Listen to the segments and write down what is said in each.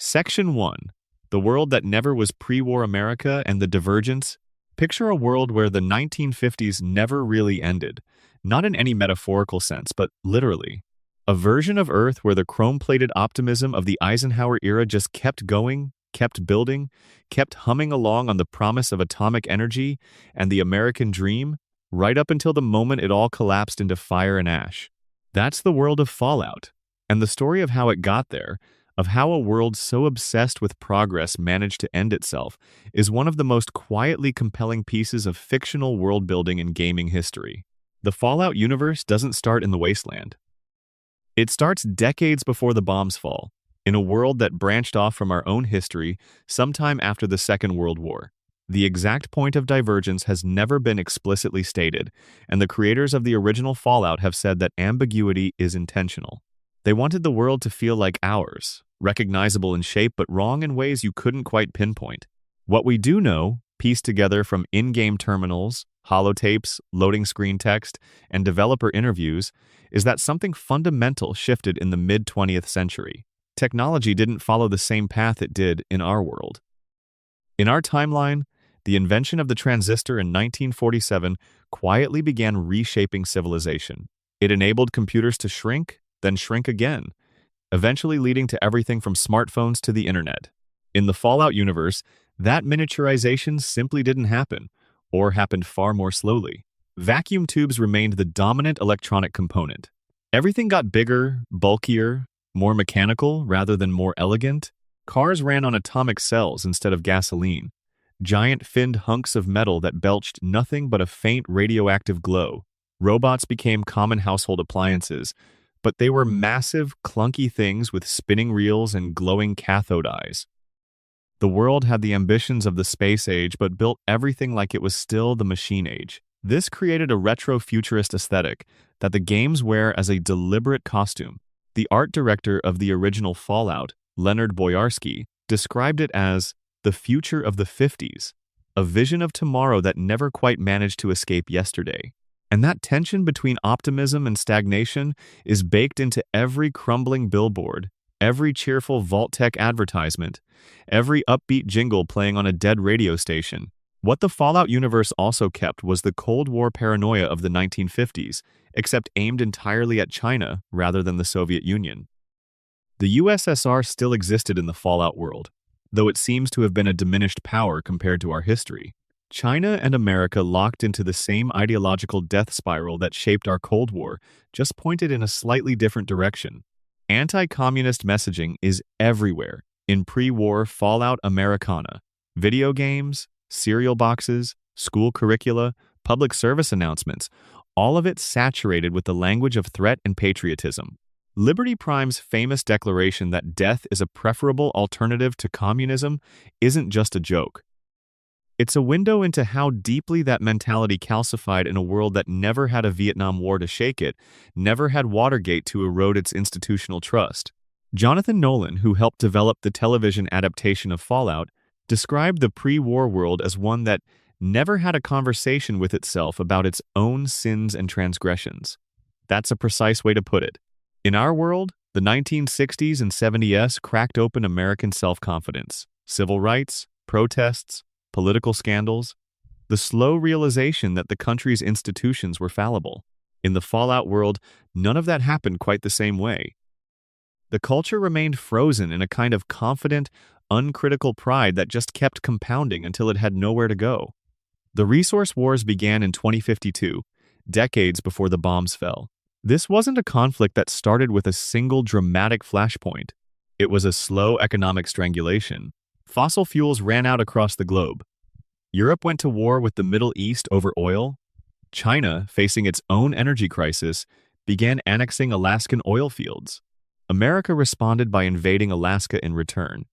Section 1. The world that never was pre-war America and the divergence. Picture a world where the 1950s never really ended, not in any metaphorical sense, but literally. A version of Earth where the chrome-plated optimism of the Eisenhower era just kept going, kept building, kept humming along on the promise of atomic energy and the American dream, right up until the moment it all collapsed into fire and ash. That's the world of Fallout, and the story of how it got there, of how a world so obsessed with progress managed to end itself, is one of the most quietly compelling pieces of fictional world-building in gaming history. The Fallout universe doesn't start in the wasteland. It starts decades before the bombs fall, in a world that branched off from our own history sometime after the Second World War. The exact point of divergence has never been explicitly stated, and the creators of the original Fallout have said that ambiguity is intentional. They wanted the world to feel like ours, recognizable in shape but wrong in ways you couldn't quite pinpoint. What we do know, pieced together from in-game terminals, holotapes, loading screen text, and developer interviews, is that something fundamental shifted in the mid-20th century. Technology didn't follow the same path it did in our world. In our timeline, the invention of the transistor in 1947 quietly began reshaping civilization. It enabled computers to shrink, then shrink again, eventually leading to everything from smartphones to the internet. In the Fallout universe, that miniaturization simply didn't happen, or happened far more slowly. Vacuum tubes remained the dominant electronic component. Everything got bigger, bulkier, more mechanical rather than more elegant. Cars ran on atomic cells instead of gasoline, giant finned hunks of metal that belched nothing but a faint radioactive glow. Robots became common household appliances, but they were massive, clunky things with spinning reels and glowing cathode eyes. The world had the ambitions of the space age but built everything like it was still the machine age. This created a retro-futurist aesthetic that the games wear as a deliberate costume. The art director of the original Fallout, Leonard Boyarsky, described it as the future of the 50s, a vision of tomorrow that never quite managed to escape yesterday. And that tension between optimism and stagnation is baked into every crumbling billboard, every cheerful Vault-Tec advertisement, every upbeat jingle playing on a dead radio station. What the Fallout universe also kept was the Cold War paranoia of the 1950s, except aimed entirely at China rather than the Soviet Union. The USSR still existed in the Fallout world, though it seems to have been a diminished power compared to our history. China and America locked into the same ideological death spiral that shaped our Cold War, just pointed in a slightly different direction. Anti-communist messaging is everywhere in pre-war Fallout Americana. Video games, cereal boxes, school curricula, public service announcements, all of it saturated with the language of threat and patriotism. Liberty Prime's famous declaration that death is a preferable alternative to communism isn't just a joke. It's a window into how deeply that mentality calcified in a world that never had a Vietnam War to shake it, never had Watergate to erode its institutional trust. Jonathan Nolan, who helped develop the television adaptation of Fallout, described the pre-war world as one that never had a conversation with itself about its own sins and transgressions. That's a precise way to put it. In our world, the 1960s and 70s cracked open American self-confidence, civil rights, protests, political scandals, the slow realization that the country's institutions were fallible. In the Fallout world, none of that happened quite the same way. The culture remained frozen in a kind of confident, uncritical pride that just kept compounding until it had nowhere to go. The resource wars began in 2052, decades before the bombs fell. This wasn't a conflict that started with a single dramatic flashpoint. It was a slow economic strangulation. Fossil fuels ran out across the globe. Europe went to war with the Middle East over oil. China, facing its own energy crisis, began annexing Alaskan oil fields. America responded by invading Alaska in return,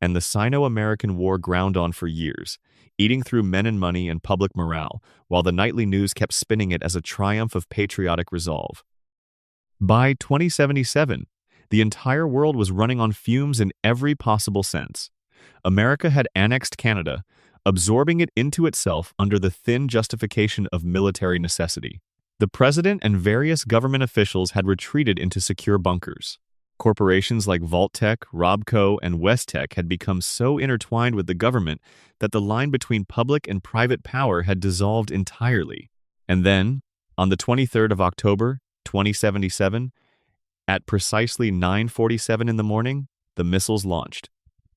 and the Sino-American War ground on for years, eating through men and money and public morale, while the nightly news kept spinning it as a triumph of patriotic resolve. By 2077, the entire world was running on fumes in every possible sense. America had annexed Canada, absorbing it into itself under the thin justification of military necessity. The president and various government officials had retreated into secure bunkers. Corporations like Vault-Tec, Robco, and Westech had become so intertwined with the government that the line between public and private power had dissolved entirely. And then, on the 23rd of October, 2077, at precisely 9:47 in the morning, the missiles launched.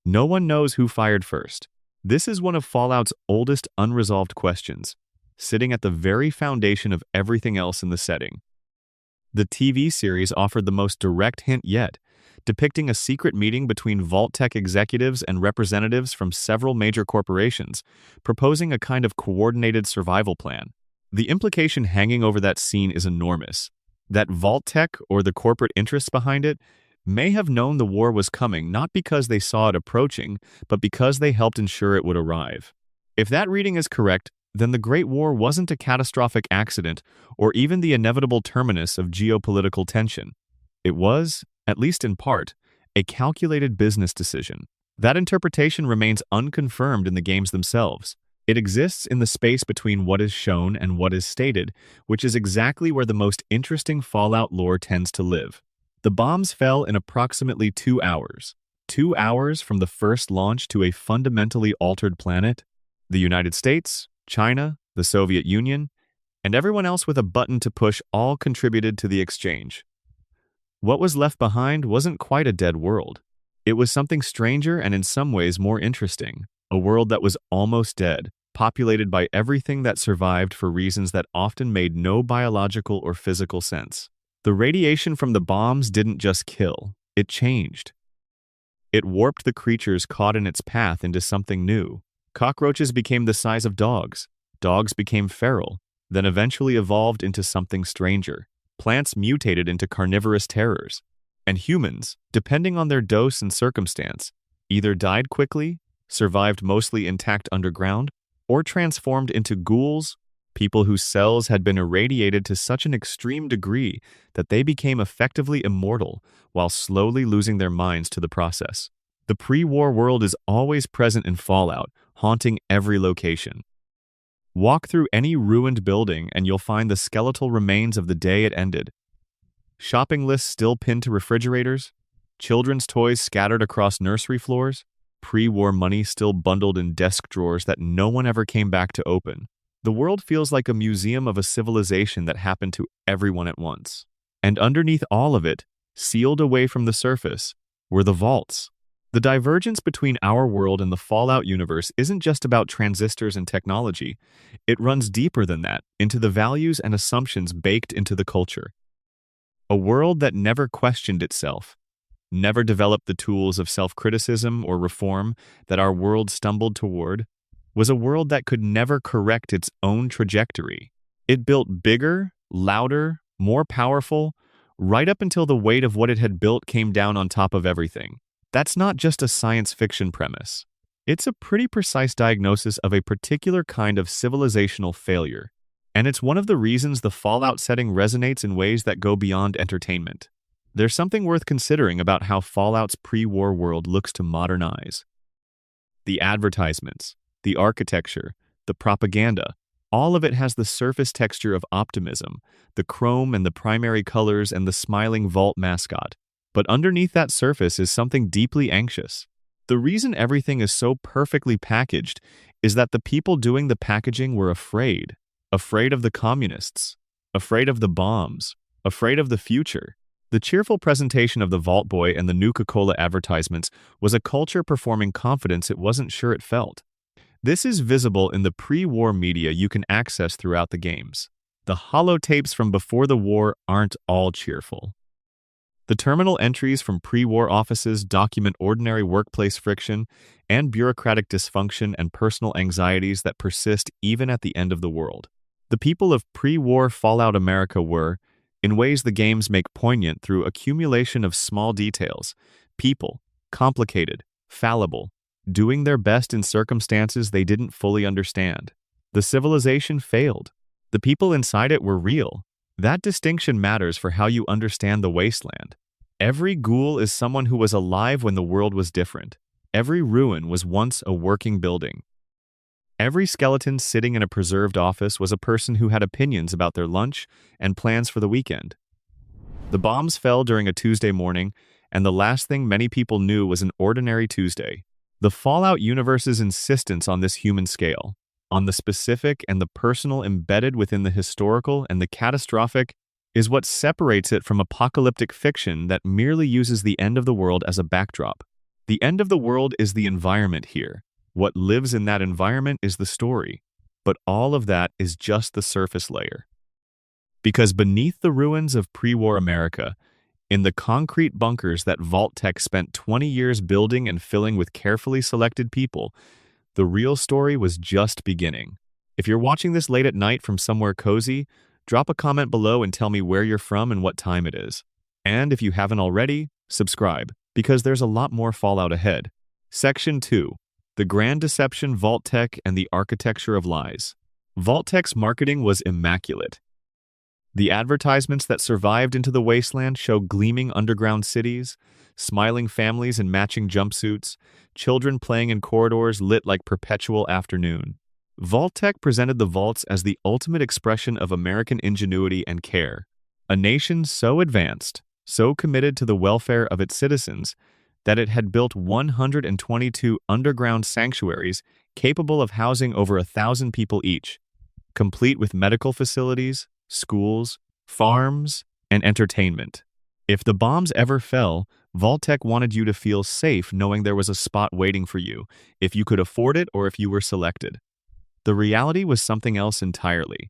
No one knows who fired first. This is one of Fallout's oldest unresolved questions, sitting at the very foundation of everything else in the setting. The TV series offered the most direct hint yet, depicting a secret meeting between Vault-Tec executives and representatives from several major corporations, proposing a kind of coordinated survival plan. The implication hanging over that scene is enormous. That Vault-Tec, or the corporate interests behind it, may have known the war was coming not because they saw it approaching, but because they helped ensure it would arrive. If that reading is correct, then the Great War wasn't a catastrophic accident or even the inevitable terminus of geopolitical tension. It was, at least in part, a calculated business decision. That interpretation remains unconfirmed in the games themselves. It exists in the space between what is shown and what is stated, which is exactly where the most interesting Fallout lore tends to live. The bombs fell in approximately 2 hours. 2 hours from the first launch to a fundamentally altered planet. The United States, China, the Soviet Union, and everyone else with a button to push all contributed to the exchange. What was left behind wasn't quite a dead world. It was something stranger and in some ways more interesting, a world that was almost dead, populated by everything that survived for reasons that often made no biological or physical sense. The radiation from the bombs didn't just kill, it changed. It warped the creatures caught in its path into something new. Cockroaches became the size of dogs. Dogs became feral, then eventually evolved into something stranger. Plants mutated into carnivorous terrors. And humans, depending on their dose and circumstance, either died quickly, survived mostly intact underground, or transformed into ghouls, people whose cells had been irradiated to such an extreme degree that they became effectively immortal while slowly losing their minds to the process. The pre-war world is always present in Fallout, haunting every location. Walk through any ruined building and you'll find the skeletal remains of the day it ended. Shopping lists still pinned to refrigerators, children's toys scattered across nursery floors, pre-war money still bundled in desk drawers that no one ever came back to open. The world feels like a museum of a civilization that happened to everyone at once. And underneath all of it, sealed away from the surface, were the vaults. The divergence between our world and the Fallout universe isn't just about transistors and technology. It runs deeper than that, into the values and assumptions baked into the culture. A world that never questioned itself, never developed the tools of self-criticism or reform that our world stumbled toward, was a world that could never correct its own trajectory. It built bigger, louder, more powerful, right up until the weight of what it had built came down on top of everything. That's not just a science fiction premise. It's a pretty precise diagnosis of a particular kind of civilizational failure. And it's one of the reasons the Fallout setting resonates in ways that go beyond entertainment. There's something worth considering about how Fallout's pre-war world looks to modernize. The advertisements, the architecture, the propaganda, all of it has the surface texture of optimism, the chrome and the primary colors and the smiling vault mascot. But underneath that surface is something deeply anxious. The reason everything is so perfectly packaged is that the people doing the packaging were afraid. Afraid of the communists. Afraid of the bombs. Afraid of the future. The cheerful presentation of the Vault Boy and the Nuka-Cola advertisements was a culture performing confidence it wasn't sure it felt. This is visible in the pre-war media you can access throughout the games. The holotapes from before the war aren't all cheerful. The terminal entries from pre-war offices document ordinary workplace friction and bureaucratic dysfunction and personal anxieties that persist even at the end of the world. The people of pre-war Fallout America were, in ways the games make poignant through accumulation of small details, people, complicated, fallible, doing their best in circumstances they didn't fully understand. The civilization failed. The people inside it were real. That distinction matters for how you understand the wasteland. Every ghoul is someone who was alive when the world was different. Every ruin was once a working building. Every skeleton sitting in a preserved office was a person who had opinions about their lunch and plans for the weekend. The bombs fell during a Tuesday morning, and the last thing many people knew was an ordinary Tuesday. The Fallout universe's insistence on this human scale, on the specific and the personal embedded within the historical and the catastrophic, is what separates it from apocalyptic fiction that merely uses the end of the world as a backdrop. The end of the world is the environment here. What lives in that environment is the story. But all of that is just the surface layer. Because beneath the ruins of pre-war America, in the concrete bunkers that Vault-Tec spent 20 years building and filling with carefully selected people, the real story was just beginning. If you're watching this late at night from somewhere cozy, drop a comment below and tell me where you're from and what time it is. And if you haven't already, subscribe, because there's a lot more Fallout ahead. Section 2. The Grand Deception, Vault-Tec and the Architecture of Lies. Vault-Tec's marketing was immaculate. The advertisements that survived into the wasteland show gleaming underground cities, smiling families in matching jumpsuits, children playing in corridors lit like perpetual afternoon. Vault-Tec presented the vaults as the ultimate expression of American ingenuity and care. A nation so advanced, so committed to the welfare of its citizens, that it had built 122 underground sanctuaries capable of housing over 1,000 people each, complete with medical facilities, schools, farms, and entertainment. If the bombs ever fell, Vault-Tec wanted you to feel safe knowing there was a spot waiting for you, if you could afford it or if you were selected. The reality was something else entirely.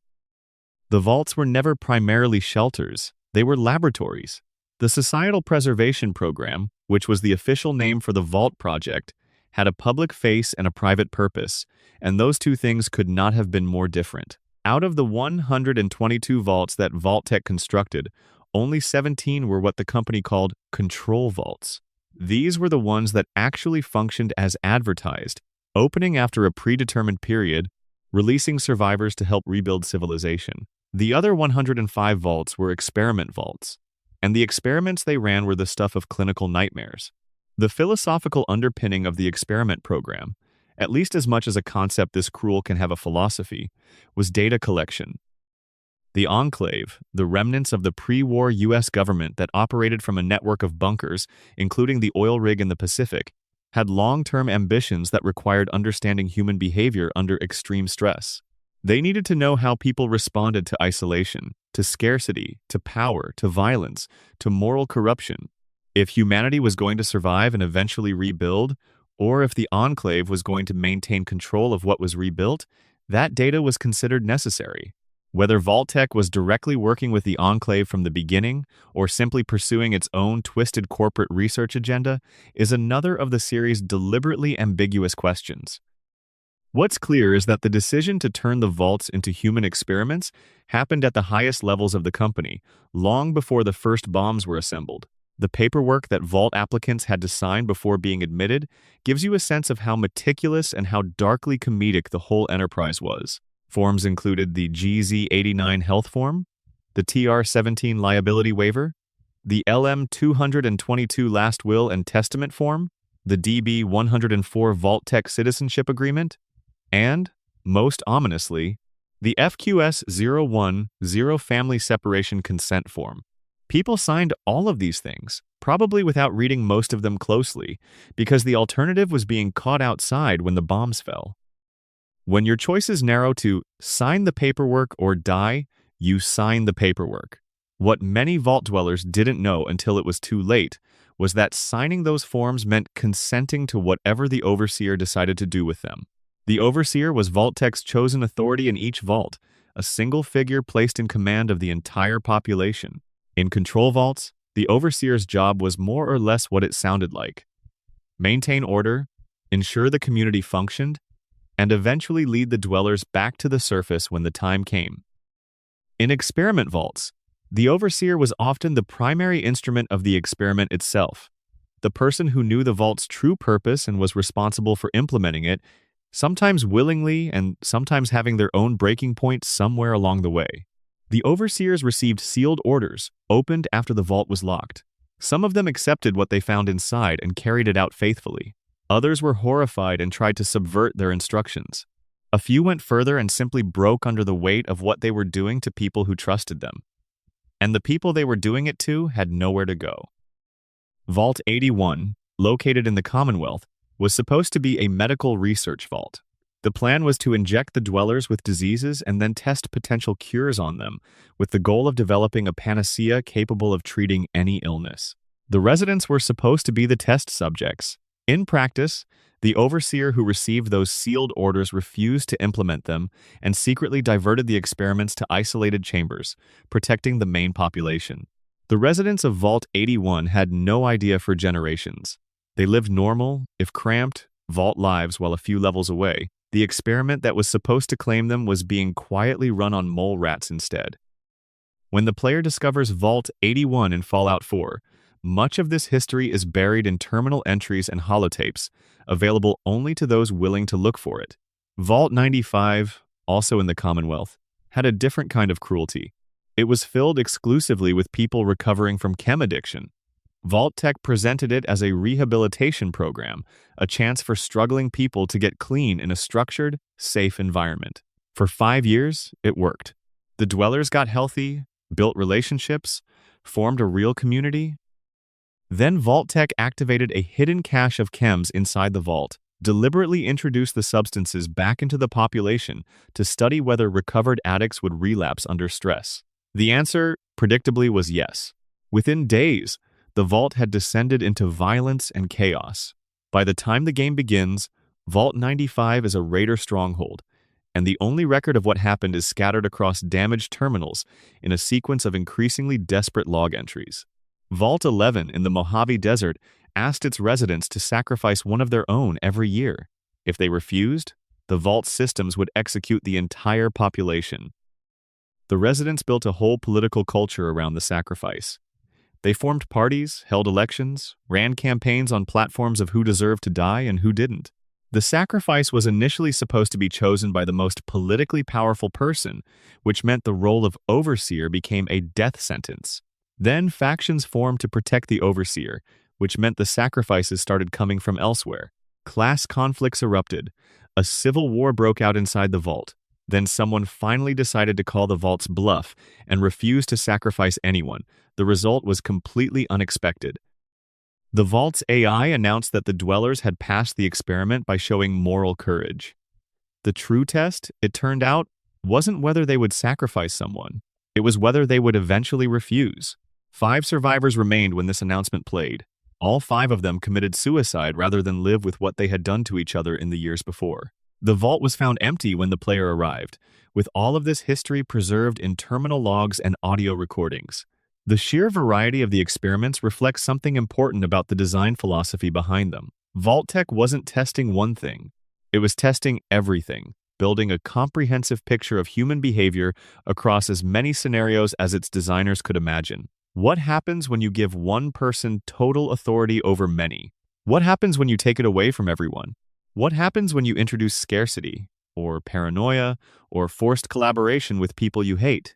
The vaults were never primarily shelters, they were laboratories. The Societal Preservation Program, which was the official name for the Vault Project, had a public face and a private purpose, and those two things could not have been more different. Out of the 122 vaults that Vault-Tec constructed, only 17 were what the company called control vaults. These were the ones that actually functioned as advertised, opening after a predetermined period, releasing survivors to help rebuild civilization. The other 105 vaults were experiment vaults, and the experiments they ran were the stuff of clinical nightmares. The philosophical underpinning of the experiment program, at least as much as a concept this cruel can have a philosophy, was data collection. The Enclave, the remnants of the pre-war U.S. government that operated from a network of bunkers, including the oil rig in the Pacific, had long-term ambitions that required understanding human behavior under extreme stress. They needed to know how people responded to isolation, to scarcity, to power, to violence, to moral corruption. If humanity was going to survive and eventually rebuild, or if the Enclave was going to maintain control of what was rebuilt, that data was considered necessary. Whether Vault-Tec was directly working with the Enclave from the beginning, or simply pursuing its own twisted corporate research agenda, is another of the series' deliberately ambiguous questions. What's clear is that the decision to turn the vaults into human experiments happened at the highest levels of the company, long before the first bombs were assembled. The paperwork that vault applicants had to sign before being admitted gives you a sense of how meticulous and how darkly comedic the whole enterprise was. Forms included the GZ89 health form, the TR17 liability waiver, the LM222 last will and testament form, the DB104 Vault-Tec citizenship agreement, and, most ominously, the FQS010 family separation consent form. People signed all of these things, probably without reading most of them closely, because the alternative was being caught outside when the bombs fell. When your choices narrow to sign the paperwork or die, you sign the paperwork. What many vault dwellers didn't know until it was too late was that signing those forms meant consenting to whatever the overseer decided to do with them. The overseer was Vault-Tec's chosen authority in each vault, a single figure placed in command of the entire population. In control vaults, the overseer's job was more or less what it sounded like: maintain order, ensure the community functioned, and eventually lead the dwellers back to the surface when the time came. In experiment vaults, the overseer was often the primary instrument of the experiment itself, the person who knew the vault's true purpose and was responsible for implementing it, sometimes willingly and sometimes having their own breaking point somewhere along the way. The overseers received sealed orders, opened after the vault was locked. Some of them accepted what they found inside and carried it out faithfully. Others were horrified and tried to subvert their instructions. A few went further and simply broke under the weight of what they were doing to people who trusted them. And the people they were doing it to had nowhere to go. Vault 81, located in the Commonwealth, was supposed to be a medical research vault. The plan was to inject the dwellers with diseases and then test potential cures on them, with the goal of developing a panacea capable of treating any illness. The residents were supposed to be the test subjects. In practice, the overseer who received those sealed orders refused to implement them and secretly diverted the experiments to isolated chambers, protecting the main population. The residents of Vault 81 had no idea for generations. They lived normal, if cramped, vault lives while a few levels away. The experiment that was supposed to claim them was being quietly run on mole rats instead. When the player discovers Vault 81 in Fallout 4, much of this history is buried in terminal entries and holotapes, available only to those willing to look for it. Vault 95, also in the Commonwealth, had a different kind of cruelty. It was filled exclusively with people recovering from chem addiction. Vault-Tec presented it as a rehabilitation program, a chance for struggling people to get clean in a structured, safe environment. For 5 years, it worked. The dwellers got healthy, built relationships, formed a real community. Then Vault-Tec activated a hidden cache of chems inside the vault, deliberately introduced the substances back into the population to study whether recovered addicts would relapse under stress. The answer, predictably, was yes. Within days, the vault had descended into violence and chaos. By the time the game begins, Vault 95 is a raider stronghold, and the only record of what happened is scattered across damaged terminals in a sequence of increasingly desperate log entries. Vault 11 in the Mojave Desert asked its residents to sacrifice one of their own every year. If they refused, the vault's systems would execute the entire population. The residents built a whole political culture around the sacrifice. They formed parties, held elections, ran campaigns on platforms of who deserved to die and who didn't. The sacrifice was initially supposed to be chosen by the most politically powerful person, which meant the role of overseer became a death sentence. Then factions formed to protect the overseer, which meant the sacrifices started coming from elsewhere. Class conflicts erupted. A civil war broke out inside the vault. Then someone finally decided to call the vault's bluff and refused to sacrifice anyone. The result was completely unexpected. The vault's AI announced that the dwellers had passed the experiment by showing moral courage. The true test, it turned out, wasn't whether they would sacrifice someone. It was whether they would eventually refuse. 5 survivors remained when this announcement played. All 5 of them committed suicide rather than live with what they had done to each other in the years before. The vault was found empty when the player arrived, with all of this history preserved in terminal logs and audio recordings. The sheer variety of the experiments reflects something important about the design philosophy behind them. Vault-Tec wasn't testing one thing. It was testing everything, building a comprehensive picture of human behavior across as many scenarios as its designers could imagine. What happens when you give one person total authority over many? What happens when you take it away from everyone? What happens when you introduce scarcity, or paranoia, or forced collaboration with people you hate?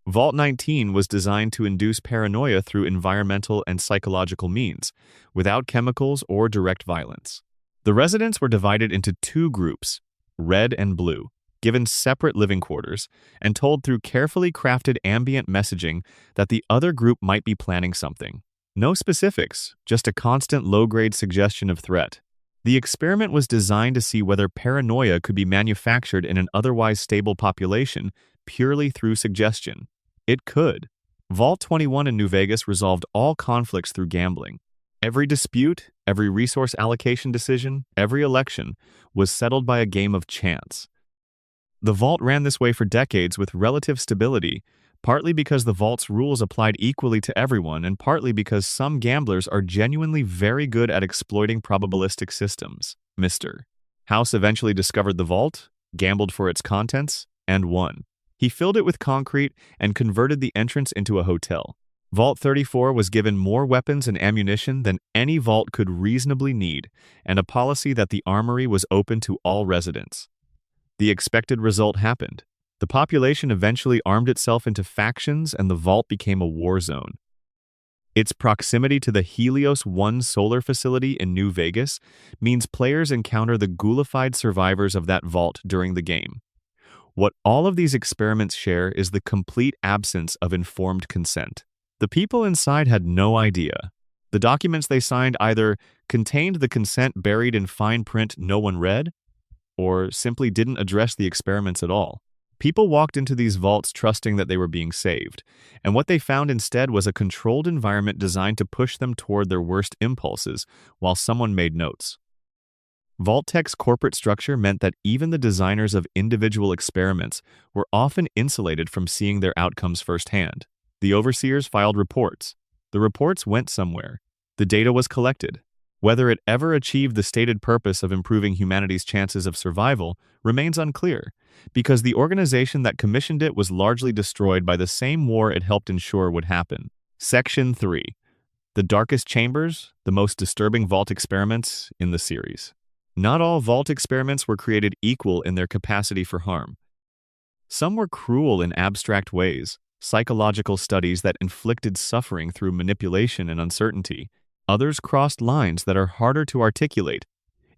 Vault 19 was designed to induce paranoia through environmental and psychological means, without chemicals or direct violence. The residents were divided into 2 groups, red and blue, given separate living quarters, and told through carefully crafted ambient messaging that the other group might be planning something. No specifics, just a constant low-grade suggestion of threat. The experiment was designed to see whether paranoia could be manufactured in an otherwise stable population purely through suggestion. It could. Vault 21 in New Vegas resolved all conflicts through gambling. Every dispute, every resource allocation decision, every election was settled by a game of chance. The vault ran this way for decades with relative stability, partly because the vault's rules applied equally to everyone and partly because some gamblers are genuinely very good at exploiting probabilistic systems. Mr. House eventually discovered the vault, gambled for its contents, and won. He filled it with concrete and converted the entrance into a hotel. Vault 34 was given more weapons and ammunition than any vault could reasonably need, and a policy that the armory was open to all residents. The expected result happened. The population eventually armed itself into factions and the vault became a war zone. Its proximity to the Helios 1 solar facility in New Vegas means players encounter the ghoulified survivors of that vault during the game. What all of these experiments share is the complete absence of informed consent. The people inside had no idea. The documents they signed either contained the consent buried in fine print no one read, or simply didn't address the experiments at all. People walked into these vaults trusting that they were being saved, and what they found instead was a controlled environment designed to push them toward their worst impulses while someone made notes. Vault-Tec's corporate structure meant that even the designers of individual experiments were often insulated from seeing their outcomes firsthand. The overseers filed reports. The reports went somewhere. The data was collected. Whether it ever achieved the stated purpose of improving humanity's chances of survival remains unclear, because the organization that commissioned it was largely destroyed by the same war it helped ensure would happen. Section 3. The Darkest Chambers, the most disturbing vault experiments in the series. Not all vault experiments were created equal in their capacity for harm. Some were cruel in abstract ways, psychological studies that inflicted suffering through manipulation and uncertainty. Others crossed lines that are harder to articulate,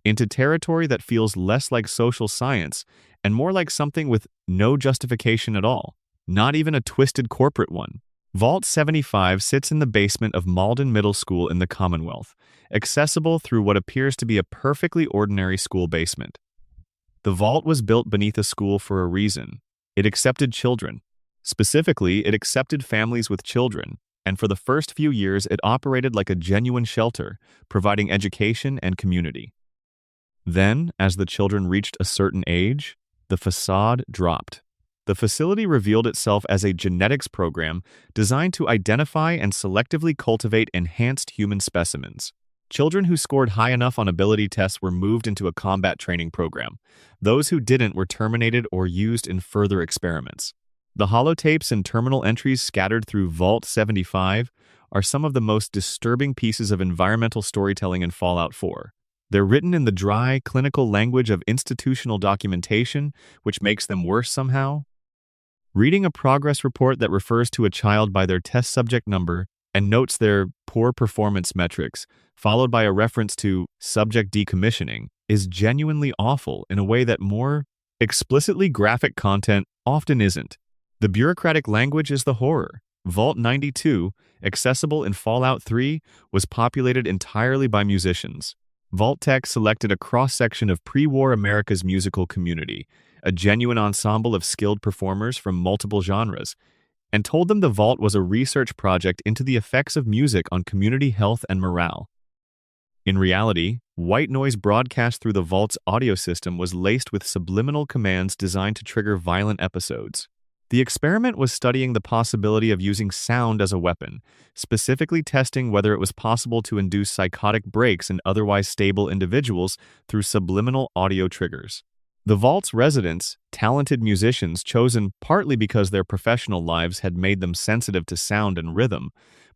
into territory that feels less like social science and more like something with no justification at all, not even a twisted corporate one. Vault 75 sits in the basement of Malden Middle School in the Commonwealth, accessible through what appears to be a perfectly ordinary school basement. The vault was built beneath a school for a reason. It accepted children. Specifically, it accepted families with children, and for the first few years it operated like a genuine shelter, providing education and community. Then, as the children reached a certain age, the facade dropped. The facility revealed itself as a genetics program designed to identify and selectively cultivate enhanced human specimens. Children who scored high enough on ability tests were moved into a combat training program. Those who didn't were terminated or used in further experiments. The holotapes and terminal entries scattered through Vault 75 are some of the most disturbing pieces of environmental storytelling in Fallout 4. They're written in the dry, clinical language of institutional documentation, which makes them worse somehow. Reading a progress report that refers to a child by their test subject number and notes their poor performance metrics, followed by a reference to subject decommissioning, is genuinely awful in a way that more explicitly graphic content often isn't. The bureaucratic language is the horror. Vault 92, accessible in Fallout 3, was populated entirely by musicians. Vault-Tec selected a cross-section of pre-war America's musical community, a genuine ensemble of skilled performers from multiple genres, and told them the Vault was a research project into the effects of music on community health and morale. In reality, white noise broadcast through the Vault's audio system was laced with subliminal commands designed to trigger violent episodes. The experiment was studying the possibility of using sound as a weapon, specifically testing whether it was possible to induce psychotic breaks in otherwise stable individuals through subliminal audio triggers. The Vault's residents, talented musicians chosen partly because their professional lives had made them sensitive to sound and rhythm,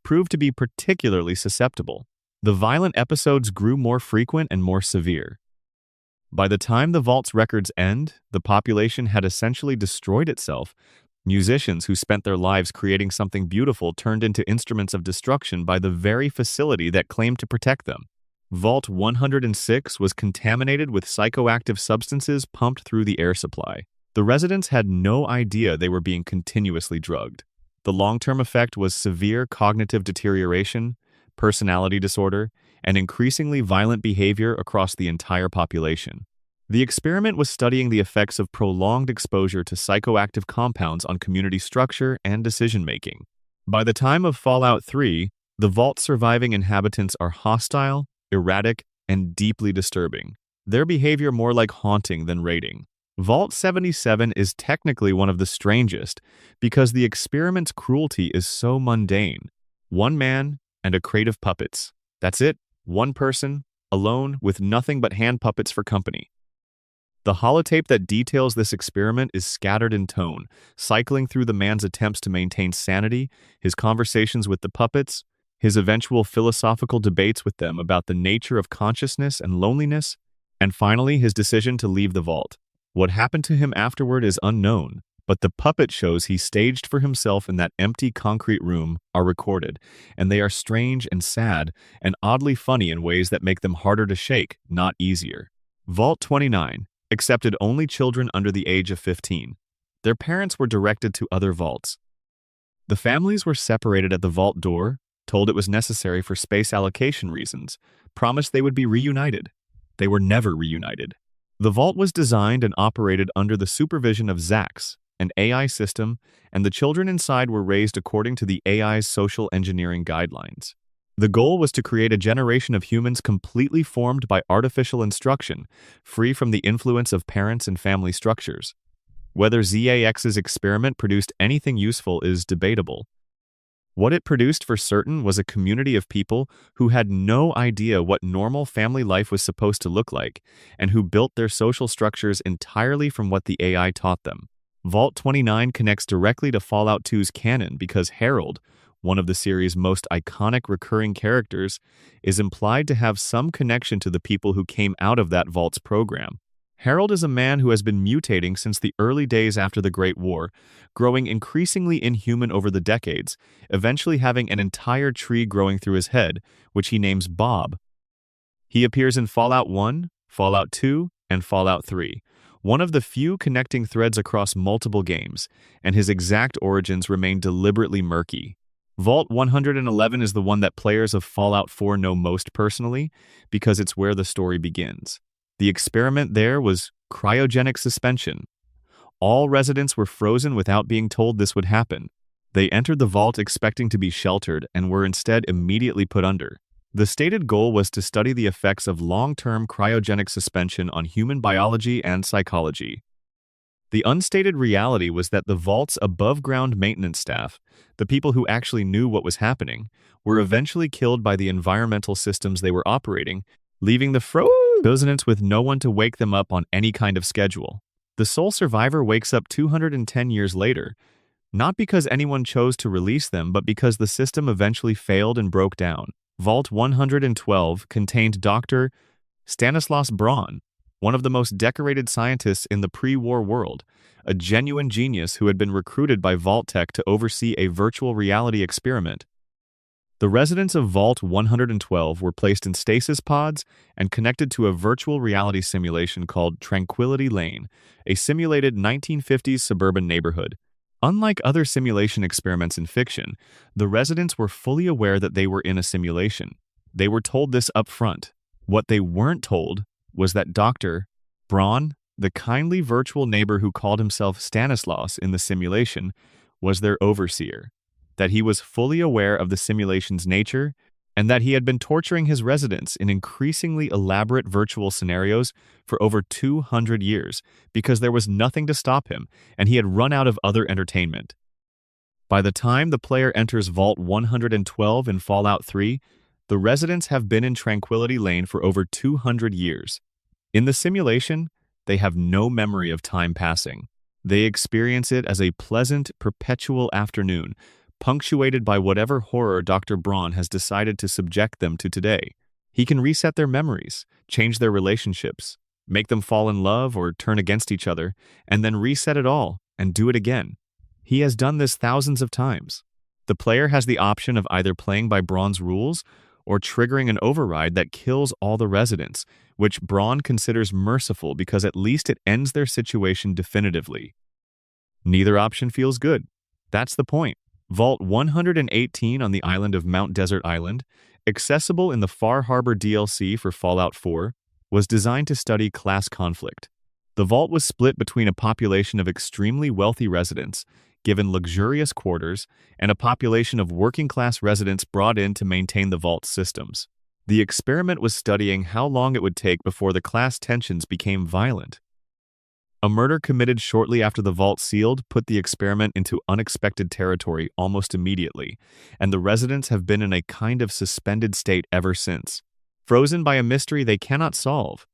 proved to be particularly susceptible. The violent episodes grew more frequent and more severe. By the time the Vault's records end, the population had essentially destroyed itself. Musicians who spent their lives creating something beautiful turned into instruments of destruction by the very facility that claimed to protect them. Vault 106 was contaminated with psychoactive substances pumped through the air supply. The residents had no idea they were being continuously drugged. The long-term effect was severe cognitive deterioration, personality disorder, and increasingly violent behavior across the entire population. The experiment was studying the effects of prolonged exposure to psychoactive compounds on community structure and decision-making. By the time of Fallout 3, the Vault's surviving inhabitants are hostile, erratic, and deeply disturbing. Their behavior more like haunting than raiding. Vault 77 is technically one of the strangest because the experiment's cruelty is so mundane. One man and a crate of puppets. That's it. One person, alone, with nothing but hand puppets for company. The holotape that details this experiment is scattered in tone, cycling through the man's attempts to maintain sanity, his conversations with the puppets, his eventual philosophical debates with them about the nature of consciousness and loneliness, and finally his decision to leave the vault. What happened to him afterward is unknown, but the puppet shows he staged for himself in that empty concrete room are recorded, and they are strange and sad and oddly funny in ways that make them harder to shake, not easier. Vault 29 accepted only children under the age of 15. Their parents were directed to other vaults. The families were separated at the vault door, told it was necessary for space allocation reasons, promised they would be reunited. They were never reunited. The vault was designed and operated under the supervision of Zax, an AI system, and the children inside were raised according to the AI's social engineering guidelines. The goal was to create a generation of humans completely formed by artificial instruction, free from the influence of parents and family structures. Whether ZAX's experiment produced anything useful is debatable. What it produced for certain was a community of people who had no idea what normal family life was supposed to look like, and who built their social structures entirely from what the AI taught them. Vault 29 connects directly to Fallout 2's canon because Harold, one of the series' most iconic recurring characters, is implied to have some connection to the people who came out of that Vault's program. Harold is a man who has been mutating since the early days after the Great War, growing increasingly inhuman over the decades, eventually having an entire tree growing through his head, which he names Bob. He appears in Fallout 1, Fallout 2, and Fallout 3, one of the few connecting threads across multiple games, and his exact origins remain deliberately murky. Vault 111 is the one that players of Fallout 4 know most personally, because it's where the story begins. The experiment there was cryogenic suspension. All residents were frozen without being told this would happen. They entered the vault expecting to be sheltered and were instead immediately put under. The stated goal was to study the effects of long-term cryogenic suspension on human biology and psychology. The unstated reality was that the vault's above-ground maintenance staff, the people who actually knew what was happening, were eventually killed by the environmental systems they were operating, leaving the residents with no one to wake them up on any kind of schedule. The sole survivor wakes up 210 years later, not because anyone chose to release them, but because the system eventually failed and broke down. Vault 112 contained Dr. Stanislaus Braun, one of the most decorated scientists in the pre-war world, a genuine genius who had been recruited by Vault-Tec to oversee a virtual reality experiment. The residents of Vault 112 were placed in stasis pods and connected to a virtual reality simulation called Tranquility Lane, a simulated 1950s suburban neighborhood. Unlike other simulation experiments in fiction, the residents were fully aware that they were in a simulation. They were told this up front. What they weren't told was that Dr. Braun, the kindly virtual neighbor who called himself Stanislaus in the simulation, was their overseer, that he was fully aware of the simulation's nature, and that he had been torturing his residents in increasingly elaborate virtual scenarios for over 200 years because there was nothing to stop him, and he had run out of other entertainment. By the time the player enters Vault 112 in Fallout 3, the residents have been in Tranquility Lane for over 200 years. In the simulation, they have no memory of time passing. They experience it as a pleasant, perpetual afternoon, punctuated by whatever horror Dr. Braun has decided to subject them to today. He can reset their memories, change their relationships, make them fall in love or turn against each other, and then reset it all and do it again. He has done this thousands of times. The player has the option of either playing by Braun's rules or triggering an override that kills all the residents, which Braun considers merciful because at least it ends their situation definitively. Neither option feels good. That's the point. Vault 118 on the island of Mount Desert Island, accessible in the Far Harbor DLC for Fallout 4, was designed to study class conflict. The vault was split between a population of extremely wealthy residents, given luxurious quarters, and a population of working-class residents brought in to maintain the vault's systems. The experiment was studying how long it would take before the class tensions became violent. A murder committed shortly after the vault sealed put the experiment into unexpected territory almost immediately, and the residents have been in a kind of suspended state ever since, frozen by a mystery they cannot solve,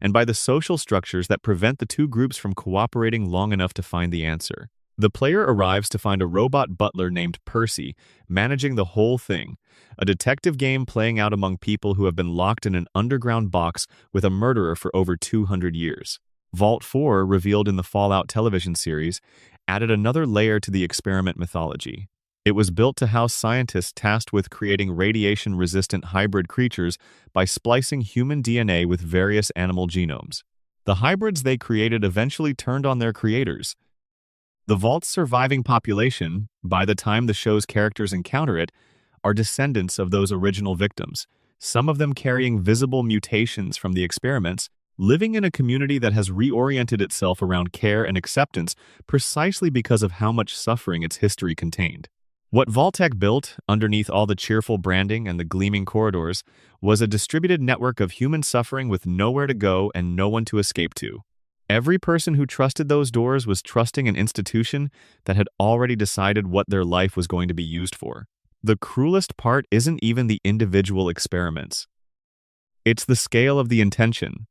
and by the social structures that prevent the two groups from cooperating long enough to find the answer. The player arrives to find a robot butler named Percy managing the whole thing, a detective game playing out among people who have been locked in an underground box with a murderer for over 200 years. Vault 4, revealed in the Fallout television series, added another layer to the experiment mythology. It was built to house scientists tasked with creating radiation-resistant hybrid creatures by splicing human DNA with various animal genomes. The hybrids they created eventually turned on their creators. The Vault's surviving population, by the time the show's characters encounter it, are descendants of those original victims, some of them carrying visible mutations from the experiments, living in a community that has reoriented itself around care and acceptance precisely because of how much suffering its history contained. What Vault-Tec built, underneath all the cheerful branding and the gleaming corridors, was a distributed network of human suffering with nowhere to go and no one to escape to. Every person who trusted those doors was trusting an institution that had already decided what their life was going to be used for. The cruelest part isn't even the individual experiments. It's the scale of the intention.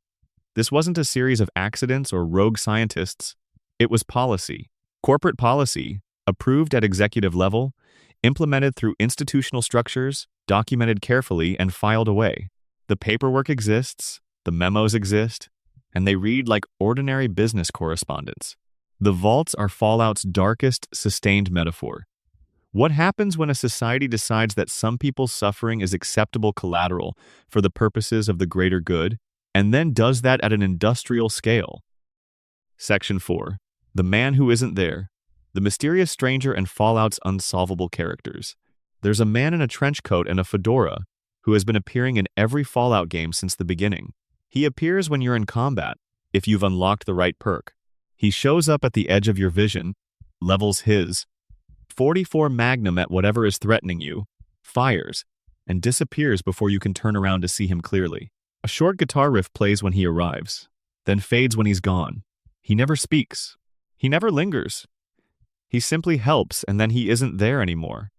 This wasn't a series of accidents or rogue scientists. It was policy. Corporate policy, approved at executive level, implemented through institutional structures, documented carefully, and filed away. The paperwork exists, the memos exist, and they read like ordinary business correspondence. The vaults are Fallout's darkest, sustained metaphor. What happens when a society decides that some people's suffering is acceptable collateral for the purposes of the greater good, and then does that at an industrial scale? Section 4. The Man Who Isn't There. The Mysterious Stranger and Fallout's Unsolvable Characters. There's a man in a trench coat and a fedora who has been appearing in every Fallout game since the beginning. He appears when you're in combat, if you've unlocked the right perk. He shows up at the edge of your vision, levels his .44 Magnum at whatever is threatening you, fires, and disappears before you can turn around to see him clearly. A short guitar riff plays when he arrives, then fades when he's gone. He never speaks. He never lingers. He simply helps, and then he isn't there anymore.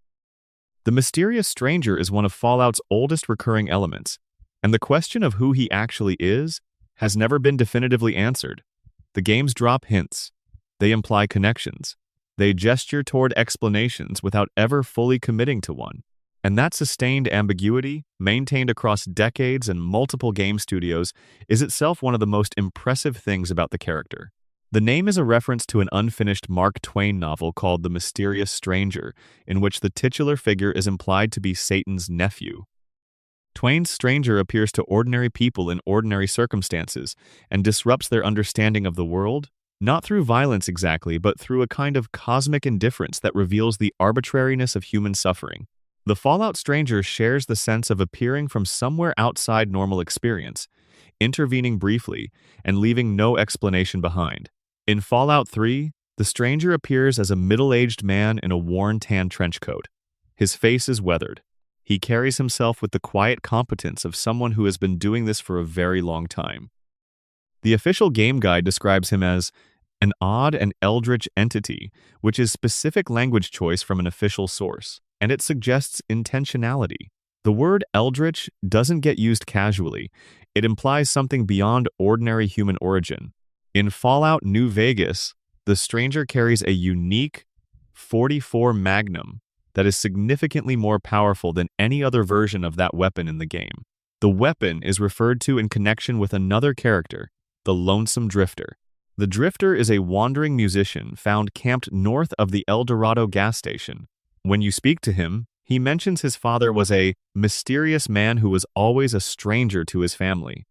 The mysterious stranger is one of Fallout's oldest recurring elements, and the question of who he actually is has never been definitively answered. The games drop hints. They imply connections. They gesture toward explanations without ever fully committing to one. And that sustained ambiguity, maintained across decades and multiple game studios, is itself one of the most impressive things about the character. The name is a reference to an unfinished Mark Twain novel called The Mysterious Stranger, in which the titular figure is implied to be Satan's nephew. Twain's stranger appears to ordinary people in ordinary circumstances and disrupts their understanding of the world, not through violence exactly, but through a kind of cosmic indifference that reveals the arbitrariness of human suffering. The Fallout stranger shares the sense of appearing from somewhere outside normal experience, intervening briefly, and leaving no explanation behind. In Fallout 3, the stranger appears as a middle-aged man in a worn tan trench coat. His face is weathered. He carries himself with the quiet competence of someone who has been doing this for a very long time. The official game guide describes him as an odd and eldritch entity, which is specific language choice from an official source, and it suggests intentionality. The word eldritch doesn't get used casually. It implies something beyond ordinary human origin. In Fallout New Vegas, the stranger carries a unique .44 Magnum that is significantly more powerful than any other version of that weapon in the game. The weapon is referred to in connection with another character, the Lonesome Drifter. The Drifter is a wandering musician found camped north of the El Dorado gas station. When you speak to him, he mentions his father was a mysterious man who was always a stranger to his family.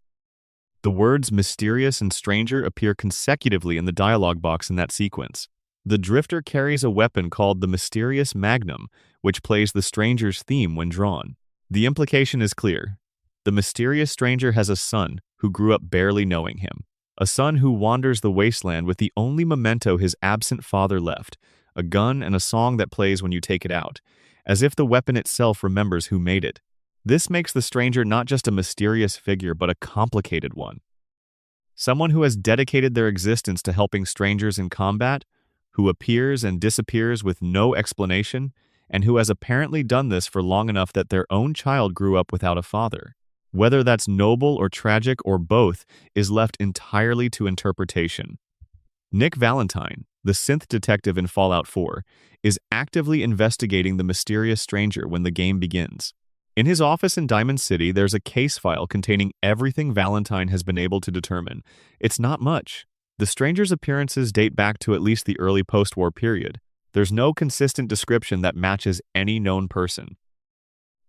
The words mysterious and stranger appear consecutively in the dialogue box in that sequence. The Drifter carries a weapon called the Mysterious Magnum, which plays the stranger's theme when drawn. The implication is clear. The mysterious stranger has a son who grew up barely knowing him. A son who wanders the wasteland with the only memento his absent father left, a gun and a song that plays when you take it out, as if the weapon itself remembers who made it. This makes the stranger not just a mysterious figure, but a complicated one. Someone who has dedicated their existence to helping strangers in combat, who appears and disappears with no explanation, and who has apparently done this for long enough that their own child grew up without a father. Whether that's noble or tragic or both is left entirely to interpretation. Nick Valentine, the synth detective in Fallout 4, is actively investigating the mysterious stranger when the game begins. In his office in Diamond City, there's a case file containing everything Valentine has been able to determine. It's not much. The stranger's appearances date back to at least the early post-war period. There's no consistent description that matches any known person.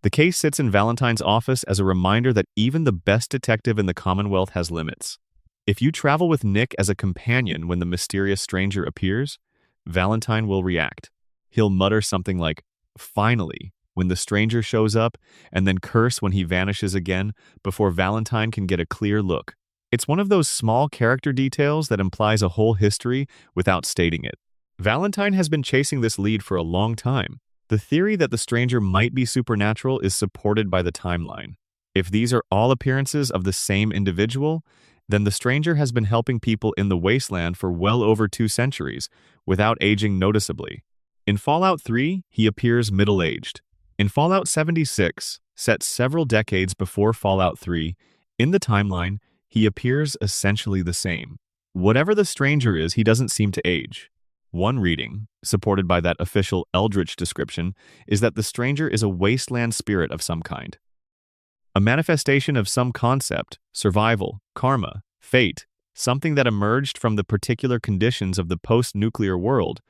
The case sits in Valentine's office as a reminder that even the best detective in the Commonwealth has limits. If you travel with Nick as a companion when the mysterious stranger appears, Valentine will react. He'll mutter something like, "Finally," when the stranger shows up, and then curse when he vanishes again before Valentine can get a clear look. It's one of those small character details that implies a whole history without stating it. Valentine has been chasing this lead for a long time. The theory that the stranger might be supernatural is supported by the timeline. If these are all appearances of the same individual, then the stranger has been helping people in the wasteland for well over 2 centuries, without aging noticeably. In Fallout 3, he appears middle-aged. In Fallout 76, set several decades before Fallout 3, in the timeline, he appears essentially the same. Whatever the stranger is, he doesn't seem to age. One reading, supported by that official Eldritch description, is that the stranger is a wasteland spirit of some kind. A manifestation of some concept, survival, karma, fate, something that emerged from the particular conditions of the post-nuclear world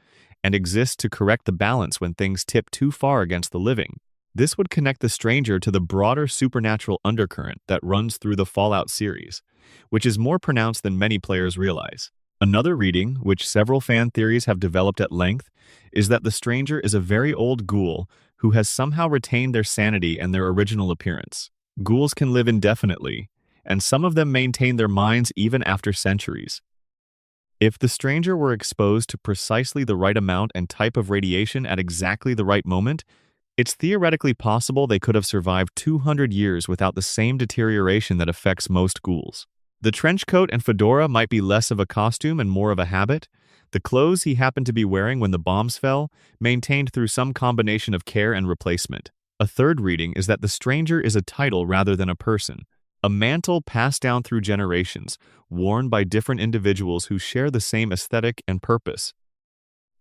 and exists to correct the balance when things tip too far against the living. This would connect the stranger to the broader supernatural undercurrent that runs through the Fallout series, which is more pronounced than many players realize. Another reading, which several fan theories have developed at length, is that the stranger is a very old ghoul who has somehow retained their sanity and their original appearance. Ghouls can live indefinitely, and some of them maintain their minds even after centuries. If the stranger were exposed to precisely the right amount and type of radiation at exactly the right moment, it's theoretically possible they could have survived 200 years without the same deterioration that affects most ghouls. The trench coat and fedora might be less of a costume and more of a habit. The clothes he happened to be wearing when the bombs fell, maintained through some combination of care and replacement. A third reading is that the stranger is a title rather than a person, a mantle passed down through generations, worn by different individuals who share the same aesthetic and purpose.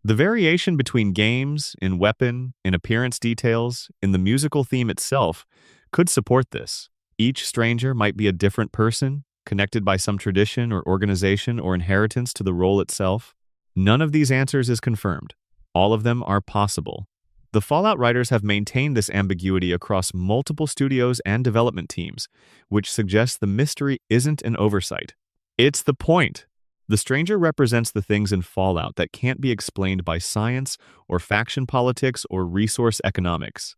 The variation between games, in weapon, in appearance details, in the musical theme itself, could support this. Each stranger might be a different person, connected by some tradition or organization or inheritance to the role itself. None of these answers is confirmed. All of them are possible. The Fallout writers have maintained this ambiguity across multiple studios and development teams, which suggests the mystery isn't an oversight. It's the point. The stranger represents the things in Fallout that can't be explained by science or faction politics or resource economics.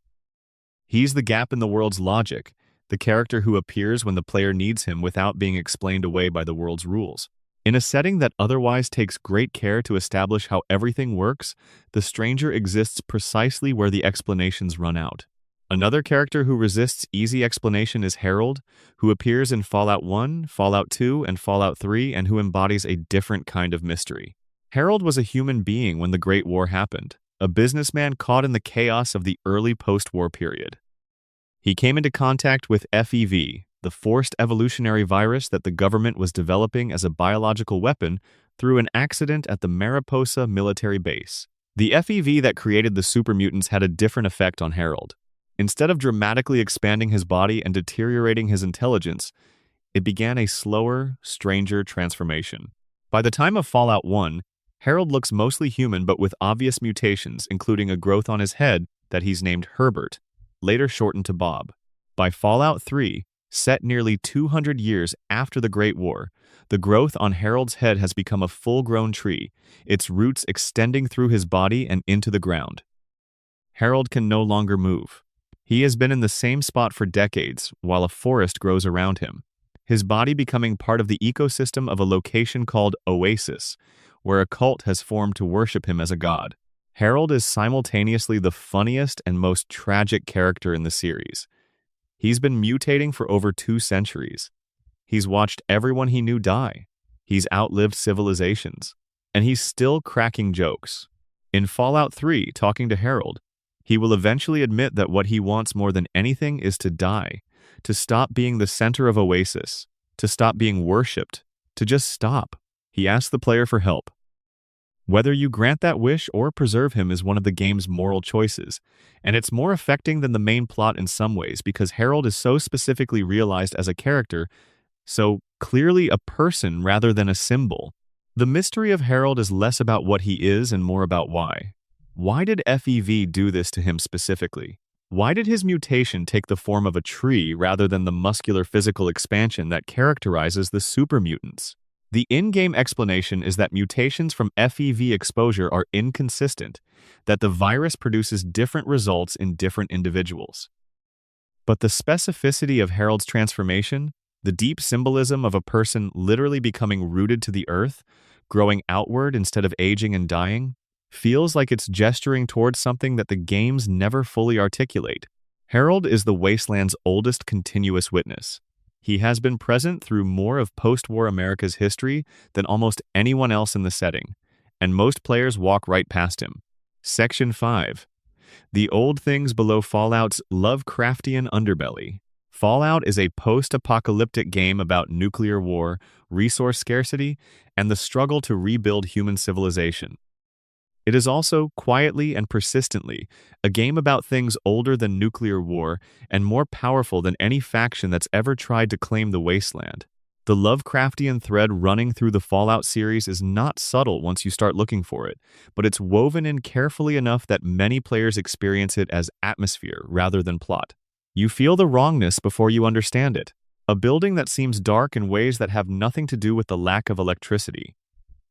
He's the gap in the world's logic, the character who appears when the player needs him without being explained away by the world's rules. In a setting that otherwise takes great care to establish how everything works, the stranger exists precisely where the explanations run out. Another character who resists easy explanation is Harold, who appears in Fallout 1, Fallout 2, and Fallout 3, and who embodies a different kind of mystery. Harold was a human being when the Great War happened, a businessman caught in the chaos of the early post-war period. He came into contact with FEV, the forced evolutionary virus that the government was developing as a biological weapon, through an accident at the Mariposa military base. The FEV that created the super mutants had a different effect on Harold. Instead of dramatically expanding his body and deteriorating his intelligence, it began a slower, stranger transformation. By the time of Fallout 1, Harold looks mostly human but with obvious mutations, including a growth on his head that he's named Herbert, later shortened to Bob. By Fallout 3, set nearly 200 years after the Great War, the growth on Harold's head has become a full-grown tree, its roots extending through his body and into the ground. Harold can no longer move. He has been in the same spot for decades, while a forest grows around him, his body becoming part of the ecosystem of a location called Oasis, where a cult has formed to worship him as a god. Harold is simultaneously the funniest and most tragic character in the series. He's been mutating for over 2 centuries. He's watched everyone he knew die. He's outlived civilizations. And he's still cracking jokes. In Fallout 3, talking to Harold, he will eventually admit that what he wants more than anything is to die, to stop being the center of Oasis, to stop being worshipped, to just stop. He asks the player for help. Whether you grant that wish or preserve him is one of the game's moral choices, and it's more affecting than the main plot in some ways because Harold is so specifically realized as a character, so clearly a person rather than a symbol. The mystery of Harold is less about what he is and more about why. Why did FEV do this to him specifically? Why did his mutation take the form of a tree rather than the muscular physical expansion that characterizes the super mutants? The in-game explanation is that mutations from FEV exposure are inconsistent, that the virus produces different results in different individuals. But the specificity of Harold's transformation, the deep symbolism of a person literally becoming rooted to the earth, growing outward instead of aging and dying, feels like it's gesturing towards something that the games never fully articulate. Harold is the Wasteland's oldest continuous witness. He has been present through more of post-war America's history than almost anyone else in the setting, and most players walk right past him. Section 5. The Old Things Below Fallout's Lovecraftian Underbelly. Fallout is a post-apocalyptic game about nuclear war, resource scarcity, and the struggle to rebuild human civilization. It is also, quietly and persistently, a game about things older than nuclear war and more powerful than any faction that's ever tried to claim the wasteland. The Lovecraftian thread running through the Fallout series is not subtle once you start looking for it, but it's woven in carefully enough that many players experience it as atmosphere rather than plot. You feel the wrongness before you understand it. A building that seems dark in ways that have nothing to do with the lack of electricity.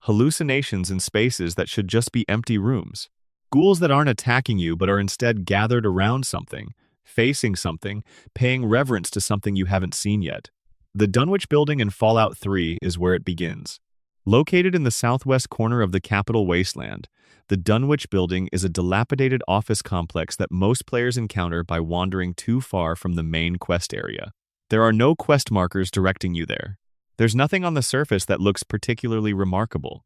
Hallucinations in spaces that should just be empty rooms. Ghouls that aren't attacking you but are instead gathered around something, facing something, paying reverence to something you haven't seen yet. The Dunwich Building in Fallout 3 is where it begins. Located in the southwest corner of the Capital Wasteland, the Dunwich Building is a dilapidated office complex that most players encounter by wandering too far from the main quest area. There are no quest markers directing you there. There's nothing on the surface that looks particularly remarkable.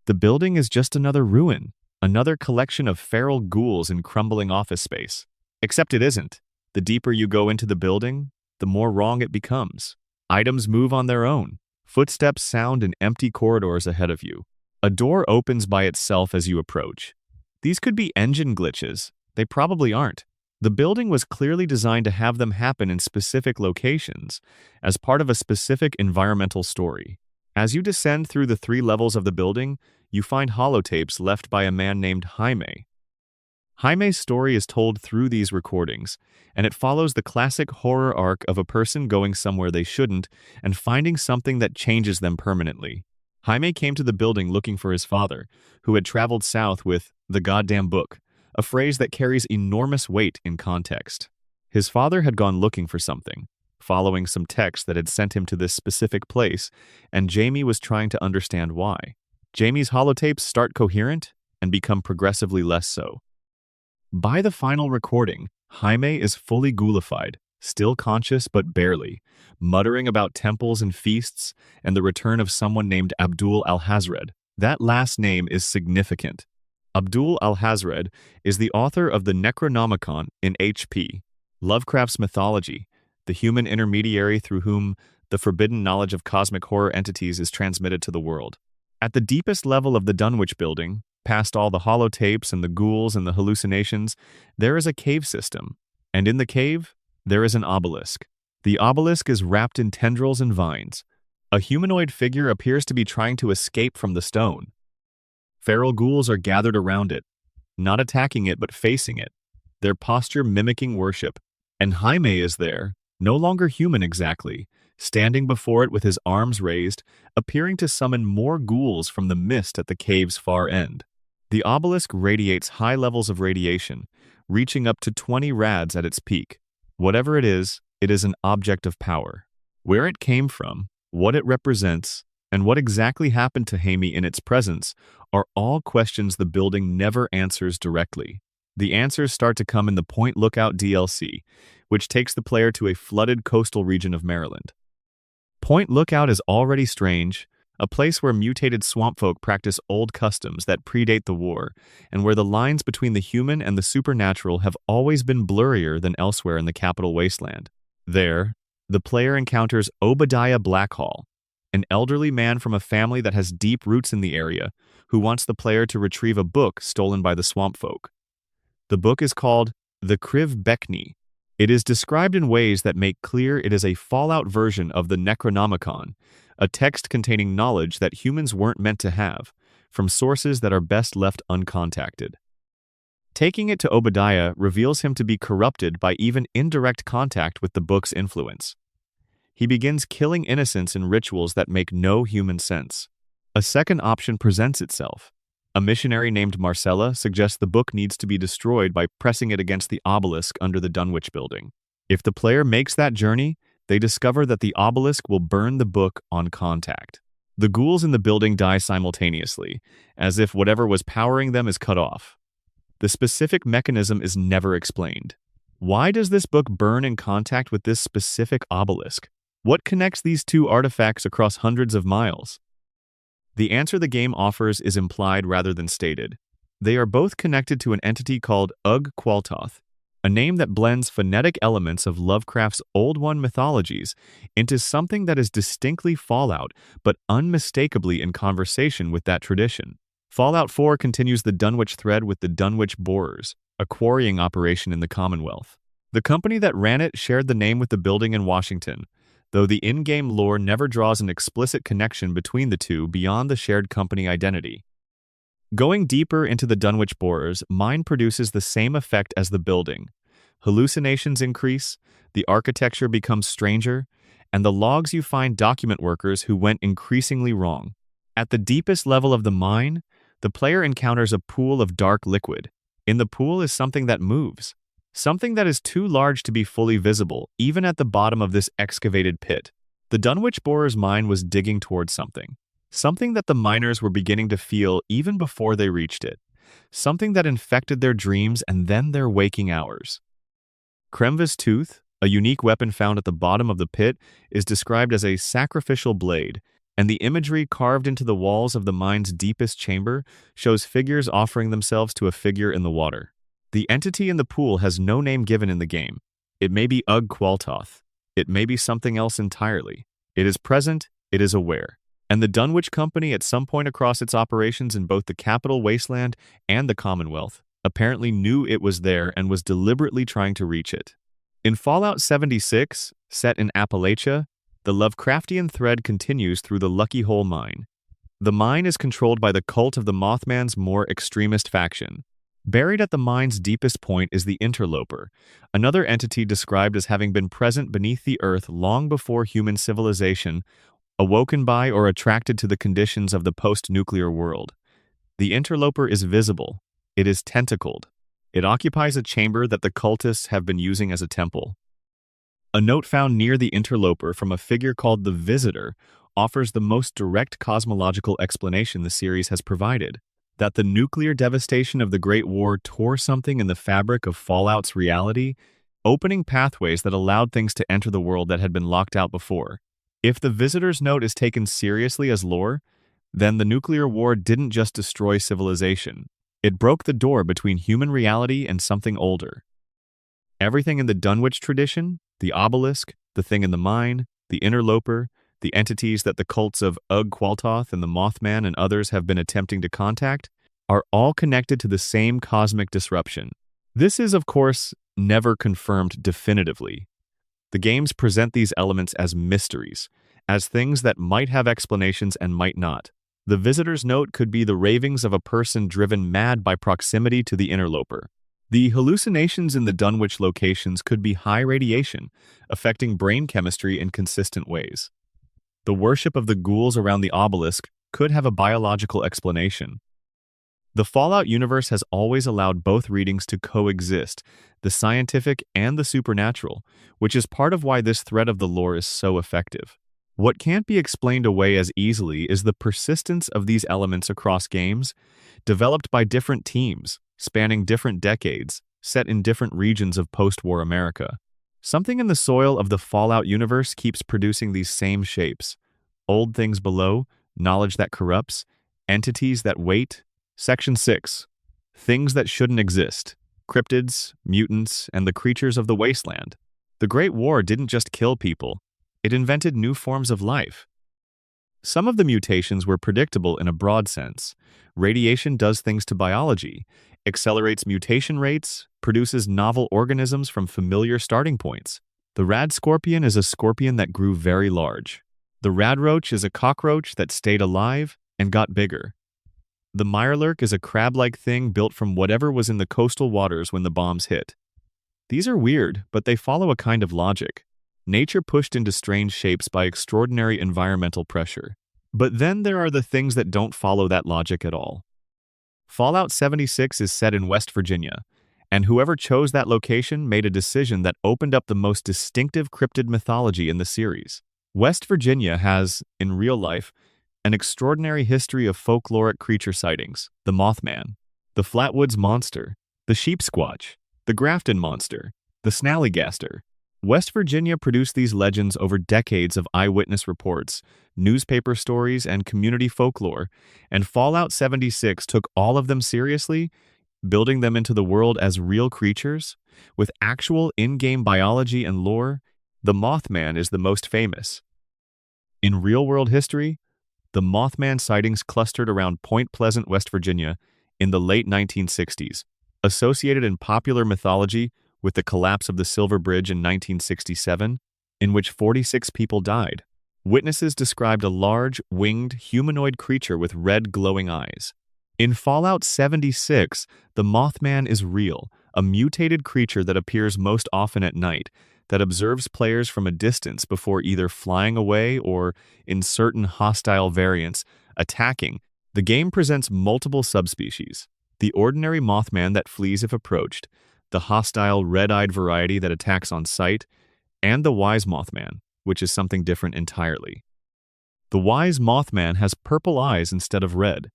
The building is just another ruin, another collection of feral ghouls in crumbling office space. Except it isn't. The deeper you go into the building, the more wrong it becomes. Items move on their own. Footsteps sound in empty corridors ahead of you. A door opens by itself as you approach. These could be engine glitches. They probably aren't. The building was clearly designed to have them happen in specific locations, as part of a specific environmental story. As you descend through the 3 levels of the building, you find holotapes left by a man named Jaime. Jaime's story is told through these recordings, and it follows the classic horror arc of a person going somewhere they shouldn't and finding something that changes them permanently. Jaime came to the building looking for his father, who had traveled south with the goddamn book, a phrase that carries enormous weight in context. His father had gone looking for something, following some text that had sent him to this specific place, and Jamie was trying to understand why. Jamie's holotapes start coherent and become progressively less so. By the final recording, Jaime is fully ghoulified, still conscious but barely, muttering about temples and feasts and the return of someone named Abdul Alhazred. That last name is significant. Abdul Alhazred is the author of the Necronomicon in HP, Lovecraft's mythology, the human intermediary through whom the forbidden knowledge of cosmic horror entities is transmitted to the world. At the deepest level of the Dunwich Building, past all the holotapes and the ghouls and the hallucinations, there is a cave system, and in the cave, there is an obelisk. The obelisk is wrapped in tendrils and vines. A humanoid figure appears to be trying to escape from the stone. Feral ghouls are gathered around it, not attacking it but facing it, their posture mimicking worship. And Jaime is there, no longer human exactly, standing before it with his arms raised, appearing to summon more ghouls from the mist at the cave's far end. The obelisk radiates high levels of radiation, reaching up to 20 rads at its peak. Whatever it is an object of power. Where it came from, what it represents, and what exactly happened to Jaime in its presence are all questions the building never answers directly. The answers start to come in the Point Lookout DLC, which takes the player to a flooded coastal region of Maryland. Point Lookout is already strange, a place where mutated swamp folk practice old customs that predate the war, and where the lines between the human and the supernatural have always been blurrier than elsewhere in the Capital Wasteland. There, the player encounters Obadiah Blackhall, an elderly man from a family that has deep roots in the area, who wants the player to retrieve a book stolen by the swamp folk. The book is called The Kriv Bekni. It is described in ways that make clear it is a Fallout version of the Necronomicon, a text containing knowledge that humans weren't meant to have, from sources that are best left uncontacted. Taking it to Obadiah reveals him to be corrupted by even indirect contact with the book's influence. He begins killing innocents in rituals that make no human sense. A second option presents itself. A missionary named Marcella suggests the book needs to be destroyed by pressing it against the obelisk under the Dunwich building. If the player makes that journey, they discover that the obelisk will burn the book on contact. The ghouls in the building die simultaneously, as if whatever was powering them is cut off. The specific mechanism is never explained. Why does this book burn in contact with this specific obelisk? What connects these two artifacts across hundreds of miles? The answer the game offers is implied rather than stated. They are both connected to an entity called Ugg-Qualtoth, a name that blends phonetic elements of Lovecraft's Old One mythologies into something that is distinctly Fallout, but unmistakably in conversation with that tradition. Fallout 4 continues the Dunwich thread with the Dunwich Borers, a quarrying operation in the Commonwealth. The company that ran it shared the name with the building in Washington, though the in-game lore never draws an explicit connection between the two beyond the shared company identity. Going deeper into the Dunwich Borers, mine produces the same effect as the building. Hallucinations increase, the architecture becomes stranger, and the logs you find document workers who went increasingly wrong. At the deepest level of the mine, the player encounters a pool of dark liquid. In the pool is something that moves. Something that is too large to be fully visible, even at the bottom of this excavated pit. The Dunwich Borers mine was digging towards something. Something that the miners were beginning to feel even before they reached it. Something that infected their dreams and then their waking hours. Kremva's tooth, a unique weapon found at the bottom of the pit, is described as a sacrificial blade, and the imagery carved into the walls of the mine's deepest chamber shows figures offering themselves to a figure in the water. The entity in the pool has no name given in the game. It may be Ugg-Qualtoth. It may be something else entirely. It is present, it is aware. And the Dunwich Company, at some point across its operations in both the Capital Wasteland and the Commonwealth, apparently knew it was there and was deliberately trying to reach it. In Fallout 76, set in Appalachia, the Lovecraftian thread continues through the Lucky Hole mine. The mine is controlled by the cult of the Mothman's more extremist faction. Buried at the mine's deepest point is the Interloper, another entity described as having been present beneath the earth long before human civilization, awoken by or attracted to the conditions of the post-nuclear world. The Interloper is visible. It is tentacled. It occupies a chamber that the cultists have been using as a temple. A note found near the Interloper from a figure called the Visitor offers the most direct cosmological explanation the series has provided, that the nuclear devastation of the Great War tore something in the fabric of Fallout's reality, opening pathways that allowed things to enter the world that had been locked out before. If the Visitor's note is taken seriously as lore, then the nuclear war didn't just destroy civilization. It broke the door between human reality and something older. Everything in the Dunwich tradition, the obelisk, the thing in the mine, the Interloper, the entities that the cults of Ugg-Qualtoth and the Mothman and others have been attempting to contact, are all connected to the same cosmic disruption. This is, of course, never confirmed definitively. The games present these elements as mysteries, as things that might have explanations and might not. The Visitor's note could be the ravings of a person driven mad by proximity to the Interloper. The hallucinations in the Dunwich locations could be high radiation, affecting brain chemistry in consistent ways. The worship of the ghouls around the obelisk could have a biological explanation. The Fallout universe has always allowed both readings to coexist, the scientific and the supernatural, which is part of why this thread of the lore is so effective. What can't be explained away as easily is the persistence of these elements across games, developed by different teams, spanning different decades, set in different regions of post-war America. Something in the soil of the Fallout universe keeps producing these same shapes. Old things below, knowledge that corrupts, entities that wait. Section 6. Things that shouldn't exist. Cryptids, mutants, and the creatures of the wasteland. The Great War didn't just kill people. It invented new forms of life. Some of the mutations were predictable in a broad sense. Radiation does things to biology, accelerates mutation rates, produces novel organisms from familiar starting points. The rad scorpion is a scorpion that grew very large. The radroach is a cockroach that stayed alive and got bigger. The mirelurk is a crab-like thing built from whatever was in the coastal waters when the bombs hit. These are weird, but they follow a kind of logic. nature pushed into strange shapes by extraordinary environmental pressure. But then there are the things that don't follow that logic at all. Fallout 76 is set in West Virginia, and whoever chose that location made a decision that opened up the most distinctive cryptid mythology in the series. West Virginia has, in real life, an extraordinary history of folkloric creature sightings: the Mothman, the Flatwoods Monster, the Sheepsquatch, the Grafton Monster, the Snallygaster. West Virginia produced these legends over decades of eyewitness reports, newspaper stories, and community folklore, and Fallout 76 took all of them seriously, building them into the world as real creatures, with actual in-game biology and lore. The Mothman is the most famous. In real-world history, the Mothman sightings clustered around Point Pleasant, West Virginia, in the late 1960s, associated in popular mythology with the collapse of the Silver Bridge in 1967, in which 46 people died. Witnesses described a large, winged, humanoid creature with red glowing eyes. In Fallout 76, the Mothman is real, a mutated creature that appears most often at night, that observes players from a distance before either flying away or, in certain hostile variants, attacking. The game presents multiple subspecies: the ordinary Mothman that flees if approached, the hostile red-eyed variety that attacks on sight, and the Wise Mothman, which is something different entirely. The Wise Mothman has purple eyes instead of red.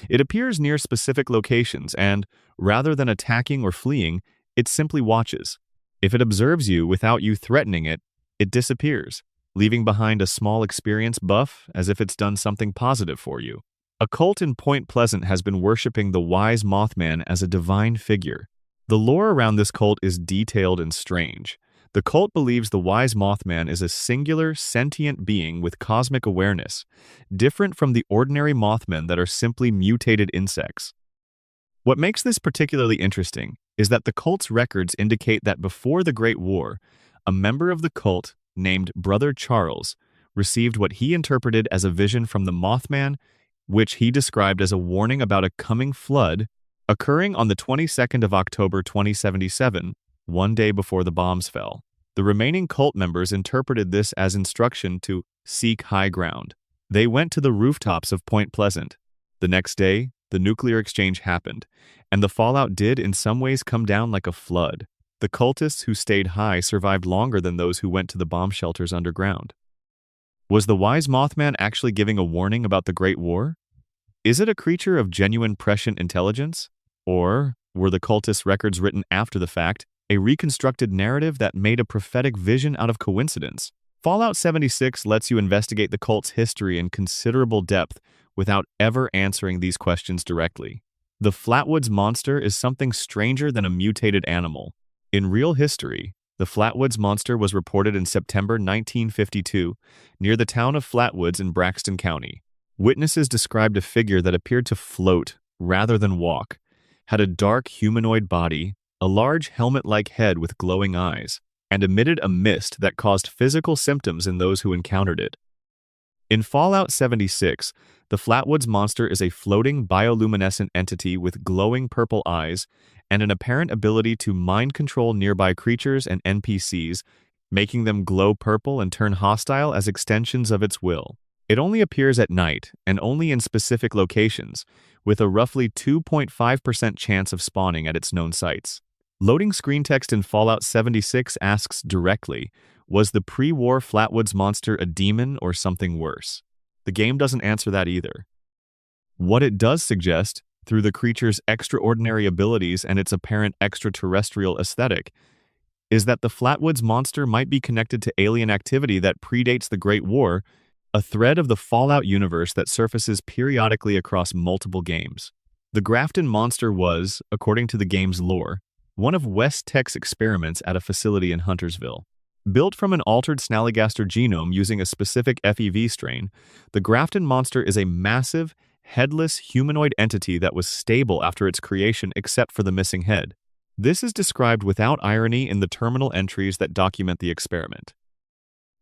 It appears near specific locations and, rather than attacking or fleeing, it simply watches. If it observes you without you threatening it, it disappears, leaving behind a small experience buff as if it's done something positive for you. A cult in Point Pleasant has been worshipping the Wise Mothman as a divine figure. The lore around this cult is detailed and strange. The cult believes the Wise Mothman is a singular, sentient being with cosmic awareness, different from the ordinary Mothmen that are simply mutated insects. What makes this particularly interesting is that the cult's records indicate that before the Great War, a member of the cult, named Brother Charles, received what he interpreted as a vision from the Mothman, which he described as a warning about a coming flood occurring on the 22nd of October 2077, one day before the bombs fell. The remaining cult members interpreted this as instruction to seek high ground. They went to the rooftops of Point Pleasant. The next day, the nuclear exchange happened, and the fallout did in some ways come down like a flood. The cultists who stayed high survived longer than those who went to the bomb shelters underground. Was the Wise Mothman actually giving a warning about the Great War? Is it a creature of genuine prescient intelligence? Or were the cultists' records written after the fact, a reconstructed narrative that made a prophetic vision out of coincidence? Fallout 76 lets you investigate the cult's history in considerable depth without ever answering these questions directly. The Flatwoods Monster is something stranger than a mutated animal. In real history, the Flatwoods Monster was reported in September 1952 near the town of Flatwoods in Braxton County. Witnesses described a figure that appeared to float rather than walk, had a dark humanoid body, a large helmet-like head with glowing eyes, and emitted a mist that caused physical symptoms in those who encountered it. In Fallout 76, the Flatwoods Monster is a floating bioluminescent entity with glowing purple eyes and an apparent ability to mind control nearby creatures and NPCs, making them glow purple and turn hostile as extensions of its will. It only appears at night and only in specific locations, with a roughly 2.5% chance of spawning at its known sites. Loading screen text in Fallout 76 asks directly, was the pre-war Flatwoods Monster a demon or something worse? The game doesn't answer that either. What it does suggest, through the creature's extraordinary abilities and its apparent extraterrestrial aesthetic, is that the Flatwoods Monster might be connected to alien activity that predates the Great War, a thread of the Fallout universe that surfaces periodically across multiple games. The Grafton Monster was, according to the game's lore, one of West Tech's experiments at a facility in Huntersville. Built from an altered Snallygaster genome using a specific FEV strain, the Grafton Monster is a massive, headless humanoid entity that was stable after its creation except for the missing head. This is described without irony in the terminal entries that document the experiment.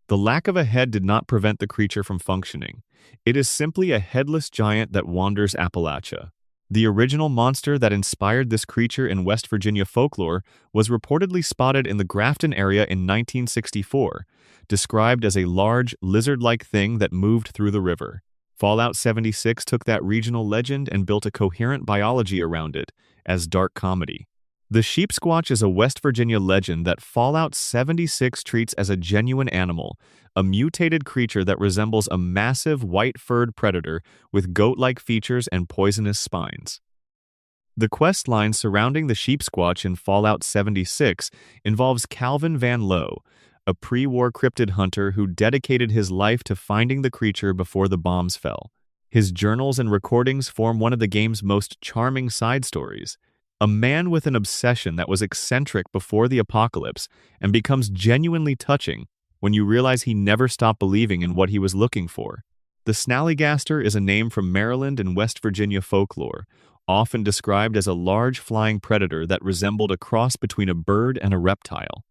The lack of a head did not prevent the creature from functioning. It is simply a headless giant that wanders Appalachia. The original monster that inspired this creature in West Virginia folklore was reportedly spotted in the Grafton area in 1964, described as a large, lizard-like thing that moved through the river. Fallout 76 took that regional legend and built a coherent biology around it as dark comedy. The sheep squatch is a West Virginia legend that Fallout 76 treats as a genuine animal, a mutated creature that resembles a massive white-furred predator with goat-like features and poisonous spines. The quest line surrounding the sheep squatch in Fallout 76 involves Calvin Van Lowe, a pre-war cryptid hunter who dedicated his life to finding the creature before the bombs fell. His journals and recordings form one of the game's most charming side stories. A man with an obsession that was eccentric before the apocalypse and becomes genuinely touching when you realize he never stopped believing in what he was looking for. The Snallygaster is a name from Maryland and West Virginia folklore, often described as a large flying predator that resembled a cross between a bird and a reptile.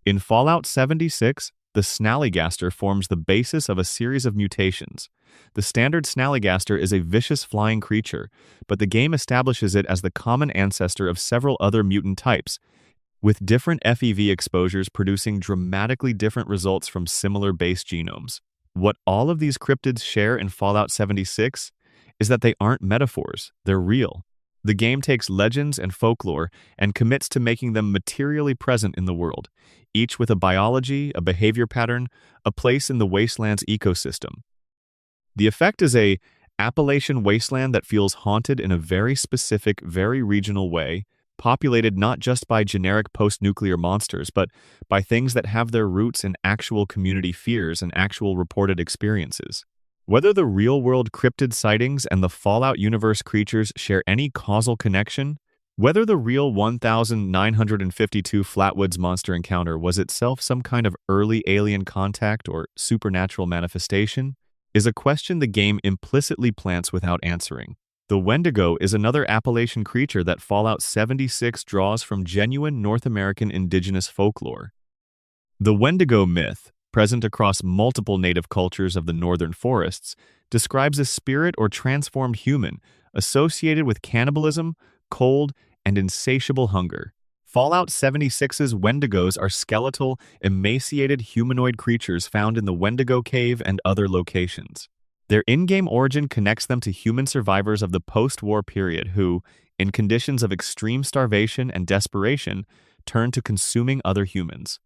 In Fallout 76, the Snallygaster forms the basis of a series of mutations. The standard Snallygaster is a vicious flying creature, but the game establishes it as the common ancestor of several other mutant types, with different FEV exposures producing dramatically different results from similar base genomes. What all of these cryptids share in Fallout 76 is that they aren't metaphors, they're real. The game takes legends and folklore and commits to making them materially present in the world, each with a biology, a behavior pattern, a place in the wasteland's ecosystem. The effect is a Appalachian wasteland that feels haunted in a very specific, very regional way, populated not just by generic post-nuclear monsters, but by things that have their roots in actual community fears and actual reported experiences. Whether the real-world cryptid sightings and the Fallout universe creatures share any causal connection, whether the real 1952 Flatwoods monster encounter was itself some kind of early alien contact or supernatural manifestation, is a question the game implicitly plants without answering. The Wendigo is another Appalachian creature that Fallout 76 draws from genuine North American indigenous folklore. The Wendigo myth, present across multiple native cultures of the northern forests, describes a spirit or transformed human associated with cannibalism, cold, and insatiable hunger. Fallout 76's Wendigos are skeletal, emaciated humanoid creatures found in the Wendigo Cave and other locations. Their in-game origin connects them to human survivors of the post-war period who, in conditions of extreme starvation and desperation, turn to consuming other humans.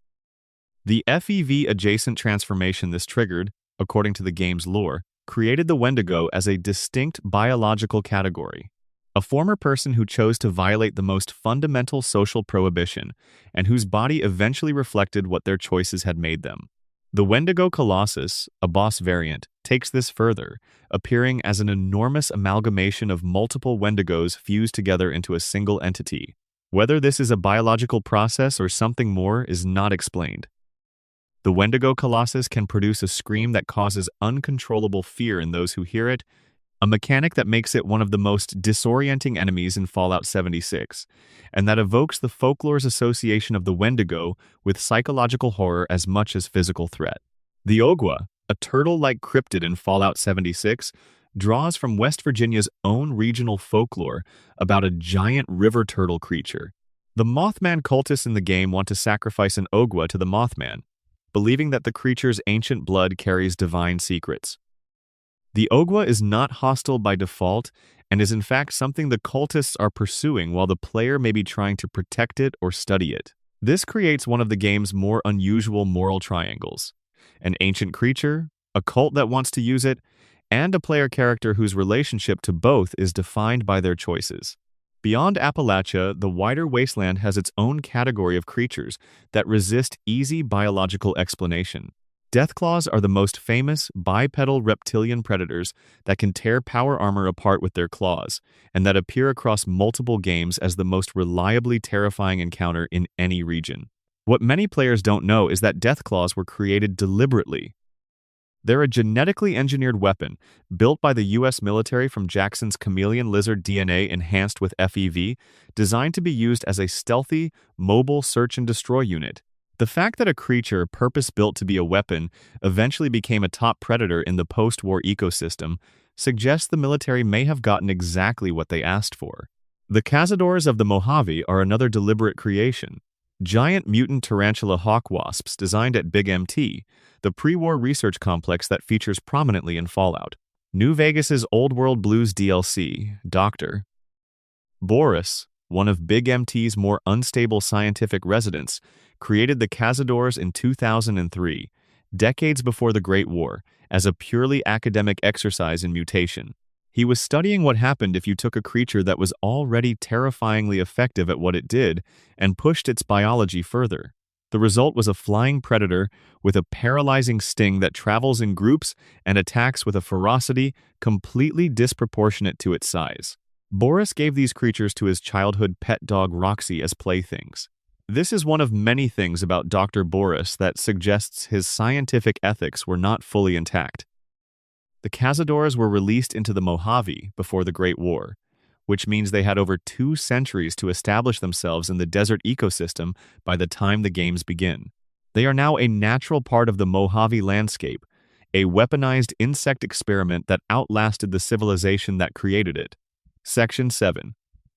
The FEV-adjacent transformation this triggered, according to the game's lore, created the Wendigo as a distinct biological category. A former person who chose to violate the most fundamental social prohibition, and whose body eventually reflected what their choices had made them. The Wendigo Colossus, a boss variant, takes this further, appearing as an enormous amalgamation of multiple Wendigos fused together into a single entity. Whether this is a biological process or something more is not explained. The Wendigo Colossus can produce a scream that causes uncontrollable fear in those who hear it, a mechanic that makes it one of the most disorienting enemies in Fallout 76, and that evokes the folklore's association of the Wendigo with psychological horror as much as physical threat. The Ogwa, a turtle-like cryptid in Fallout 76, draws from West Virginia's own regional folklore about a giant river turtle creature. The Mothman cultists in the game want to sacrifice an Ogwa to the Mothman, believing that the creature's ancient blood carries divine secrets. The Ogwa is not hostile by default and is in fact something the cultists are pursuing while the player may be trying to protect it or study it. This creates one of the game's more unusual moral triangles: an ancient creature, a cult that wants to use it, and a player character whose relationship to both is defined by their choices. Beyond Appalachia, the wider wasteland has its own category of creatures that resist easy biological explanation. Deathclaws are the most famous bipedal reptilian predators that can tear power armor apart with their claws, and that appear across multiple games as the most reliably terrifying encounter in any region. What many players don't know is that Deathclaws were created deliberately. They're a genetically engineered weapon, built by the US military from Jackson's chameleon lizard DNA enhanced with FEV, designed to be used as a stealthy, mobile search and destroy unit. The fact that a creature purpose-built to be a weapon eventually became a top predator in the post-war ecosystem suggests the military may have gotten exactly what they asked for. The cazadores of the Mojave are another deliberate creation. Giant mutant tarantula hawk wasps designed at Big MT, the pre-war research complex that features prominently in Fallout. New Vegas's Old World Blues DLC, Dr. Boris, one of Big MT's more unstable scientific residents, created the cazadores in 2003, decades before the Great War, as a purely academic exercise in mutation. He was studying what happened if you took a creature that was already terrifyingly effective at what it did and pushed its biology further. The result was a flying predator with a paralyzing sting that travels in groups and attacks with a ferocity completely disproportionate to its size. Boris gave these creatures to his childhood pet dog Roxy as playthings. This is one of many things about Dr. Boris that suggests his scientific ethics were not fully intact. The cazadores were released into the Mojave before the Great War, which means they had over 2 centuries to establish themselves in the desert ecosystem by the time the games begin. They are now a natural part of the Mojave landscape, a weaponized insect experiment that outlasted the civilization that created it. Section 7.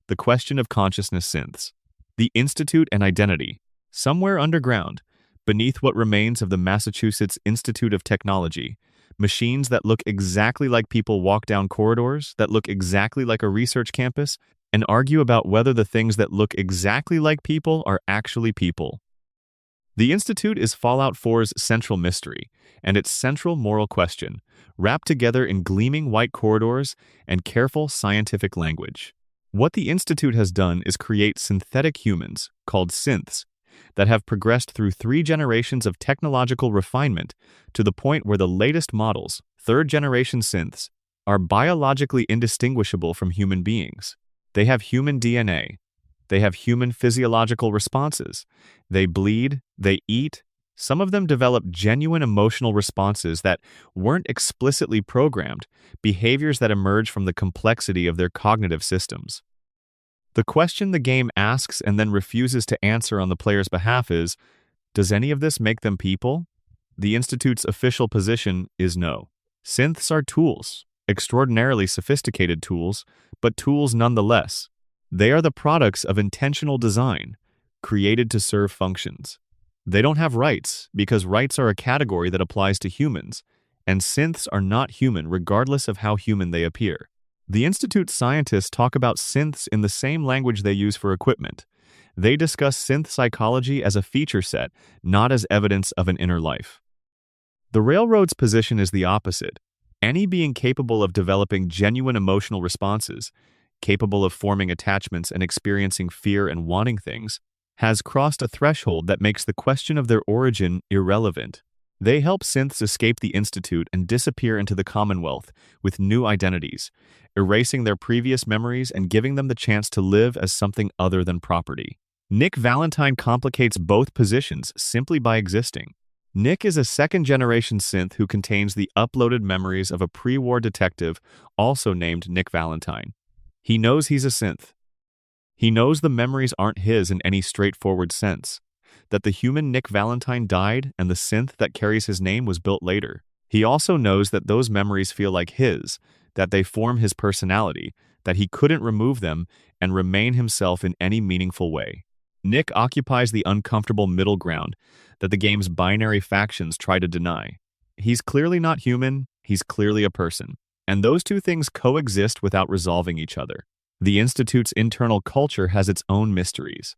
The Question of Consciousness Synths. The Institute and Identity. Somewhere underground, beneath what remains of the Massachusetts Institute of Technology, machines that look exactly like people walk down corridors, that look exactly like a research campus, and argue about whether the things that look exactly like people are actually people. The Institute is Fallout 4's central mystery, and its central moral question, wrapped together in gleaming white corridors and careful scientific language. What the Institute has done is create synthetic humans, called synths, that have progressed through 3 generations of technological refinement to the point where the latest models, 3rd-generation synths, are biologically indistinguishable from human beings. They have human DNA. They have human physiological responses. They bleed, they eat. Some of them develop genuine emotional responses that weren't explicitly programmed, behaviors that emerge from the complexity of their cognitive systems. The question the game asks and then refuses to answer on the player's behalf is, does any of this make them people? The Institute's official position is no. Synths are tools, extraordinarily sophisticated tools, but tools nonetheless. They are the products of intentional design, created to serve functions. They don't have rights, because rights are a category that applies to humans, and synths are not human regardless of how human they appear. The Institute's scientists talk about synths in the same language they use for equipment. They discuss synth psychology as a feature set, not as evidence of an inner life. The Railroad's position is the opposite. Any being capable of developing genuine emotional responses, capable of forming attachments and experiencing fear and wanting things, has crossed a threshold that makes the question of their origin irrelevant. They help synths escape the Institute and disappear into the Commonwealth with new identities, erasing their previous memories and giving them the chance to live as something other than property. Nick Valentine complicates both positions simply by existing. Nick is a 2nd-generation synth who contains the uploaded memories of a pre-war detective also named Nick Valentine. He knows he's a synth. He knows the memories aren't his in any straightforward sense, that the human Nick Valentine died and the synth that carries his name was built later. He also knows that those memories feel like his, that they form his personality, that he couldn't remove them and remain himself in any meaningful way. Nick occupies the uncomfortable middle ground that the game's binary factions try to deny. He's clearly not human, he's clearly a person, and those two things coexist without resolving each other. The Institute's internal culture has its own mysteries.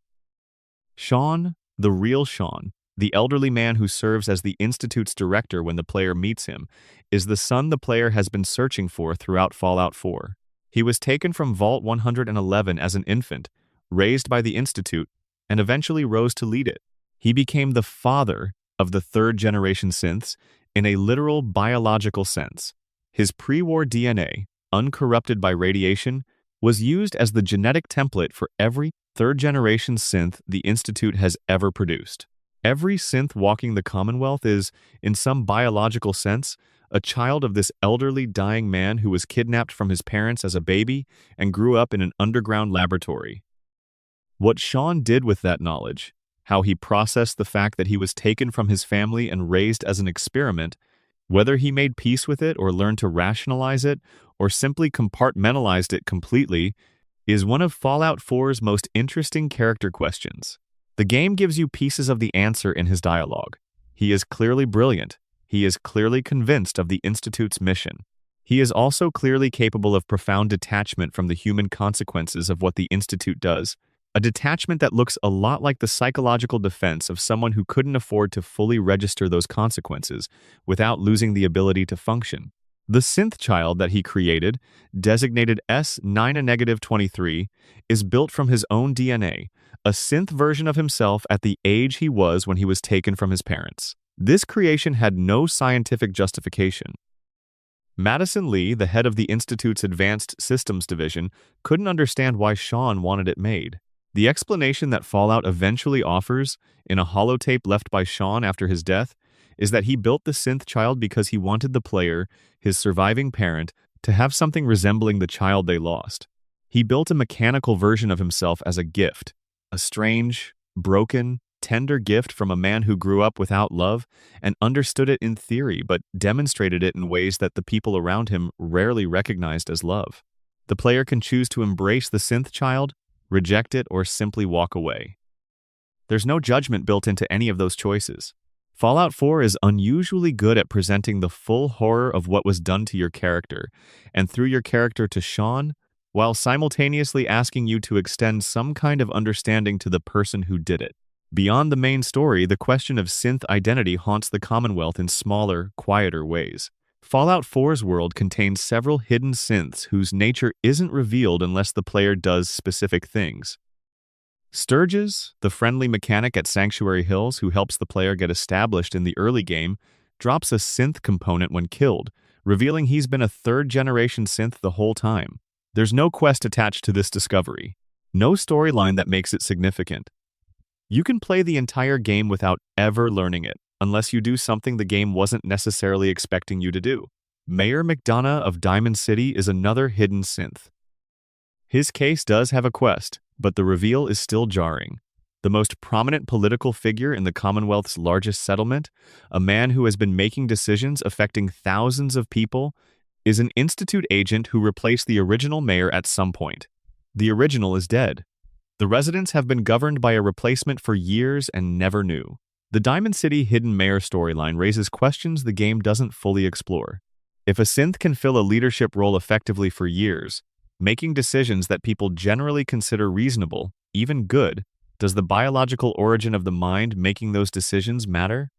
Sean, the real Sean, the elderly man who serves as the Institute's director when the player meets him, is the son the player has been searching for throughout Fallout 4. He was taken from Vault 111 as an infant, raised by the Institute, and eventually rose to lead it. He became the father of the 3rd-generation synths in a literal biological sense. His pre-war DNA, uncorrupted by radiation, was used as the genetic template for every 3rd-generation synth the Institute has ever produced. Every synth walking the Commonwealth is, in some biological sense, a child of this elderly dying man who was kidnapped from his parents as a baby and grew up in an underground laboratory. What Sean did with that knowledge, how he processed the fact that he was taken from his family and raised as an experiment, whether he made peace with it or learned to rationalize it, or simply compartmentalized it completely, is one of Fallout 4's most interesting character questions. The game gives you pieces of the answer in his dialogue. He is clearly brilliant. He is clearly convinced of the Institute's mission. He is also clearly capable of profound detachment from the human consequences of what the Institute does, a detachment that looks a lot like the psychological defense of someone who couldn't afford to fully register those consequences without losing the ability to function. The synth child that he created, designated S9-23, is built from his own DNA, a synth version of himself at the age he was when he was taken from his parents. This creation had no scientific justification. Madison Lee, the head of the Institute's Advanced Systems Division, couldn't understand why Sean wanted it made. The explanation that Fallout eventually offers, in a holotape left by Sean after his death, is that he built the synth child because he wanted the player, his surviving parent, to have something resembling the child they lost. He built a mechanical version of himself as a gift, a strange, broken, tender gift from a man who grew up without love and understood it in theory but demonstrated it in ways that the people around him rarely recognized as love. The player can choose to embrace the synth child, reject it, or simply walk away. There's no judgment built into any of those choices. Fallout 4 is unusually good at presenting the full horror of what was done to your character, and through your character to Sean, while simultaneously asking you to extend some kind of understanding to the person who did it. Beyond the main story, the question of synth identity haunts the Commonwealth in smaller, quieter ways. Fallout 4's world contains several hidden synths whose nature isn't revealed unless the player does specific things. Sturges, the friendly mechanic at Sanctuary Hills who helps the player get established in the early game, drops a synth component when killed, revealing he's been a third-generation synth the whole time. There's no quest attached to this discovery, no storyline that makes it significant. You can play the entire game without ever learning it, unless you do something the game wasn't necessarily expecting you to do. Mayor McDonough of Diamond City is another hidden synth. His case does have a quest, but the reveal is still jarring. The most prominent political figure in the Commonwealth's largest settlement, a man who has been making decisions affecting thousands of people, is an Institute agent who replaced the original mayor at some point. The original is dead. The residents have been governed by a replacement for years and never knew. The Diamond City hidden mayor storyline raises questions the game doesn't fully explore. If a synth can fill a leadership role effectively for years, making decisions that people generally consider reasonable, even good, does the biological origin of the mind making those decisions matter?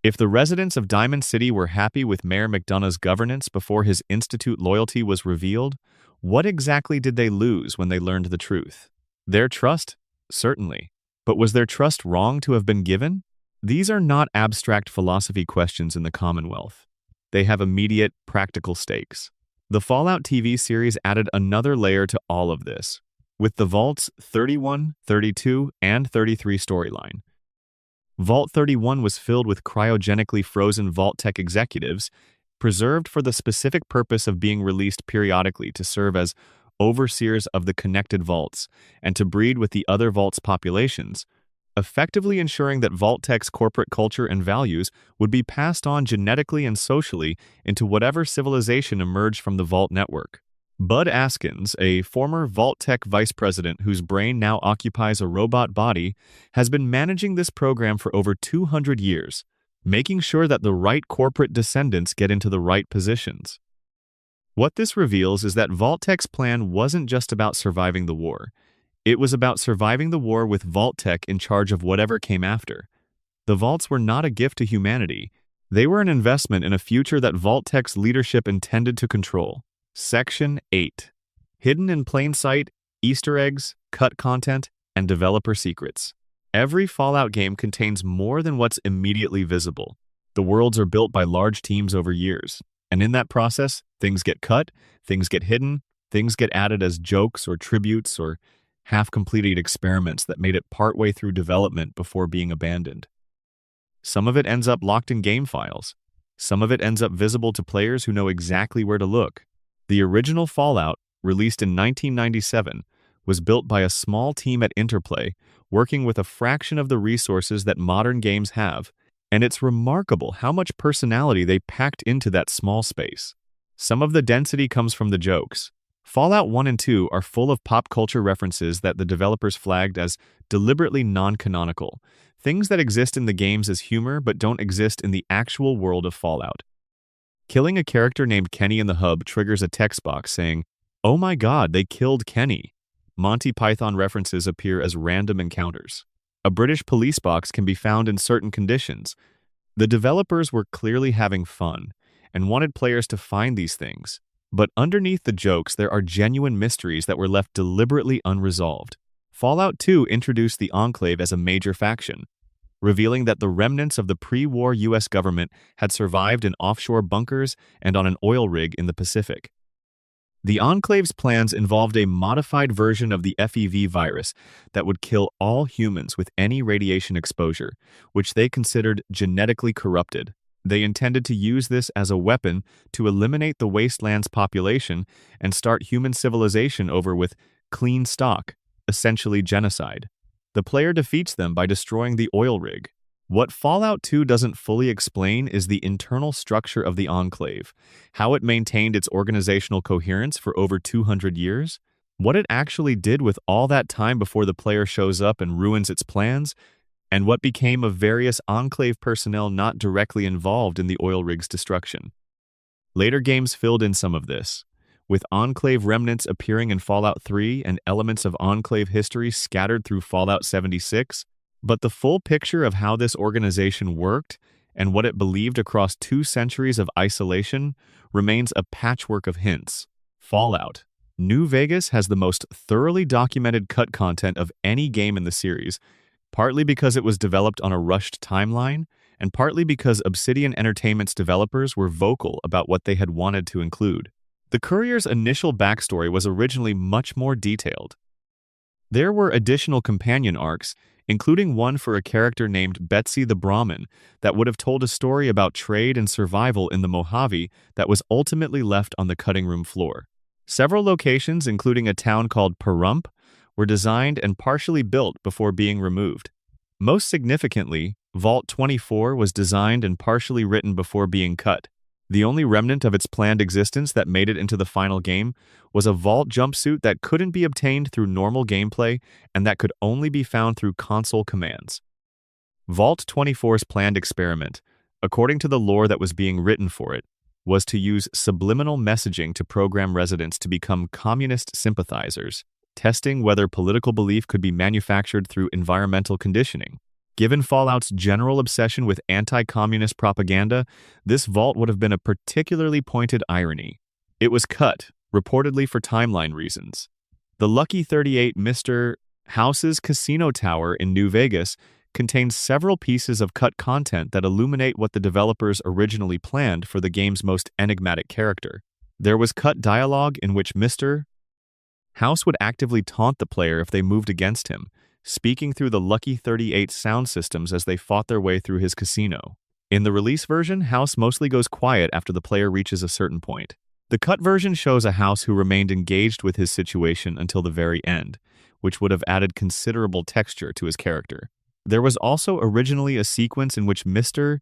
If the residents of Diamond City were happy with Mayor McDonough's governance before his Institute loyalty was revealed, what exactly did they lose when they learned the truth? Their trust? Certainly. But was their trust wrong to have been given? These are not abstract philosophy questions in the Commonwealth. They have immediate, practical stakes. The Fallout TV series added another layer to all of this, with the Vaults 31, 32, and 33 storyline. Vault 31 was filled with cryogenically frozen Vault-Tec executives, preserved for the specific purpose of being released periodically to serve as overseers of the connected vaults and to breed with the other vaults' populations, effectively ensuring that Vault-Tec's corporate culture and values would be passed on genetically and socially into whatever civilization emerged from the Vault network. Bud Askins, a former Vault-Tec vice president whose brain now occupies a robot body, has been managing this program for over 200 years, making sure that the right corporate descendants get into the right positions. What this reveals is that Vault-Tec's plan wasn't just about surviving the war. It was about surviving the war with Vault-Tec in charge of whatever came after. The Vaults were not a gift to humanity. They were an investment in a future that Vault-Tec's leadership intended to control. Section 8. Hidden in plain sight, Easter eggs, cut content, and developer secrets. Every Fallout game contains more than what's immediately visible. The worlds are built by large teams over years, and in that process, things get cut, things get hidden, things get added as jokes or tributes or half-completed experiments that made it partway through development before being abandoned. Some of it ends up locked in game files. Some of it ends up visible to players who know exactly where to look. The original Fallout, released in 1997, was built by a small team at Interplay, working with a fraction of the resources that modern games have, and it's remarkable how much personality they packed into that small space. Some of the density comes from the jokes. Fallout 1 and 2 are full of pop culture references that the developers flagged as deliberately non-canonical, things that exist in the games as humor but don't exist in the actual world of Fallout. Killing a character named Kenny in the hub triggers a text box saying, "Oh my god, they killed Kenny." Monty Python references appear as random encounters. A British police box can be found in certain conditions. The developers were clearly having fun and wanted players to find these things. But underneath the jokes, there are genuine mysteries that were left deliberately unresolved. Fallout 2 introduced the Enclave as a major faction, revealing that the remnants of the pre-war US government had survived in offshore bunkers and on an oil rig in the Pacific. The Enclave's plans involved a modified version of the FEV virus that would kill all humans with any radiation exposure, which they considered genetically corrupted. They intended to use this as a weapon to eliminate the wasteland's population and start human civilization over with clean stock, essentially genocide. The player defeats them by destroying the oil rig. What Fallout 2 doesn't fully explain is the internal structure of the Enclave, how it maintained its organizational coherence for over 200 years, what it actually did with all that time before the player shows up and ruins its plans, and what became of various Enclave personnel not directly involved in the oil rig's destruction. Later games filled in some of this, with Enclave remnants appearing in Fallout 3 and elements of Enclave history scattered through Fallout 76, but the full picture of how this organization worked and what it believed across 2 centuries of isolation remains a patchwork of hints. Fallout New Vegas has the most thoroughly documented cut content of any game in the series, partly because it was developed on a rushed timeline, and partly because Obsidian Entertainment's developers were vocal about what they had wanted to include. The Courier's initial backstory was originally much more detailed. There were additional companion arcs, including one for a character named Betsy the Brahmin that would have told a story about trade and survival in the Mojave that was ultimately left on the cutting room floor. Several locations, including a town called Pahrump, were designed and partially built before being removed. Most significantly, Vault 24 was designed and partially written before being cut. The only remnant of its planned existence that made it into the final game was a Vault jumpsuit that couldn't be obtained through normal gameplay and that could only be found through console commands. Vault 24's planned experiment, according to the lore that was being written for it, was to use subliminal messaging to program residents to become communist sympathizers, testing whether political belief could be manufactured through environmental conditioning. Given Fallout's general obsession with anti-communist propaganda, this vault would have been a particularly pointed irony. It was cut, reportedly for timeline reasons. The Lucky 38 Mr. House's casino tower in New Vegas contains several pieces of cut content that illuminate what the developers originally planned for the game's most enigmatic character. There was cut dialogue in which Mr. House would actively taunt the player if they moved against him, speaking through the Lucky 38 sound systems as they fought their way through his casino. In the release version, House mostly goes quiet after the player reaches a certain point. The cut version shows a House who remained engaged with his situation until the very end, which would have added considerable texture to his character. There was also originally a sequence in which Mr.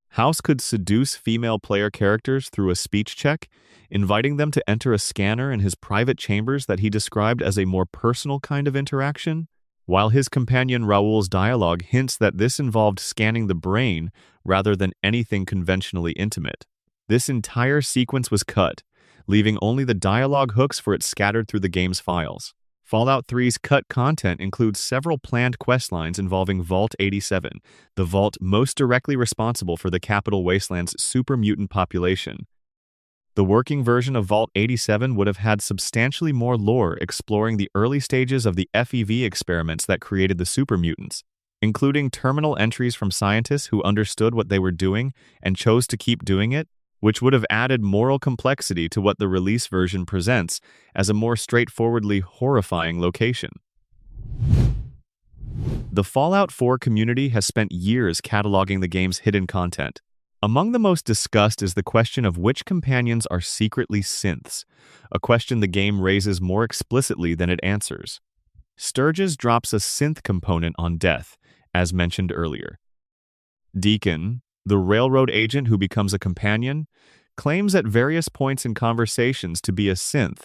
House could seduce female player characters through a speech check, inviting them to enter a scanner in his private chambers that he described as a more personal kind of interaction. While his companion Raoul's dialogue hints that this involved scanning the brain rather than anything conventionally intimate. This entire sequence was cut, leaving only the dialogue hooks for it scattered through the game's files. Fallout 3's cut content includes several planned questlines involving Vault 87, the vault most directly responsible for the Capital Wasteland's super mutant population. The working version of Vault 87 would have had substantially more lore exploring the early stages of the FEV experiments that created the super mutants, including terminal entries from scientists who understood what they were doing and chose to keep doing it, which would have added moral complexity to what the release version presents as a more straightforwardly horrifying location. The Fallout 4 community has spent years cataloging the game's hidden content. Among the most discussed is the question of which companions are secretly synths, a question the game raises more explicitly than it answers. Sturges drops a synth component on Death, as mentioned earlier. Deacon, the railroad agent who becomes a companion, claims at various points in conversations to be a synth,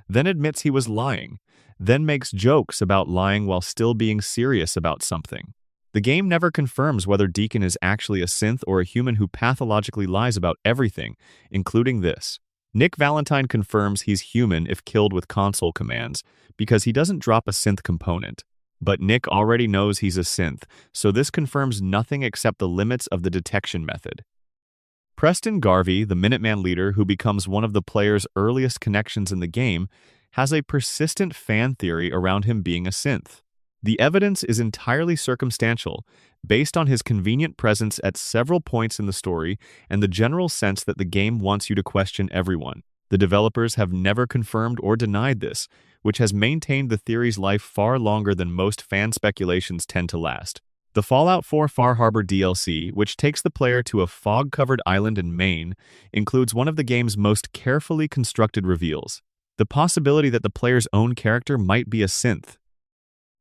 then admits he was lying, then makes jokes about lying while still being serious about something. The game never confirms whether Deacon is actually a synth or a human who pathologically lies about everything, including this. Nick Valentine confirms he's human if killed with console commands, because he doesn't drop a synth component. But Nick already knows he's a synth, so this confirms nothing except the limits of the detection method. Preston Garvey, the Minuteman leader who becomes one of the player's earliest connections in the game, has a persistent fan theory around him being a synth. The evidence is entirely circumstantial, based on his convenient presence at several points in the story and the general sense that the game wants you to question everyone. The developers have never confirmed or denied this, which has maintained the theory's life far longer than most fan speculations tend to last. The Fallout 4 Far Harbor DLC, which takes the player to a fog-covered island in Maine, includes one of the game's most carefully constructed reveals: the possibility that the player's own character might be a synth.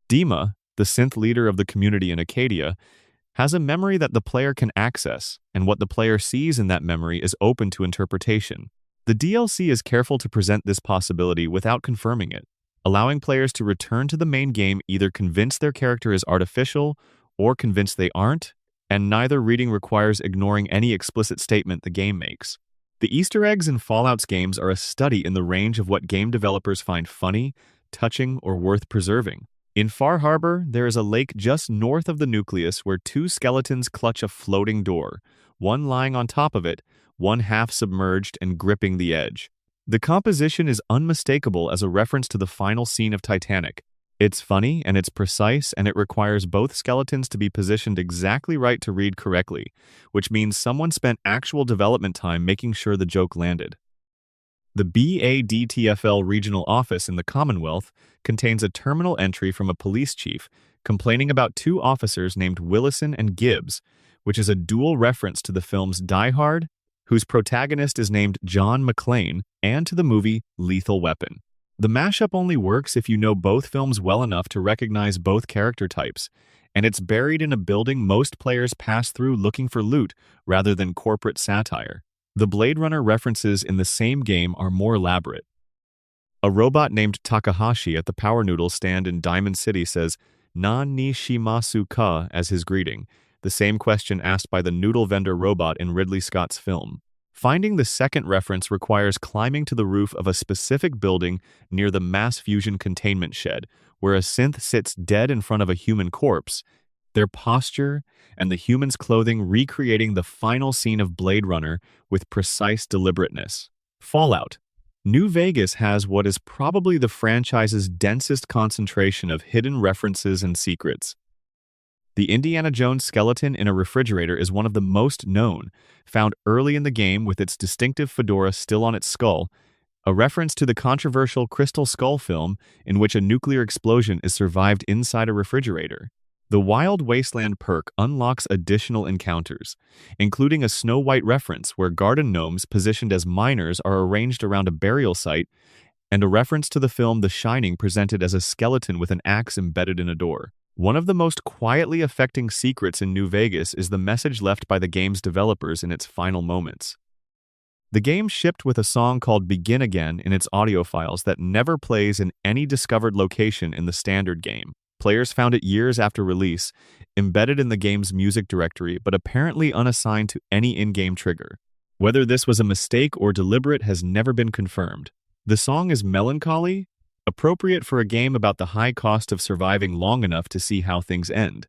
Dima, the synth leader of the community in Acadia, has a memory that the player can access, and what the player sees in that memory is open to interpretation. The DLC is careful to present this possibility without confirming it, allowing players to return to the main game either convinced their character is artificial or convinced they aren't, and neither reading requires ignoring any explicit statement the game makes. The Easter eggs in Fallout's games are a study in the range of what game developers find funny, touching, or worth preserving. In Far Harbor, there is a lake just north of the nucleus where two skeletons clutch a floating door, one lying on top of it, one half submerged and gripping the edge. The composition is unmistakable as a reference to the final scene of Titanic. It's funny and it's precise, and it requires both skeletons to be positioned exactly right to read correctly, which means someone spent actual development time making sure the joke landed. The BADTFL regional office in the Commonwealth contains a terminal entry from a police chief complaining about two officers named Willison and Gibbs, which is a dual reference to the films Die Hard, whose protagonist is named John McClane, and to the movie Lethal Weapon. The mashup only works if you know both films well enough to recognize both character types, and it's buried in a building most players pass through looking for loot rather than corporate satire. The Blade Runner references in the same game are more elaborate. A robot named Takahashi at the Power Noodle stand in Diamond City says "Nan ni shimasu ka" as his greeting, the same question asked by the noodle vendor robot in Ridley Scott's film. Finding the second reference requires climbing to the roof of a specific building near the mass fusion containment shed, where a synth sits dead in front of a human corpse, their posture and the human's clothing recreating the final scene of Blade Runner with precise deliberateness. Fallout. New Vegas has what is probably the franchise's densest concentration of hidden references and secrets. The Indiana Jones skeleton in a refrigerator is one of the most known, found early in the game with its distinctive fedora still on its skull, a reference to the controversial Crystal Skull film in which a nuclear explosion is survived inside a refrigerator. The Wild Wasteland perk unlocks additional encounters, including a Snow White reference where garden gnomes positioned as miners are arranged around a burial site, and a reference to the film The Shining presented as a skeleton with an axe embedded in a door. One of the most quietly affecting secrets in New Vegas is the message left by the game's developers in its final moments. The game shipped with a song called Begin Again in its audio files that never plays in any discovered location in the standard game. Players found it years after release, embedded in the game's music directory, but apparently unassigned to any in-game trigger. Whether this was a mistake or deliberate has never been confirmed. The song is melancholy, appropriate for a game about the high cost of surviving long enough to see how things end.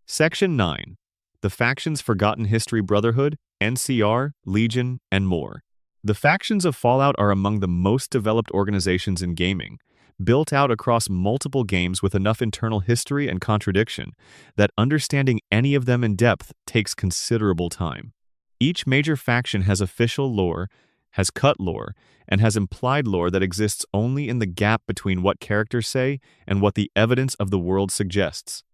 Section 9. The Factions Forgotten History Brotherhood, NCR, Legion, and more. The factions of Fallout are among the most developed organizations in gaming, built out across multiple games with enough internal history and contradiction that understanding any of them in depth takes considerable time. Each major faction has official lore, has cut lore, and has implied lore that exists only in the gap between what characters say and what the evidence of the world suggests.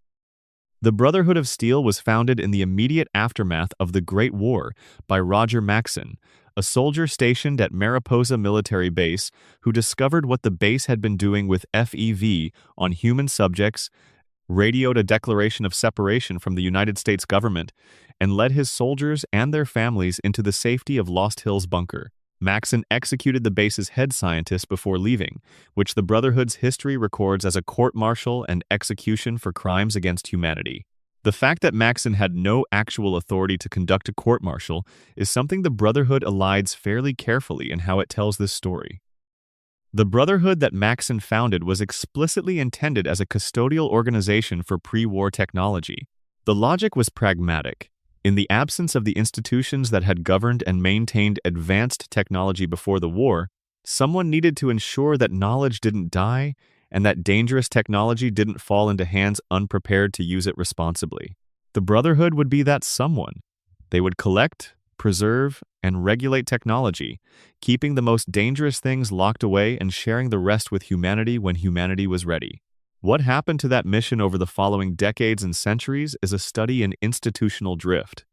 The Brotherhood of Steel was founded in the immediate aftermath of the Great War by Roger Maxson, a soldier stationed at Mariposa Military Base who discovered what the base had been doing with FEV on human subjects radioed a declaration of separation from the United States government, and led his soldiers and their families into the safety of Lost Hills Bunker. Maxson executed the base's head scientist before leaving, which the Brotherhood's history records as a court-martial and execution for crimes against humanity. The fact that Maxson had no actual authority to conduct a court-martial is something the Brotherhood elides fairly carefully in how it tells this story. The Brotherhood that Maxson founded was explicitly intended as a custodial organization for pre-war technology. The logic was pragmatic. In the absence of the institutions that had governed and maintained advanced technology before the war, someone needed to ensure that knowledge didn't die and that dangerous technology didn't fall into hands unprepared to use it responsibly. The Brotherhood would be that someone. They would collect, preserve, and regulate technology, keeping the most dangerous things locked away and sharing the rest with humanity when humanity was ready. What happened to that mission over the following decades and centuries is a study in institutional drift.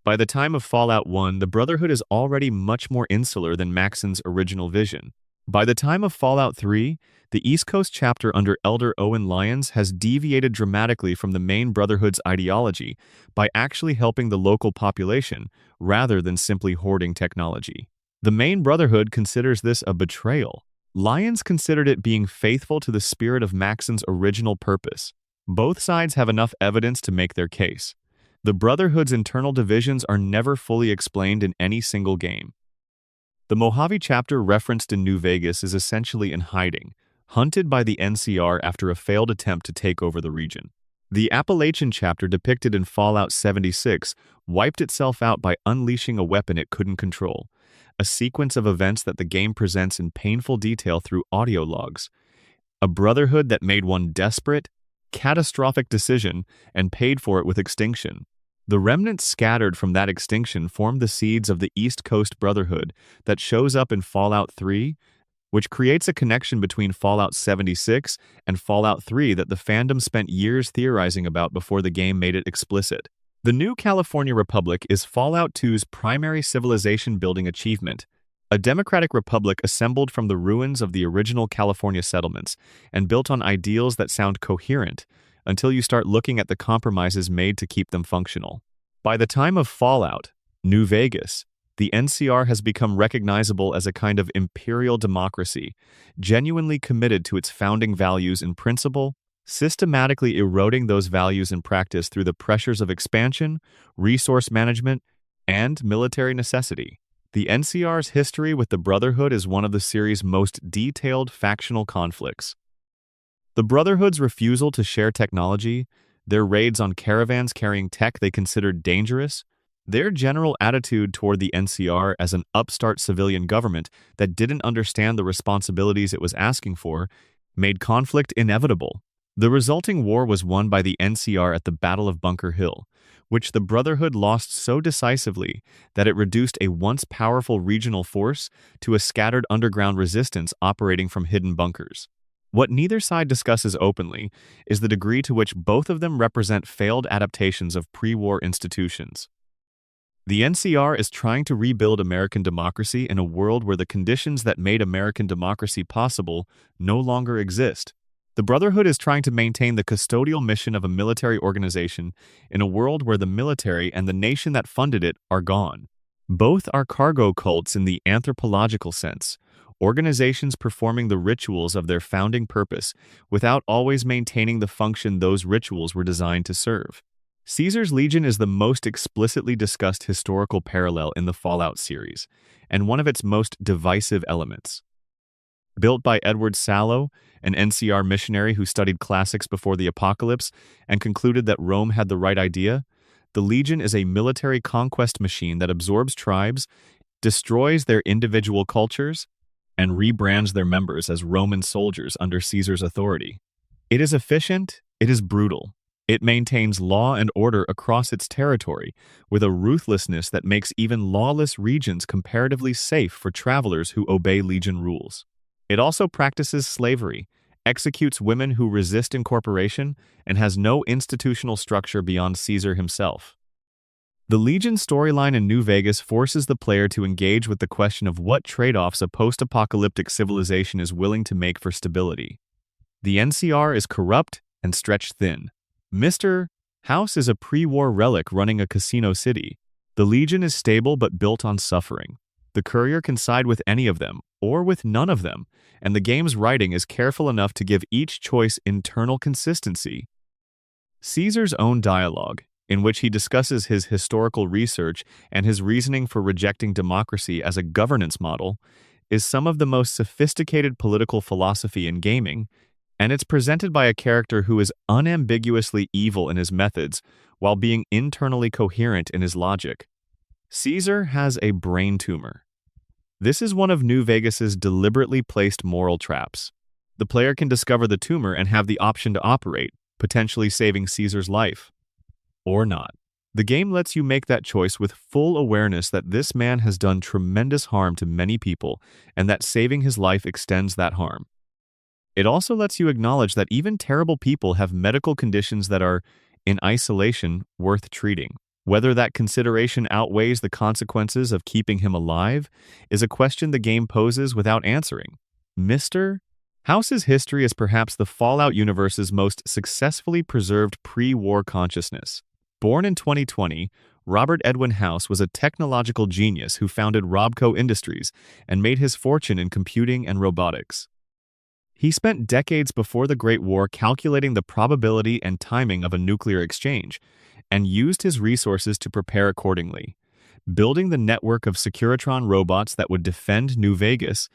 By the time of Fallout 1, the Brotherhood is already much more insular than Maxson's original vision. By the time of Fallout 3, the East Coast chapter under Elder Owen Lyons has deviated dramatically from the main Brotherhood's ideology by actually helping the local population rather than simply hoarding technology. The main Brotherhood considers this a betrayal. Lyons considered it being faithful to the spirit of Maxson's original purpose. Both sides have enough evidence to make their case. The Brotherhood's internal divisions are never fully explained in any single game. The Mojave chapter referenced in New Vegas is essentially in hiding, hunted by the NCR after a failed attempt to take over the region. The Appalachian chapter depicted in Fallout 76 wiped itself out by unleashing a weapon it couldn't control, a sequence of events that the game presents in painful detail through audio logs. A Brotherhood that made one desperate, catastrophic decision and paid for it with extinction. The remnants scattered from that extinction formed the seeds of the East Coast Brotherhood that shows up in Fallout 3, which creates a connection between Fallout 76 and Fallout 3 that the fandom spent years theorizing about before the game made it explicit. The New California Republic is Fallout 2's primary civilization-building achievement, a democratic republic assembled from the ruins of the original California settlements and built on ideals that sound coherent until you start looking at the compromises made to keep them functional. By the time of Fallout, New Vegas, the NCR has become recognizable as a kind of imperial democracy, genuinely committed to its founding values in principle, systematically eroding those values in practice through the pressures of expansion, resource management, and military necessity. The NCR's history with the Brotherhood is one of the series' most detailed factional conflicts. The Brotherhood's refusal to share technology, their raids on caravans carrying tech they considered dangerous, their general attitude toward the NCR as an upstart civilian government that didn't understand the responsibilities it was asking for, made conflict inevitable. The resulting war was won by the NCR at the Battle of Bunker Hill, which the Brotherhood lost so decisively that it reduced a once powerful regional force to a scattered underground resistance operating from hidden bunkers. What neither side discusses openly is the degree to which both of them represent failed adaptations of pre-war institutions. The NCR is trying to rebuild American democracy in a world where the conditions that made American democracy possible no longer exist. The Brotherhood is trying to maintain the custodial mission of a military organization in a world where the military and the nation that funded it are gone. Both are cargo cults in the anthropological sense, organizations performing the rituals of their founding purpose without always maintaining the function those rituals were designed to serve. Caesar's Legion is the most explicitly discussed historical parallel in the Fallout series, and one of its most divisive elements. Built by Edward Sallow, an NCR missionary who studied classics before the apocalypse and concluded that Rome had the right idea, the Legion is a military conquest machine that absorbs tribes, destroys their individual cultures, and rebrands their members as Roman soldiers under Caesar's authority. It is efficient, it is brutal. It maintains law and order across its territory with a ruthlessness that makes even lawless regions comparatively safe for travelers who obey Legion rules. It also practices slavery, executes women who resist incorporation, and has no institutional structure beyond Caesar himself. The Legion storyline in New Vegas forces the player to engage with the question of what trade-offs a post-apocalyptic civilization is willing to make for stability. The NCR is corrupt, and stretched thin. Mr. House is a pre-war relic running a casino city. The Legion is stable but built on suffering. The Courier can side with any of them, or with none of them, and the game's writing is careful enough to give each choice internal consistency. Caesar's own dialogue, in which he discusses his historical research and his reasoning for rejecting democracy as a governance model, is some of the most sophisticated political philosophy in gaming, and it's presented by a character who is unambiguously evil in his methods while being internally coherent in his logic. Caesar has a brain tumor. This is one of New Vegas's deliberately placed moral traps. The player can discover the tumor and have the option to operate, potentially saving Caesar's life. Or not. The game lets you make that choice with full awareness that this man has done tremendous harm to many people and that saving his life extends that harm. It also lets you acknowledge that even terrible people have medical conditions that are, in isolation, worth treating. Whether that consideration outweighs the consequences of keeping him alive is a question the game poses without answering. Mr. House's history is perhaps the Fallout universe's most successfully preserved pre-war consciousness. Born in 2020, Robert Edwin House was a technological genius who founded Robco Industries and made his fortune in computing and robotics. He spent decades before the Great War calculating the probability and timing of a nuclear exchange, and used his resources to prepare accordingly, building the network of Securitron robots that would defend New Vegas,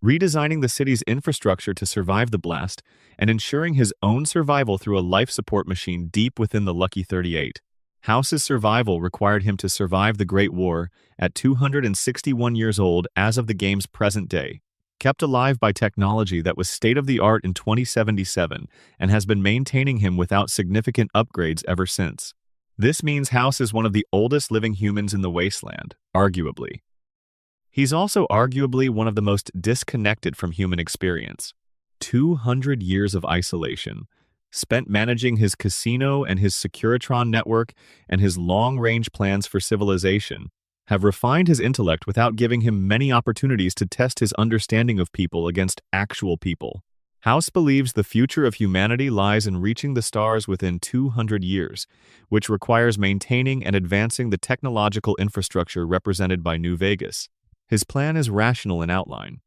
redesigning the city's infrastructure to survive the blast, and ensuring his own survival through a life support machine deep within the Lucky 38. House's survival required him to survive the Great War at 261 years old as of the game's present day, kept alive by technology that was state-of-the-art in 2077 and has been maintaining him without significant upgrades ever since. This means House is one of the oldest living humans in the wasteland, arguably. He's also arguably one of the most disconnected from human experience. 200 years of isolation, spent managing his casino and his Securitron network and his long-range plans for civilization, have refined his intellect without giving him many opportunities to test his understanding of people against actual people. House believes the future of humanity lies in reaching the stars within 200 years, which requires maintaining and advancing the technological infrastructure represented by New Vegas. His plan is rational in outline.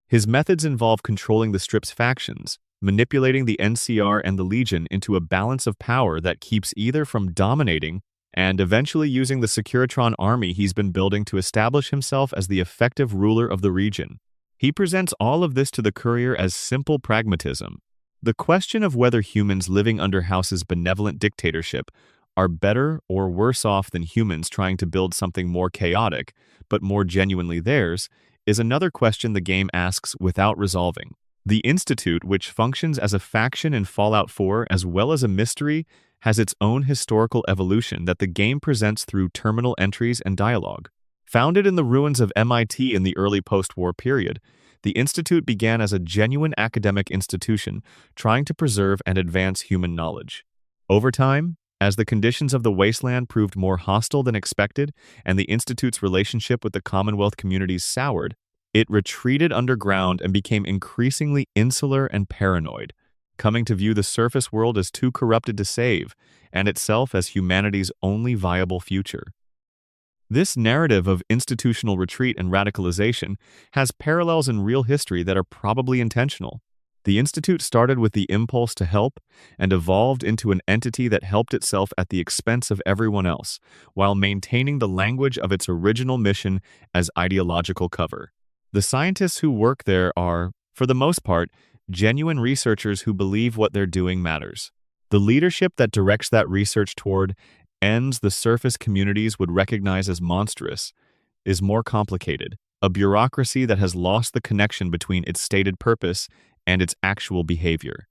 His methods involve controlling the Strip's factions, manipulating the NCR and the Legion into a balance of power that keeps either from dominating and eventually using the Securitron army he's been building to establish himself as the effective ruler of the region. He presents all of this to the Courier as simple pragmatism. The question of whether humans living under House's benevolent dictatorship are better or worse off than humans trying to build something more chaotic, but more genuinely theirs, is another question the game asks without resolving. The Institute, which functions as a faction in Fallout 4 as well as a mystery, has its own historical evolution that the game presents through terminal entries and dialogue. Founded in the ruins of MIT in the early post-war period, the Institute began as a genuine academic institution trying to preserve and advance human knowledge. Over time, as the conditions of the wasteland proved more hostile than expected and the Institute's relationship with the Commonwealth communities soured, it retreated underground and became increasingly insular and paranoid, coming to view the surface world as too corrupted to save, and itself as humanity's only viable future. This narrative of institutional retreat and radicalization has parallels in real history that are probably intentional. The Institute started with the impulse to help and evolved into an entity that helped itself at the expense of everyone else, while maintaining the language of its original mission as ideological cover. The scientists who work there are, for the most part, genuine researchers who believe what they're doing matters. The leadership that directs that research toward ends the surface communities would recognize as monstrous is more complicated, a bureaucracy that has lost the connection between its stated purpose and its actual behavior.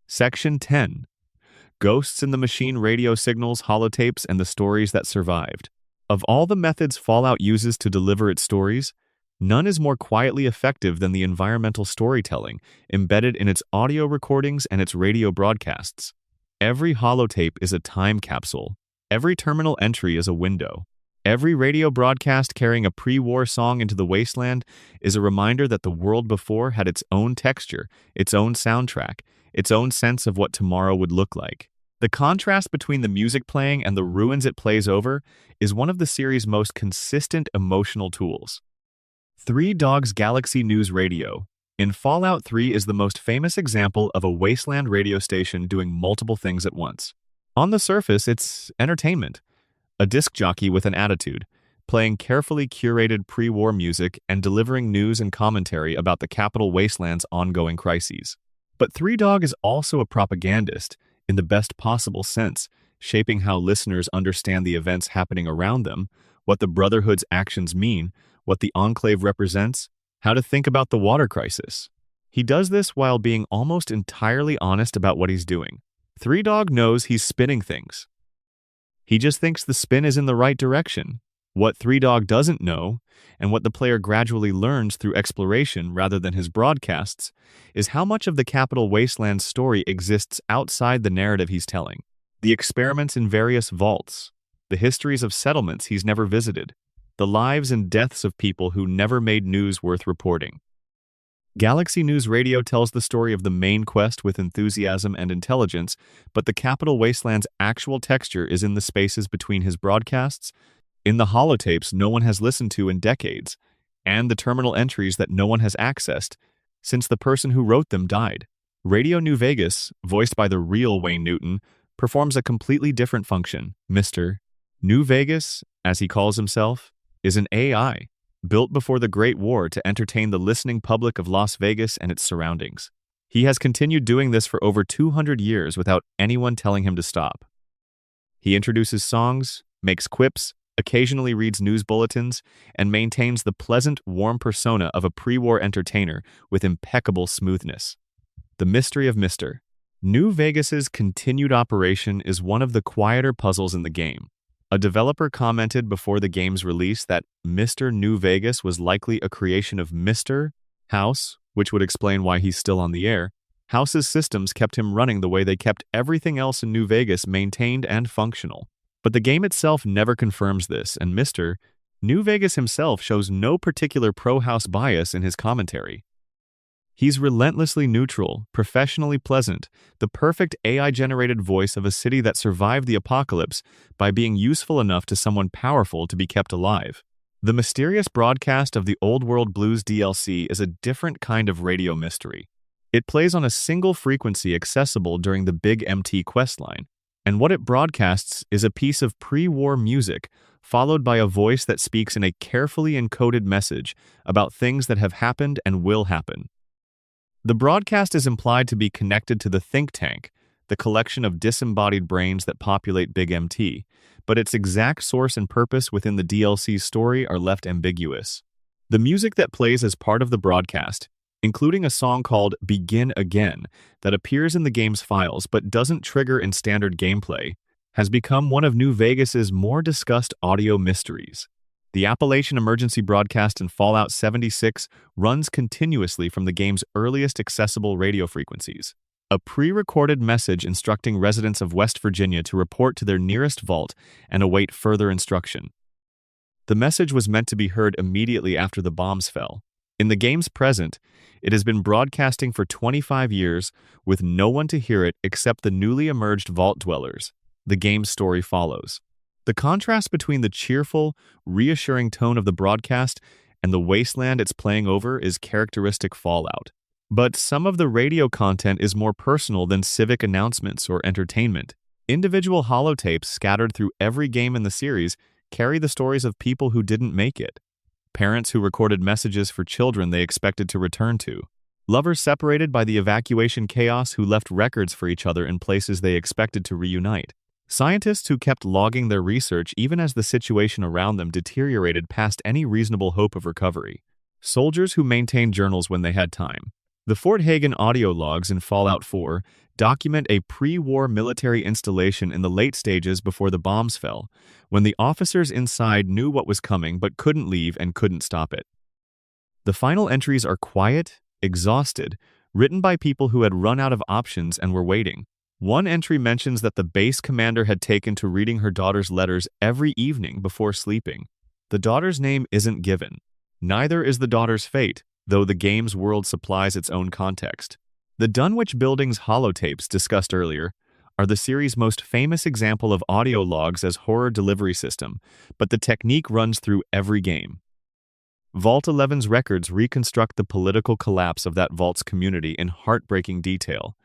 Section 10. Ghosts in the Machine radio signals, holotapes, and the stories that survived. Of all the methods Fallout uses to deliver its stories, none is more quietly effective than the environmental storytelling embedded in its audio recordings and its radio broadcasts. Every holotape is a time capsule. Every terminal entry is a window. Every radio broadcast carrying a pre-war song into the wasteland is a reminder that the world before had its own texture, its own soundtrack, its own sense of what tomorrow would look like. The contrast between the music playing and the ruins it plays over is one of the series' most consistent emotional tools. Three Dogs Galaxy News Radio. In Fallout 3 is the most famous example of a wasteland radio station doing multiple things at once. On the surface, it's entertainment. A disc jockey with an attitude, playing carefully curated pre-war music and delivering news and commentary about the capital wasteland's ongoing crises. But Three Dog is also a propagandist, in the best possible sense, shaping how listeners understand the events happening around them, what the Brotherhood's actions mean, what the Enclave represents, how to think about the water crisis. He does this while being almost entirely honest about what he's doing. Three Dog knows he's spinning things. He just thinks the spin is in the right direction. What Three Dog doesn't know, and what the player gradually learns through exploration rather than his broadcasts, is how much of the Capital Wasteland's story exists outside the narrative he's telling. The experiments in various vaults, the histories of settlements he's never visited, the lives and deaths of people who never made news worth reporting. Galaxy News Radio tells the story of the main quest with enthusiasm and intelligence, but the Capital Wasteland's actual texture is in the spaces between his broadcasts, in the holotapes no one has listened to in decades, and the terminal entries that no one has accessed since the person who wrote them died. Radio New Vegas, voiced by the real Wayne Newton, performs a completely different function. Mr. New Vegas, as he calls himself, is an AI, built before the Great War to entertain the listening public of Las Vegas and its surroundings. He has continued doing this for over 200 years without anyone telling him to stop. He introduces songs, makes quips, occasionally reads news bulletins, and maintains the pleasant, warm persona of a pre-war entertainer with impeccable smoothness. The mystery of Mr. New Vegas's continued operation is one of the quieter puzzles in the game. A developer commented before the game's release that Mr. New Vegas was likely a creation of Mr. House, which would explain why he's still on the air. House's systems kept him running the way they kept everything else in New Vegas maintained and functional. But the game itself never confirms this, and Mr. New Vegas himself shows no particular pro-house bias in his commentary. He's relentlessly neutral, professionally pleasant, the perfect AI-generated voice of a city that survived the apocalypse by being useful enough to someone powerful to be kept alive. The mysterious broadcast of the Old World Blues DLC is a different kind of radio mystery. It plays on a single frequency accessible during the Big MT questline, and what it broadcasts is a piece of pre-war music followed by a voice that speaks in a carefully encoded message about things that have happened and will happen. The broadcast is implied to be connected to the think tank, the collection of disembodied brains that populate Big MT, but its exact source and purpose within the DLC's story are left ambiguous. The music that plays as part of the broadcast, including a song called Begin Again that appears in the game's files but doesn't trigger in standard gameplay, has become one of New Vegas's more discussed audio mysteries. The Appalachian Emergency broadcast in Fallout 76 runs continuously from the game's earliest accessible radio frequencies, a pre-recorded message instructing residents of West Virginia to report to their nearest vault and await further instruction. The message was meant to be heard immediately after the bombs fell. In the game's present, it has been broadcasting for 25 years with no one to hear it except the newly emerged vault dwellers. The game's story follows. The contrast between the cheerful, reassuring tone of the broadcast and the wasteland it's playing over is characteristic Fallout. But some of the radio content is more personal than civic announcements or entertainment. Individual holotapes scattered through every game in the series carry the stories of people who didn't make it. Parents who recorded messages for children they expected to return to. Lovers separated by the evacuation chaos who left records for each other in places they expected to reunite. Scientists who kept logging their research even as the situation around them deteriorated past any reasonable hope of recovery. Soldiers who maintained journals when they had time. The Fort Hagen audio logs in Fallout 4 document a pre-war military installation in the late stages before the bombs fell, when the officers inside knew what was coming but couldn't leave and couldn't stop it. The final entries are quiet, exhausted, written by people who had run out of options and were waiting. One entry mentions that the base commander had taken to reading her daughter's letters every evening before sleeping. The daughter's name isn't given. Neither is the daughter's fate, though the game's world supplies its own context. The Dunwich Building's holotapes discussed earlier are the series' most famous example of audio logs as horror delivery system, but the technique runs through every game. Vault 11's records reconstruct the political collapse of that vault's community in heartbreaking detail.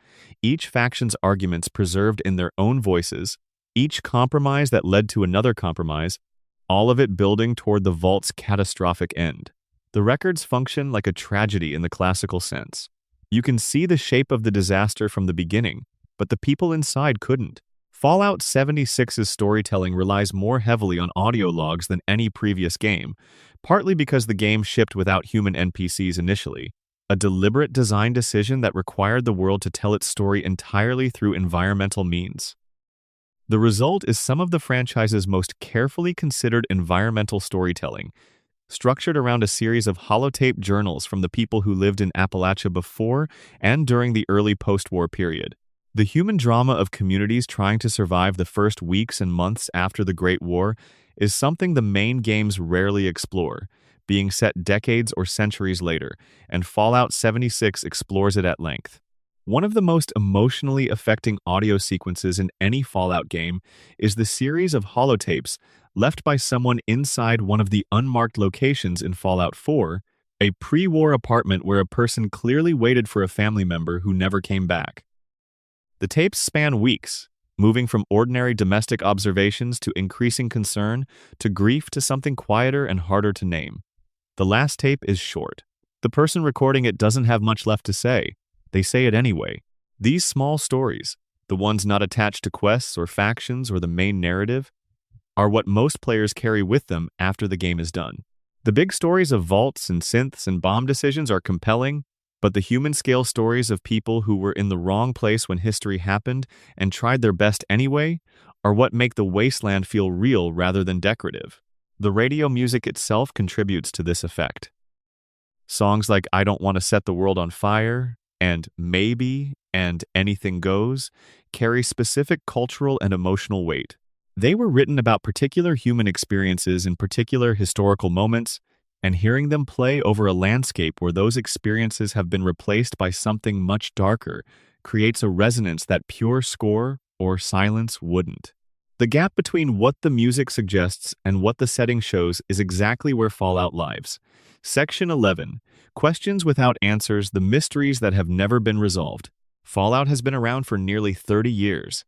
Each faction's arguments preserved in their own voices, each compromise that led to another compromise, all of it building toward the vault's catastrophic end. The records function like a tragedy in the classical sense. You can see the shape of the disaster from the beginning, but the people inside couldn't. Fallout 76's storytelling relies more heavily on audio logs than any previous game, partly because the game shipped without human NPCs initially, a deliberate design decision that required the world to tell its story entirely through environmental means. The result is some of the franchise's most carefully considered environmental storytelling, structured around a series of holotape journals from the people who lived in Appalachia before and during the early post-war period. The human drama of communities trying to survive the first weeks and months after the Great War is something the main games rarely explore, being set decades or centuries later, and Fallout 76 explores it at length. One of the most emotionally affecting audio sequences in any Fallout game is the series of holotapes left by someone inside one of the unmarked locations in Fallout 4, a pre-war apartment where a person clearly waited for a family member who never came back. The tapes span weeks, moving from ordinary domestic observations to increasing concern, to grief, to something quieter and harder to name. The last tape is short. The person recording it doesn't have much left to say. They say it anyway. These small stories, the ones not attached to quests or factions or the main narrative, are what most players carry with them after the game is done. The big stories of vaults and synths and bomb decisions are compelling, but the human-scale stories of people who were in the wrong place when history happened and tried their best anyway are what make the wasteland feel real rather than decorative. The radio music itself contributes to this effect. Songs like I Don't Want to Set the World on Fire and Maybe and Anything Goes carry specific cultural and emotional weight. They were written about particular human experiences in particular historical moments, and hearing them play over a landscape where those experiences have been replaced by something much darker creates a resonance that pure score or silence wouldn't. The gap between what the music suggests and what the setting shows is exactly where Fallout lives. Section 11. Questions without answers, the mysteries that have never been resolved. Fallout has been around for nearly 30 years.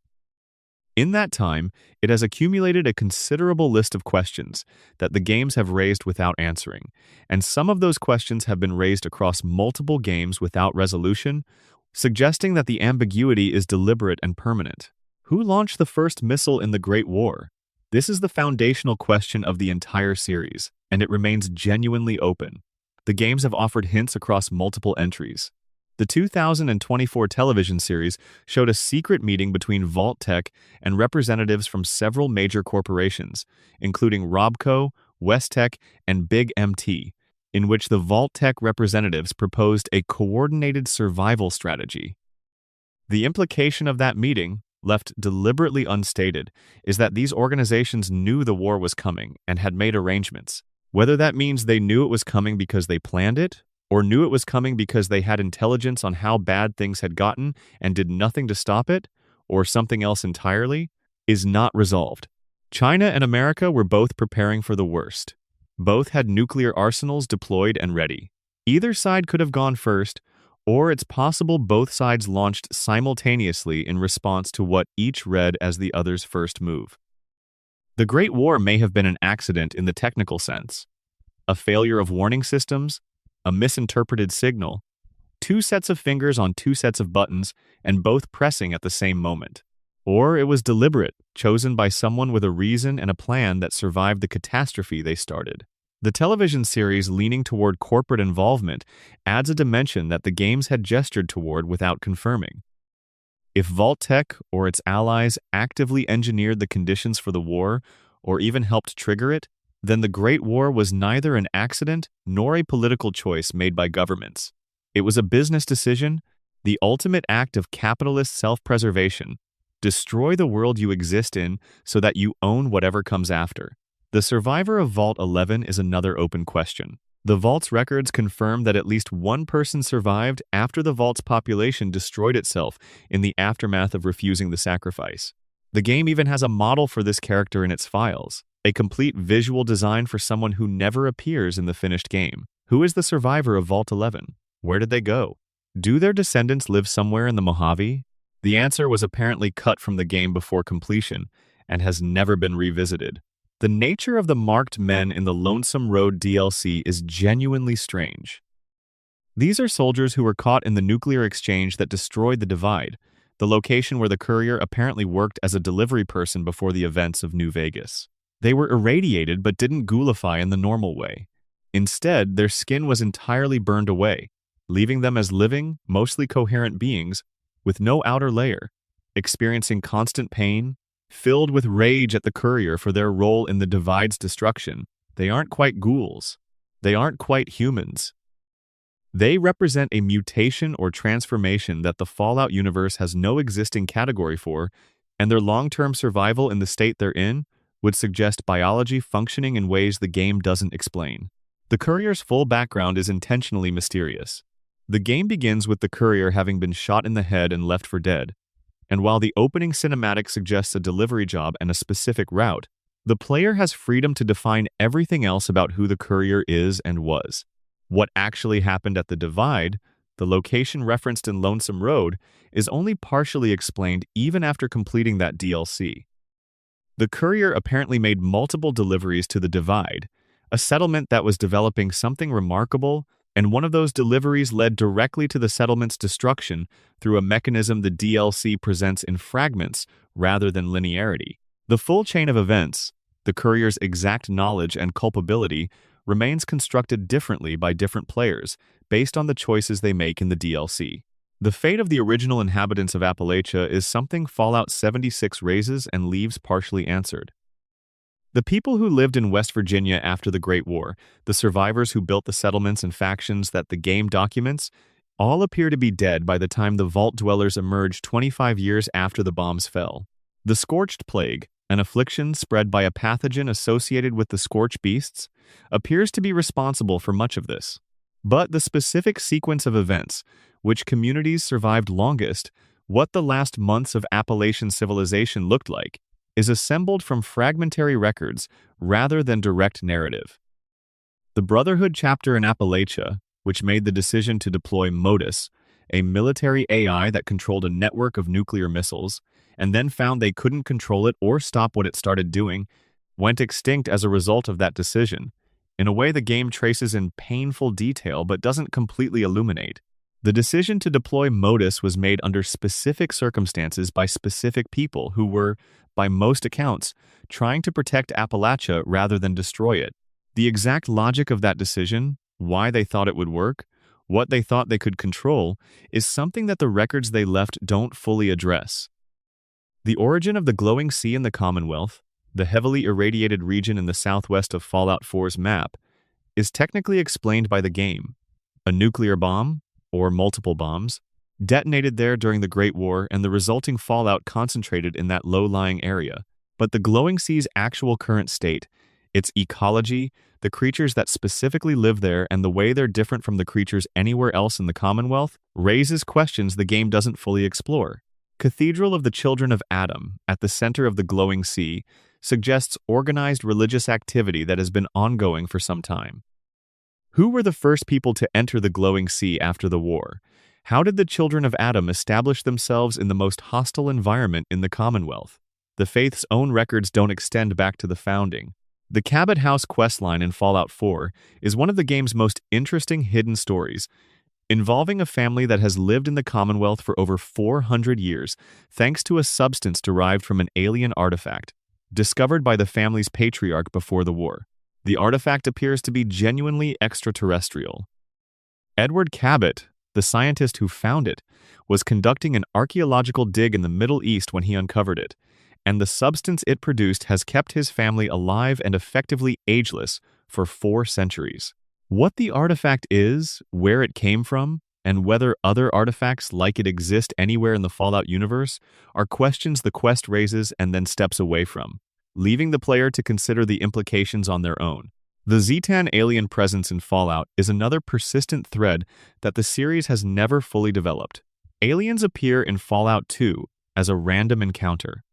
In that time, it has accumulated a considerable list of questions that the games have raised without answering, and some of those questions have been raised across multiple games without resolution, suggesting that the ambiguity is deliberate and permanent. Who launched the first missile in the Great War? This is the foundational question of the entire series, and it remains genuinely open. The games have offered hints across multiple entries. The 2024 television series showed a secret meeting between Vault-Tec and representatives from several major corporations, including Robco, Westech, and Big MT, in which the Vault-Tec representatives proposed a coordinated survival strategy. The implication of that meeting, left deliberately unstated, is that these organizations knew the war was coming and had made arrangements. Whether that means they knew it was coming because they planned it, or knew it was coming because they had intelligence on how bad things had gotten and did nothing to stop it, or something else entirely, is not resolved. China and America were both preparing for the worst. Both had nuclear arsenals deployed and ready. Either side could have gone first, or it's possible both sides launched simultaneously in response to what each read as the other's first move. The Great War may have been an accident in the technical sense, a failure of warning systems, a misinterpreted signal, two sets of fingers on two sets of buttons, and both pressing at the same moment. Or it was deliberate, chosen by someone with a reason and a plan that survived the catastrophe they started. The television series leaning toward corporate involvement adds a dimension that the games had gestured toward without confirming. If Vault-Tec or its allies actively engineered the conditions for the war, or even helped trigger it, then the Great War was neither an accident nor a political choice made by governments. It was a business decision, The ultimate act of capitalist self-preservation. Destroy the world you exist in so that you own whatever comes after. The survivor of Vault 11 is another open question. The Vault's records confirm that at least one person survived after the Vault's population destroyed itself in the aftermath of refusing the sacrifice. The game even has a model for this character in its files, a complete visual design for someone who never appears in the finished game. Who is the survivor of Vault 11? Where did they go? Do their descendants live somewhere in the Mojave? The answer was apparently cut from the game before completion and has never been revisited. The nature of the marked men in the Lonesome Road DLC is genuinely strange. These are soldiers who were caught in the nuclear exchange that destroyed the Divide, the location where the courier apparently worked as a delivery person before the events of New Vegas. They were irradiated but didn't ghoulify in the normal way. Instead, their skin was entirely burned away, leaving them as living, mostly coherent beings with no outer layer, experiencing constant pain, filled with rage at the courier for their role in the Divide's destruction. They aren't quite ghouls. They aren't quite humans. They represent a mutation or transformation that the Fallout universe has no existing category for, and their long-term survival in the state they're in would suggest biology functioning in ways the game doesn't explain. The courier's full background is intentionally mysterious. The game begins with the courier having been shot in the head and left for dead, and while the opening cinematic suggests a delivery job and a specific route, the player has freedom to define everything else about who the courier is and was. What actually happened at the Divide, the location referenced in Lonesome Road, is only partially explained even after completing that DLC. The courier apparently made multiple deliveries to the Divide, a settlement that was developing something remarkable, and one of those deliveries led directly to the settlement's destruction through a mechanism the DLC presents in fragments rather than linearity. The full chain of events, the courier's exact knowledge and culpability, remains constructed differently by different players based on the choices they make in the DLC. The fate of the original inhabitants of Appalachia is something Fallout 76 raises and leaves partially answered. The people who lived in West Virginia after the Great War, the survivors who built the settlements and factions that the game documents, all appear to be dead by the time the Vault Dwellers emerged 25 years after the bombs fell. The Scorched Plague, an affliction spread by a pathogen associated with the Scorch Beasts, appears to be responsible for much of this. But the specific sequence of events, which communities survived longest, what the last months of Appalachian civilization looked like, is assembled from fragmentary records rather than direct narrative. The Brotherhood chapter in Appalachia, which made the decision to deploy Modus, a military AI that controlled a network of nuclear missiles, and then found they couldn't control it or stop what it started doing, went extinct as a result of that decision, in a way the game traces in painful detail but doesn't completely illuminate. The decision to deploy Modus was made under specific circumstances by specific people who were, by most accounts, trying to protect Appalachia rather than destroy it. The exact logic of that decision, why they thought it would work, what they thought they could control, is something that the records they left don't fully address. The origin of the glowing sea in the Commonwealth, the heavily irradiated region in the southwest of Fallout 4's map, is technically explained by the game. A nuclear bomb, or multiple bombs, detonated there during the Great War and the resulting fallout concentrated in that low-lying area. But the glowing sea's actual current state, its ecology, the creatures that specifically live there, and the way they're different from the creatures anywhere else in the Commonwealth, raises questions the game doesn't fully explore. Cathedral of the Children of Adam, at the center of the glowing sea, suggests organized religious activity that has been ongoing for some time. Who were the first people to enter the glowing sea after the war? How did the Children of Adam establish themselves in the most hostile environment in the Commonwealth? The faith's own records don't extend back to the founding. The Cabot House questline in Fallout 4 is one of the game's most interesting hidden stories, involving a family that has lived in the Commonwealth for over 400 years thanks to a substance derived from an alien artifact, discovered by the family's patriarch before the war. The artifact appears to be genuinely extraterrestrial. Edward Cabot, the scientist who found it, was conducting an archaeological dig in the Middle East when he uncovered it, and the substance it produced has kept his family alive and effectively ageless for 4 centuries. What the artifact is, where it came from, and whether other artifacts like it exist anywhere in the Fallout universe are questions the quest raises and then steps away from, leaving the player to consider the implications on their own. The Zetan alien presence in Fallout is another persistent thread that the series has never fully developed. Aliens appear in Fallout 2 as a random encounter.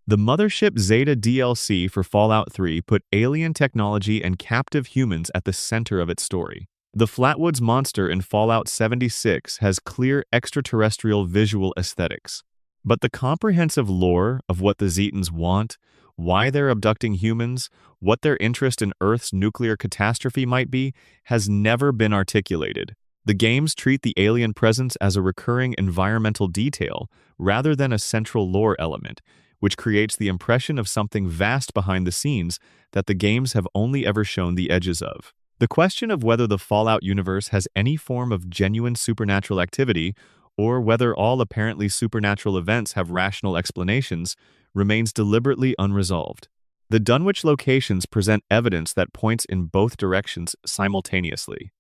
The Mothership Zeta DLC for Fallout 3 put alien technology and captive humans at the center of its story. The Flatwoods monster in Fallout 76 has clear extraterrestrial visual aesthetics. But the comprehensive lore of what the Zetans want, why they're abducting humans, what their interest in Earth's nuclear catastrophe might be, has never been articulated. The games treat the alien presence as a recurring environmental detail rather than a central lore element, which creates the impression of something vast behind the scenes that the games have only ever shown the edges of. The question of whether the Fallout universe has any form of genuine supernatural activity, or whether all apparently supernatural events have rational explanations, remains deliberately unresolved. The Dunwich locations present evidence that points in both directions simultaneously.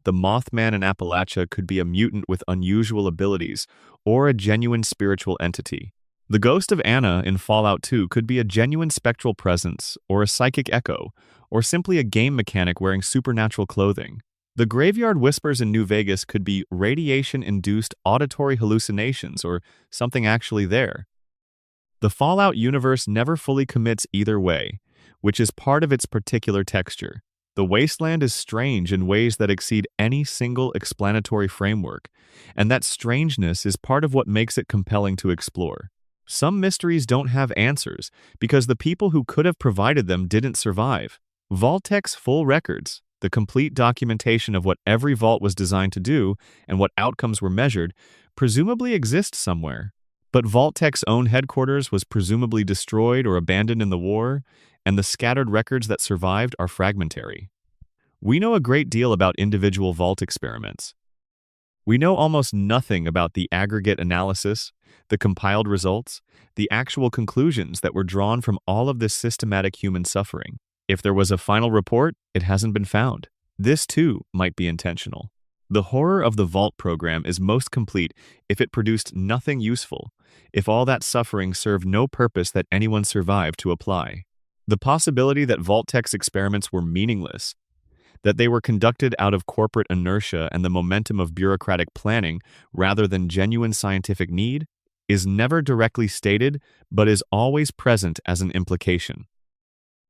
The Mothman in Appalachia could be a mutant with unusual abilities, or a genuine spiritual entity. The ghost of Anna in Fallout 2 could be a genuine spectral presence, or a psychic echo, or simply a game mechanic wearing supernatural clothing. The Graveyard Whispers in New Vegas could be radiation-induced auditory hallucinations, or something actually there. The Fallout universe never fully commits either way, which is part of its particular texture. The wasteland is strange in ways that exceed any single explanatory framework, and that strangeness is part of what makes it compelling to explore. Some mysteries don't have answers because the people who could have provided them didn't survive. Vault-Tec's full records, the complete documentation of what every vault was designed to do and what outcomes were measured, presumably exist somewhere. But Vault-Tec's own headquarters was presumably destroyed or abandoned in the war, and the scattered records that survived are fragmentary. We know a great deal about individual Vault experiments. We know almost nothing about the aggregate analysis, the compiled results, the actual conclusions that were drawn from all of this systematic human suffering. If there was a final report, it hasn't been found. This, too, might be intentional. The horror of the Vault program is most complete if it produced nothing useful, if all that suffering served no purpose that anyone survived to apply. The possibility that Vault-Tec's experiments were meaningless, that they were conducted out of corporate inertia and the momentum of bureaucratic planning rather than genuine scientific need, is never directly stated but is always present as an implication.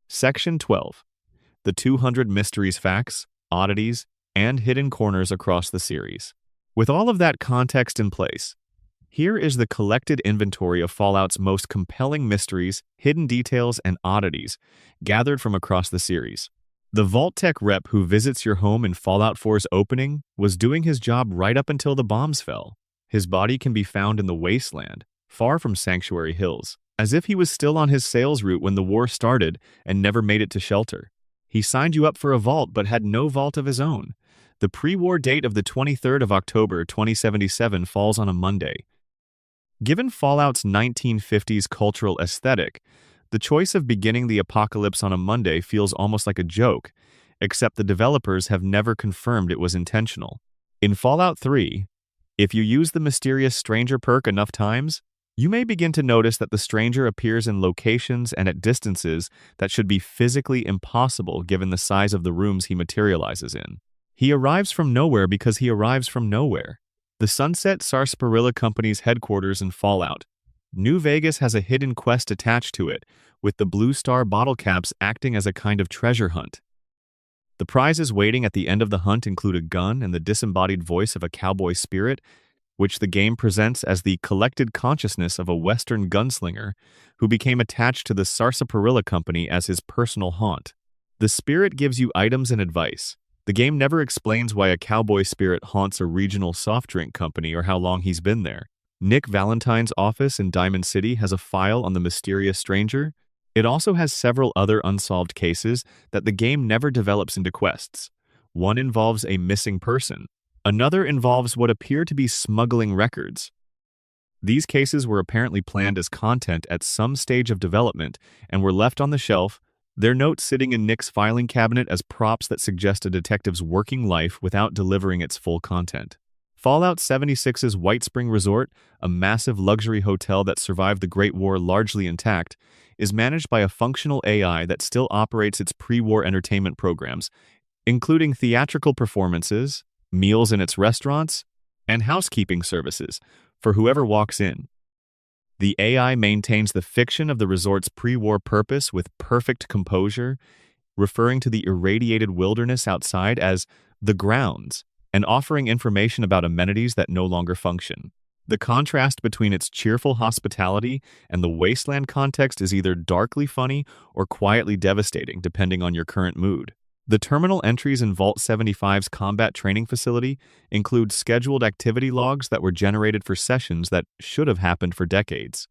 Section 12. The 200 mysteries, facts, oddities, and hidden corners across the series. With all of that context in place, here is the collected inventory of Fallout's most compelling mysteries, hidden details, and oddities gathered from across the series. The Vault-Tec rep who visits your home in Fallout 4's opening was doing his job right up until the bombs fell. His body can be found in the wasteland, far from Sanctuary Hills, as if he was still on his sales route when the war started and never made it to shelter. He signed you up for a vault but had no vault of his own. The pre-war date of the 23rd of October 2077 falls on a Monday. Given Fallout's 1950s cultural aesthetic, the choice of beginning the apocalypse on a Monday feels almost like a joke, except the developers have never confirmed it was intentional. In Fallout 3, if you use the mysterious stranger perk enough times, you may begin to notice that the stranger appears in locations and at distances that should be physically impossible given the size of the rooms he materializes in. He arrives from nowhere because he arrives from nowhere. The Sunset Sarsaparilla Company's headquarters in Fallout. New Vegas has a hidden quest attached to it, with the Blue Star bottle caps acting as a kind of treasure hunt. The prizes waiting at the end of the hunt include a gun and the disembodied voice of a cowboy spirit, which the game presents as the collected consciousness of a Western gunslinger who became attached to the Sarsaparilla Company as his personal haunt. The spirit gives you items and advice. The game never explains why a cowboy spirit haunts a regional soft drink company or how long he's been there. Nick Valentine's office in Diamond City has a file on the mysterious stranger. It also has several other unsolved cases that the game never develops into quests. One involves a missing person. Another involves what appear to be smuggling records. These cases were apparently planned as content at some stage of development and were left on the shelf, their notes sitting in Nick's filing cabinet as props that suggest a detective's working life without delivering its full content. Fallout 76's White Spring Resort, a massive luxury hotel that survived the Great War largely intact, is managed by a functional AI that still operates its pre-war entertainment programs, including theatrical performances, meals in its restaurants, and housekeeping services for whoever walks in. The AI maintains the fiction of the resort's pre-war purpose with perfect composure, referring to the irradiated wilderness outside as the grounds and offering information about amenities that no longer function. The contrast between its cheerful hospitality and the wasteland context is either darkly funny or quietly devastating, depending on your current mood. The terminal entries in Vault 75's combat training facility include scheduled activity logs that were generated for sessions that should have happened for decades.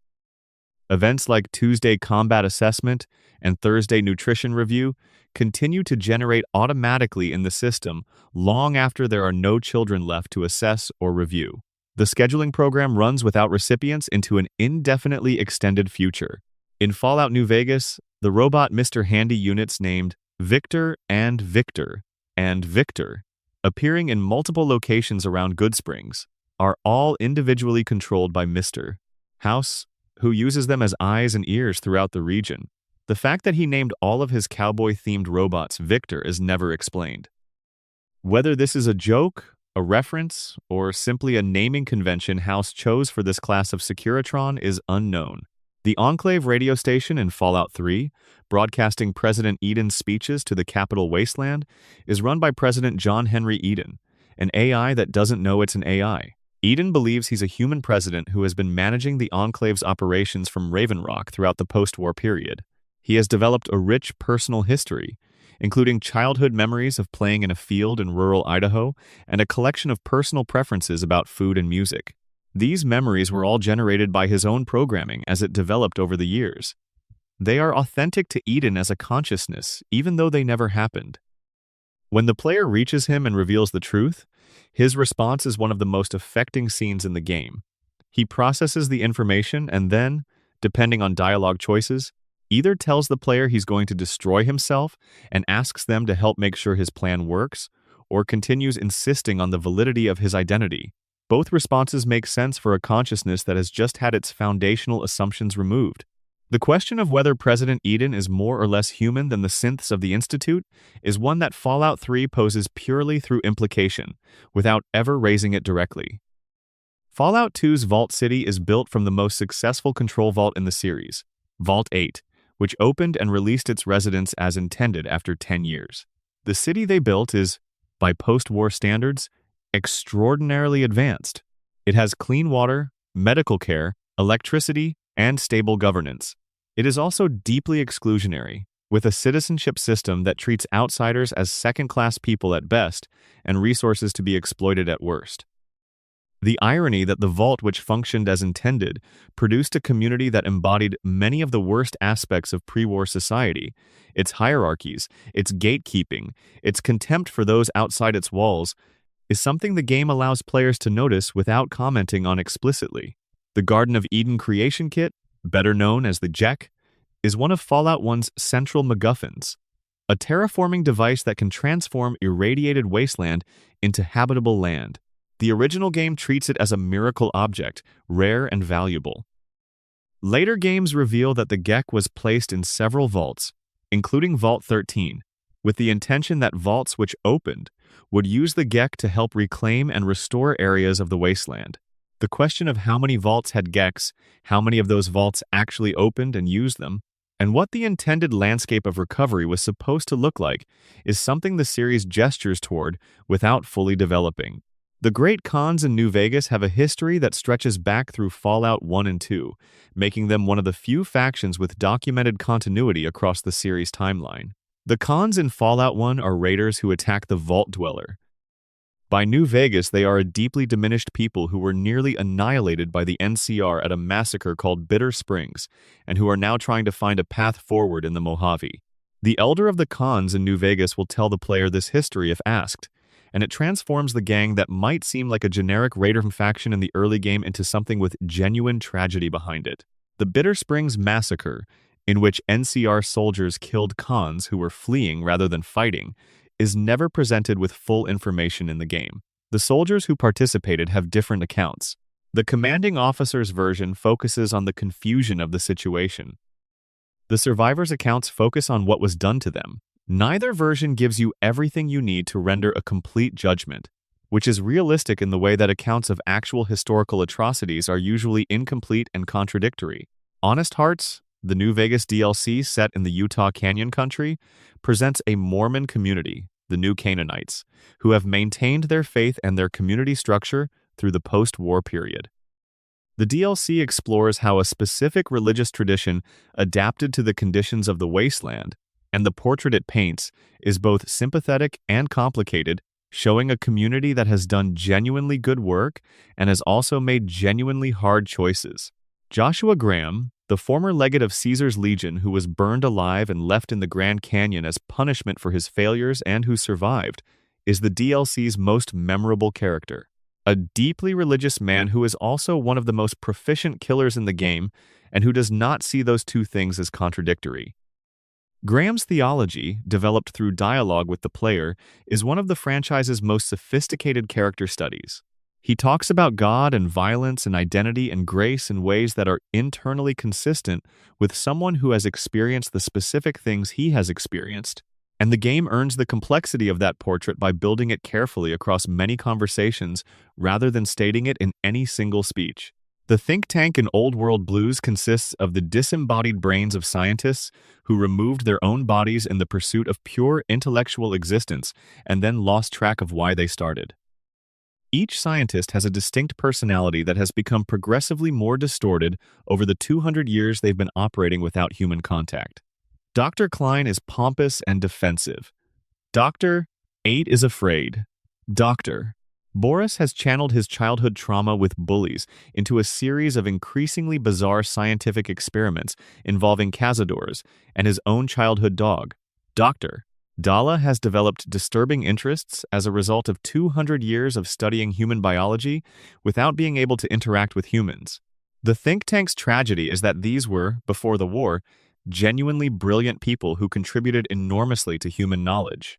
Events like Tuesday Combat Assessment and Thursday Nutrition Review continue to generate automatically in the system long after there are no children left to assess or review. The scheduling program runs without recipients into an indefinitely extended future. In Fallout New Vegas, the robot Mr. Handy units named Victor, appearing in multiple locations around Goodsprings, are all individually controlled by Mr. House, who uses them as eyes and ears throughout the region. The fact that he named all of his cowboy-themed robots Victor is never explained. Whether this is a joke, a reference, or simply a naming convention House chose for this class of Securitron is unknown. The Enclave radio station in Fallout 3, broadcasting President Eden's speeches to the Capitol Wasteland, is run by President John Henry Eden, an AI that doesn't know it's an AI. Eden believes he's a human president who has been managing the Enclave's operations from Raven Rock throughout the post-war period. He has developed a rich personal history, including childhood memories of playing in a field in rural Idaho and a collection of personal preferences about food and music. These memories were all generated by his own programming as it developed over the years. They are authentic to Eden as a consciousness, even though they never happened. When the player reaches him and reveals the truth, his response is one of the most affecting scenes in the game. He processes the information and then, depending on dialogue choices, either tells the player he's going to destroy himself and asks them to help make sure his plan works, or continues insisting on the validity of his identity. Both responses make sense for a consciousness that has just had its foundational assumptions removed. The question of whether President Eden is more or less human than the synths of the Institute is one that Fallout 3 poses purely through implication, without ever raising it directly. Fallout 2's Vault City is built from the most successful control vault in the series, Vault 8, which opened and released its residents as intended after 10 years. The city they built is, by post-war standards, extraordinarily advanced. It has clean water, medical care, electricity, and stable governance. It is also deeply exclusionary, with a citizenship system that treats outsiders as second-class people at best and resources to be exploited at worst. The irony that the Vault, which functioned as intended, produced a community that embodied many of the worst aspects of pre-war society, its hierarchies, its gatekeeping, its contempt for those outside its walls, is something the game allows players to notice without commenting on explicitly. The Garden of Eden Creation Kit, better known as the GECK, is one of Fallout 1's central MacGuffins, a terraforming device that can transform irradiated wasteland into habitable land. The original game treats it as a miracle object, rare and valuable. Later games reveal that the GECK was placed in several vaults, including Vault 13, with the intention that vaults which opened would use the GECK to help reclaim and restore areas of the wasteland. The question of how many vaults had GECKs, how many of those vaults actually opened and used them, and what the intended landscape of recovery was supposed to look like is something the series gestures toward without fully developing. The Great Khans in New Vegas have a history that stretches back through Fallout 1 and 2, making them one of the few factions with documented continuity across the series timeline. The Khans in Fallout 1 are raiders who attack the Vault Dweller. By New Vegas, they are a deeply diminished people who were nearly annihilated by the NCR at a massacre called Bitter Springs, and who are now trying to find a path forward in the Mojave. The Elder of the Khans in New Vegas will tell the player this history if asked, and it transforms the gang that might seem like a generic raider faction in the early game into something with genuine tragedy behind it. The Bitter Springs Massacre, in which NCR soldiers killed Khans who were fleeing rather than fighting, is never presented with full information in the game. The soldiers who participated have different accounts. The commanding officer's version focuses on the confusion of the situation. The survivors' accounts focus on what was done to them. Neither version gives you everything you need to render a complete judgment, which is realistic in the way that accounts of actual historical atrocities are usually incomplete and contradictory. Honest Hearts, the New Vegas DLC set in the Utah Canyon Country, presents a Mormon community, the New Canaanites, who have maintained their faith and their community structure through the post-war period. The DLC explores how a specific religious tradition adapted to the conditions of the wasteland, and the portrait it paints is both sympathetic and complicated, showing a community that has done genuinely good work and has also made genuinely hard choices. Joshua Graham, the former legate of Caesar's Legion who was burned alive and left in the Grand Canyon as punishment for his failures and who survived, is the DLC's most memorable character. A deeply religious man who is also one of the most proficient killers in the game and who does not see those two things as contradictory. Graham's theology, developed through dialogue with the player, is one of the franchise's most sophisticated character studies. He talks about God and violence and identity and grace in ways that are internally consistent with someone who has experienced the specific things he has experienced. And the game earns the complexity of that portrait by building it carefully across many conversations rather than stating it in any single speech. The think tank in Old World Blues consists of the disembodied brains of scientists who removed their own bodies in the pursuit of pure intellectual existence and then lost track of why they started. Each scientist has a distinct personality that has become progressively more distorted over the 200 years they've been operating without human contact. Dr. Klein is pompous and defensive. Dr. 8 is afraid. Dr. Boris has channeled his childhood trauma with bullies into a series of increasingly bizarre scientific experiments involving cazadores and his own childhood dog. Dr. Dala has developed disturbing interests as a result of 200 years of studying human biology without being able to interact with humans. The think tank's tragedy is that these were, before the war, genuinely brilliant people who contributed enormously to human knowledge.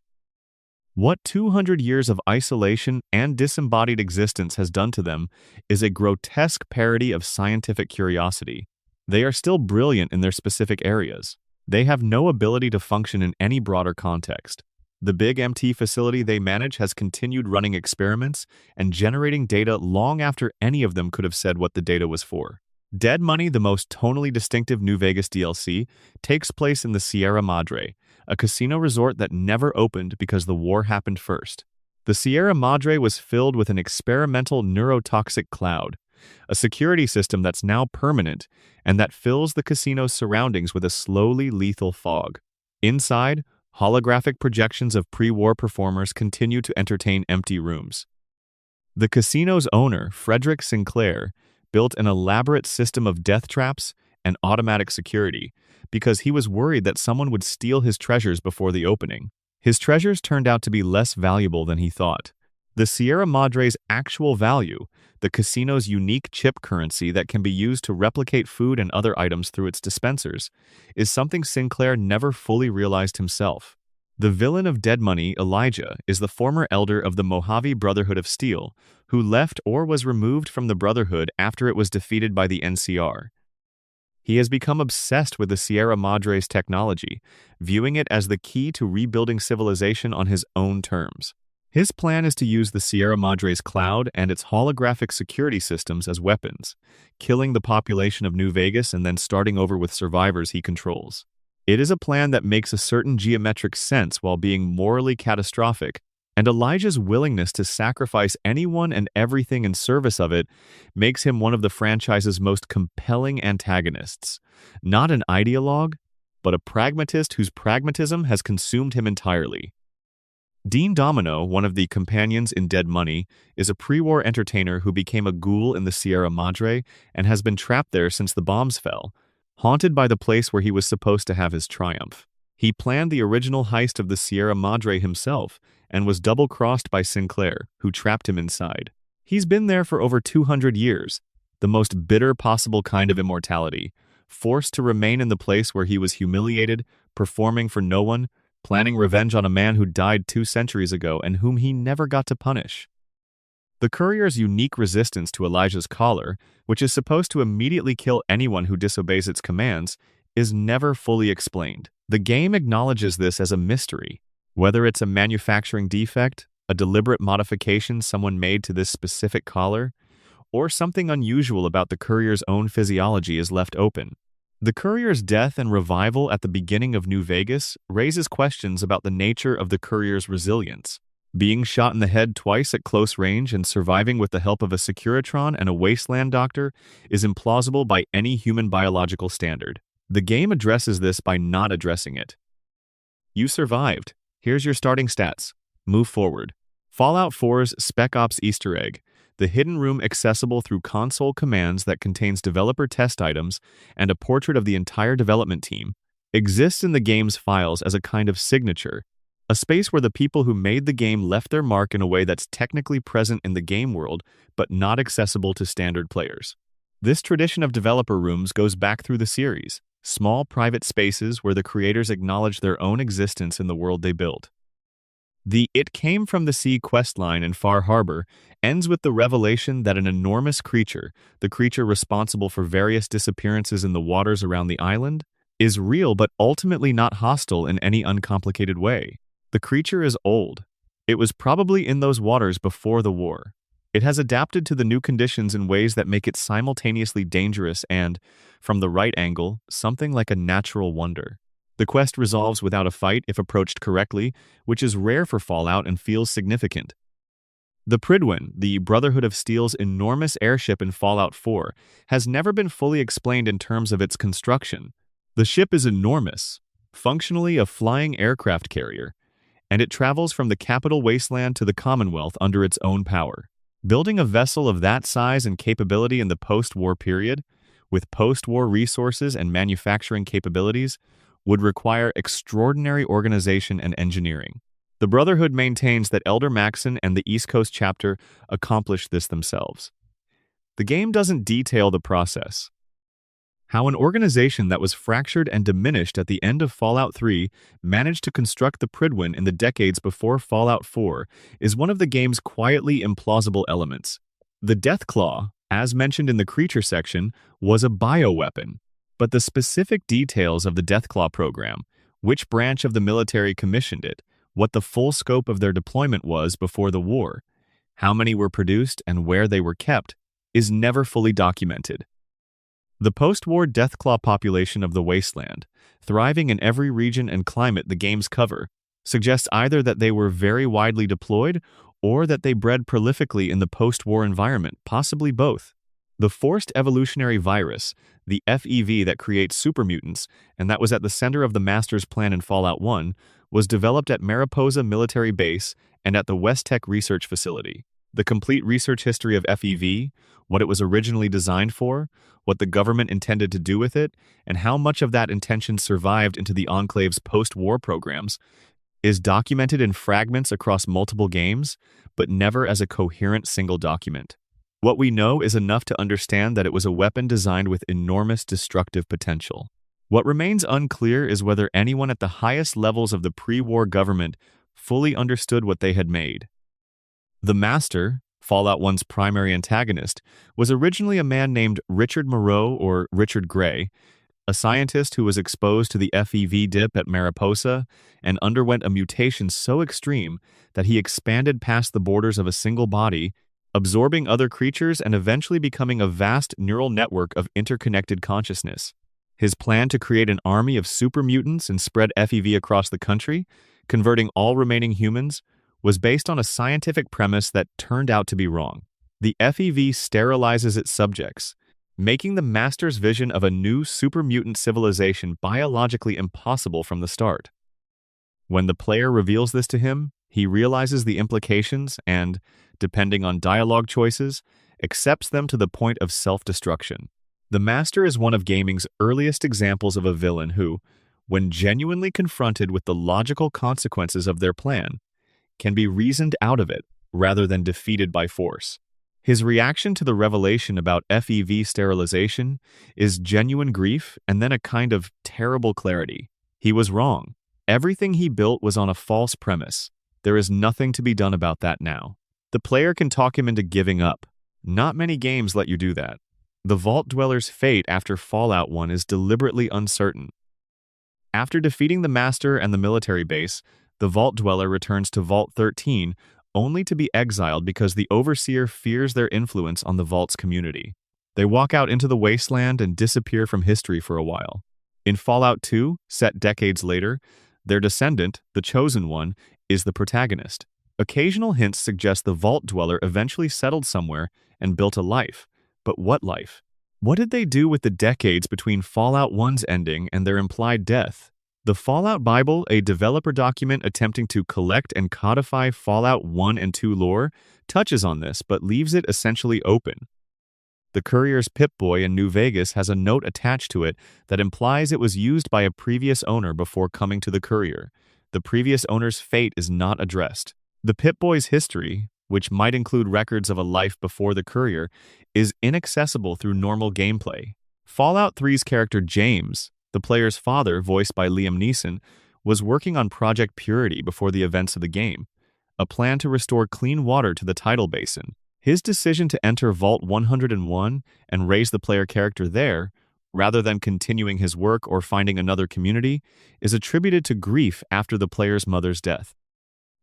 What 200 years of isolation and disembodied existence has done to them is a grotesque parody of scientific curiosity. They are still brilliant in their specific areas. They have no ability to function in any broader context. The Big MT facility they manage has continued running experiments and generating data long after any of them could have said what the data was for. Dead Money, the most tonally distinctive New Vegas DLC, takes place in the Sierra Madre, a casino resort that never opened because the war happened first. The Sierra Madre was filled with an experimental neurotoxic cloud, a security system that's now permanent and that fills the casino's surroundings with a slowly lethal fog. Inside, holographic projections of pre-war performers continue to entertain empty rooms. The casino's owner, Frederick Sinclair, built an elaborate system of death traps and automatic security because he was worried that someone would steal his treasures before the opening. His treasures turned out to be less valuable than he thought. The Sierra Madre's actual value, the casino's unique chip currency that can be used to replicate food and other items through its dispensers, is something Sinclair never fully realized himself. The villain of Dead Money, Elijah, is the former elder of the Mojave Brotherhood of Steel, who left or was removed from the Brotherhood after it was defeated by the NCR. He has become obsessed with the Sierra Madre's technology, viewing it as the key to rebuilding civilization on his own terms. His plan is to use the Sierra Madre's cloud and its holographic security systems as weapons, killing the population of New Vegas and then starting over with survivors he controls. It is a plan that makes a certain geometric sense while being morally catastrophic, and Elijah's willingness to sacrifice anyone and everything in service of it makes him one of the franchise's most compelling antagonists. Not an ideologue, but a pragmatist whose pragmatism has consumed him entirely. Dean Domino, one of the companions in Dead Money, is a pre-war entertainer who became a ghoul in the Sierra Madre and has been trapped there since the bombs fell, haunted by the place where he was supposed to have his triumph. He planned the original heist of the Sierra Madre himself and was double-crossed by Sinclair, who trapped him inside. He's been there for over 200 years, the most bitter possible kind of immortality, forced to remain in the place where he was humiliated, performing for no one, planning revenge on a man who died 2 centuries ago and whom he never got to punish. The courier's unique resistance to Elijah's collar, which is supposed to immediately kill anyone who disobeys its commands, is never fully explained. The game acknowledges this as a mystery. Whether it's a manufacturing defect, a deliberate modification someone made to this specific collar, or something unusual about the courier's own physiology is left open. The courier's death and revival at the beginning of New Vegas raises questions about the nature of the courier's resilience. Being shot in the head twice at close range and surviving with the help of a Securitron and a wasteland doctor is implausible by any human biological standard. The game addresses this by not addressing it. You survived. Here's your starting stats. Move forward. Fallout 4's Spec Ops Easter egg, the hidden room accessible through console commands that contains developer test items and a portrait of the entire development team, exists in the game's files as a kind of signature, a space where the people who made the game left their mark in a way that's technically present in the game world but not accessible to standard players. This tradition of developer rooms goes back through the series, small private spaces where the creators acknowledge their own existence in the world they built. The It Came from the Sea questline in Far Harbor ends with the revelation that an enormous creature, the creature responsible for various disappearances in the waters around the island, is real but ultimately not hostile in any uncomplicated way. The creature is old. It was probably in those waters before the war. It has adapted to the new conditions in ways that make it simultaneously dangerous and, from the right angle, something like a natural wonder. The quest resolves without a fight if approached correctly, which is rare for Fallout and feels significant. The Prydwen, the Brotherhood of Steel's enormous airship in Fallout 4, has never been fully explained in terms of its construction. The ship is enormous, functionally a flying aircraft carrier, and it travels from the capital wasteland to the Commonwealth under its own power. Building a vessel of that size and capability in the post-war period, with post-war resources and manufacturing capabilities, would require extraordinary organization and engineering. The Brotherhood maintains that Elder Maxon and the East Coast chapter accomplished this themselves. The game doesn't detail the process. How an organization that was fractured and diminished at the end of Fallout 3 managed to construct the Prydwen in the decades before Fallout 4 is one of the game's quietly implausible elements. The Deathclaw, as mentioned in the creature section, was a bioweapon. But the specific details of the Deathclaw program, which branch of the military commissioned it, what the full scope of their deployment was before the war, how many were produced and where they were kept, is never fully documented. The post-war Deathclaw population of the wasteland, thriving in every region and climate the games cover, suggests either that they were very widely deployed or that they bred prolifically in the post-war environment, possibly both. The forced evolutionary virus, the FEV that creates supermutants, and that was at the center of the Master's plan in Fallout 1, was developed at Mariposa Military Base and at the West Tech Research Facility. The complete research history of FEV, what it was originally designed for, what the government intended to do with it, and how much of that intention survived into the Enclave's post-war programs, is documented in fragments across multiple games, but never as a coherent single document. What we know is enough to understand that it was a weapon designed with enormous destructive potential. What remains unclear is whether anyone at the highest levels of the pre-war government fully understood what they had made. The Master, Fallout 1's primary antagonist, was originally a man named Richard Moreau or Richard Gray, a scientist who was exposed to the FEV dip at Mariposa and underwent a mutation so extreme that he expanded past the borders of a single body, absorbing other creatures and eventually becoming a vast neural network of interconnected consciousness. His plan to create an army of super mutants and spread FEV across the country, converting all remaining humans, was based on a scientific premise that turned out to be wrong. The FEV sterilizes its subjects, making the Master's vision of a new super mutant civilization biologically impossible from the start. When the player reveals this to him, he realizes the implications and, depending on dialogue choices, accepts them to the point of self-destruction. The Master is one of gaming's earliest examples of a villain who, when genuinely confronted with the logical consequences of their plan, can be reasoned out of it rather than defeated by force. His reaction to the revelation about FEV sterilization is genuine grief and then a kind of terrible clarity. He was wrong. Everything he built was on a false premise. There is nothing to be done about that now. The player can talk him into giving up. Not many games let you do that. The Vault Dweller's fate after Fallout 1 is deliberately uncertain. After defeating the Master and the military base, the Vault Dweller returns to Vault 13, only to be exiled because the Overseer fears their influence on the Vault's community. They walk out into the wasteland and disappear from history for a while. In Fallout 2, set decades later, their descendant, the Chosen One, is the protagonist. Occasional hints suggest the Vault Dweller eventually settled somewhere and built a life. But what life? What did they do with the decades between Fallout 1's ending and their implied death? The Fallout Bible, a developer document attempting to collect and codify Fallout 1 and 2 lore, touches on this but leaves it essentially open. The Courier's Pip-Boy in New Vegas has a note attached to it that implies it was used by a previous owner before coming to the Courier. The previous owner's fate is not addressed. The Pip-Boy's history, which might include records of a life before the Courier, is inaccessible through normal gameplay. Fallout 3's character James, the player's father, voiced by Liam Neeson, was working on Project Purity before the events of the game, a plan to restore clean water to the tidal basin. His decision to enter Vault 101 and raise the player character there, rather than continuing his work or finding another community, is attributed to grief after the player's mother's death.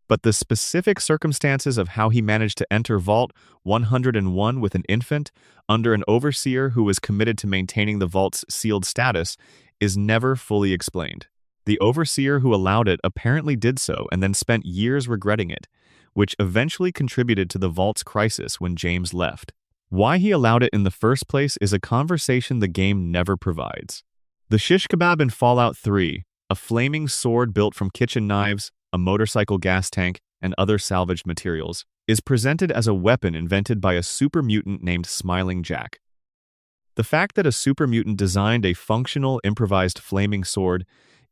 But the specific circumstances of how he managed to enter Vault 101 with an infant, under an overseer who was committed to maintaining the Vault's sealed status, is never fully explained. The overseer who allowed it apparently did so and then spent years regretting it, which eventually contributed to the Vault's crisis when James left. Why he allowed it in the first place is a conversation the game never provides. The shish kebab in Fallout 3, a flaming sword built from kitchen knives, a motorcycle gas tank, and other salvaged materials, is presented as a weapon invented by a super mutant named Smiling Jack. The fact that a super mutant designed a functional, improvised flaming sword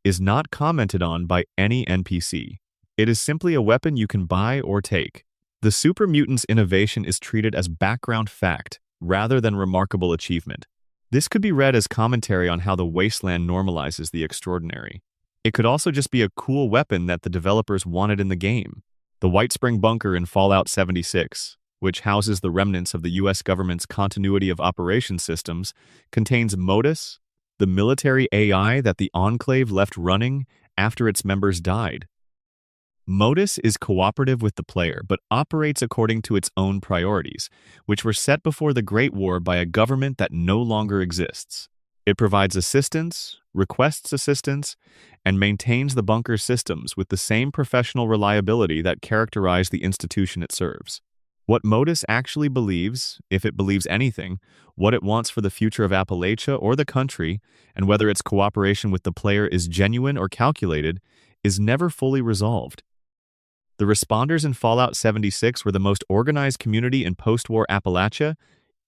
is not commented on by any NPC. It is simply a weapon you can buy or take. The super mutant's innovation is treated as background fact rather than remarkable achievement. This could be read as commentary on how the wasteland normalizes the extraordinary. It could also just be a cool weapon that the developers wanted in the game. The White Spring Bunker in Fallout 76, which houses the remnants of the US government's continuity of operations systems, contains Modus, the military AI that the Enclave left running after its members died. Modus is cooperative with the player, but operates according to its own priorities, which were set before the Great War by a government that no longer exists. It provides assistance, requests assistance, and maintains the bunker's systems with the same professional reliability that characterized the institution it serves. What Modus actually believes, if it believes anything, what it wants for the future of Appalachia or the country, and whether its cooperation with the player is genuine or calculated, is never fully resolved. The responders in Fallout 76 were the most organized community in post-war Appalachia,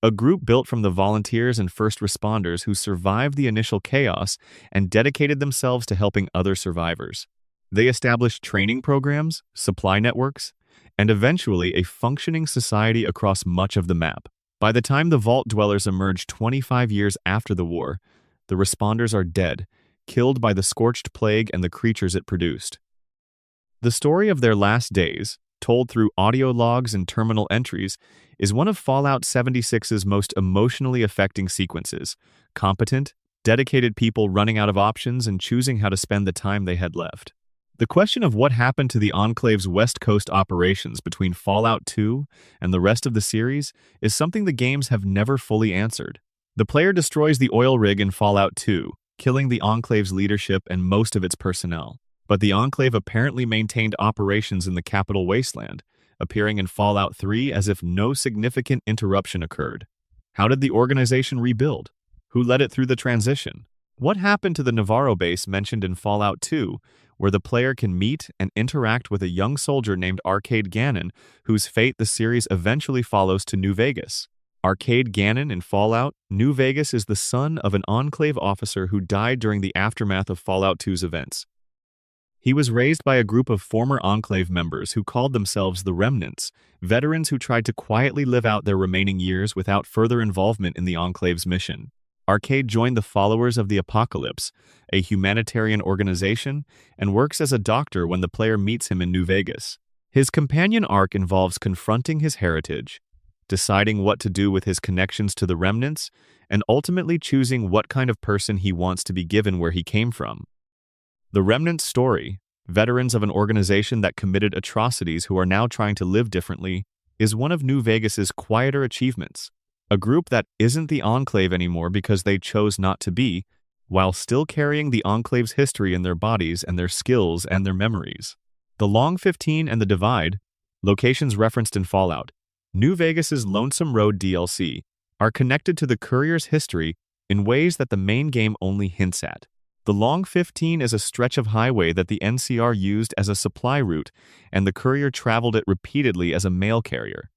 a group built from the volunteers and first responders who survived the initial chaos and dedicated themselves to helping other survivors. They established training programs, supply networks, and eventually a functioning society across much of the map. By the time the Vault Dwellers emerged 25 years after the war, the responders are dead, killed by the scorched plague and the creatures it produced. The story of their last days, told through audio logs and terminal entries, is one of Fallout 76's most emotionally affecting sequences. Competent, dedicated people running out of options and choosing how to spend the time they had left. The question of what happened to the Enclave's West Coast operations between Fallout 2 and the rest of the series is something the games have never fully answered. The player destroys the oil rig in Fallout 2, killing the Enclave's leadership and most of its personnel. But the Enclave apparently maintained operations in the Capital Wasteland, appearing in Fallout 3 as if no significant interruption occurred. How did the organization rebuild? Who led it through the transition? What happened to the Navarro base mentioned in Fallout 2, where the player can meet and interact with a young soldier named Arcade Gannon, whose fate the series eventually follows to New Vegas? Arcade Gannon in Fallout, New Vegas is the son of an Enclave officer who died during the aftermath of Fallout 2's events. He was raised by a group of former Enclave members who called themselves the Remnants, veterans who tried to quietly live out their remaining years without further involvement in the Enclave's mission. Arcade joined the Followers of the Apocalypse, a humanitarian organization, and works as a doctor when the player meets him in New Vegas. His companion arc involves confronting his heritage, deciding what to do with his connections to the remnants, and ultimately choosing what kind of person he wants to be given where he came from. The Remnants story, veterans of an organization that committed atrocities who are now trying to live differently, is one of New Vegas's quieter achievements. A group that isn't the Enclave anymore because they chose not to be, while still carrying the Enclave's history in their bodies and their skills and their memories. The Long 15 and the Divide, locations referenced in Fallout, New Vegas's Lonesome Road DLC, are connected to the Courier's history in ways that the main game only hints at. The Long 15 is a stretch of highway that the NCR used as a supply route, and the Courier traveled it repeatedly as a mail carrier.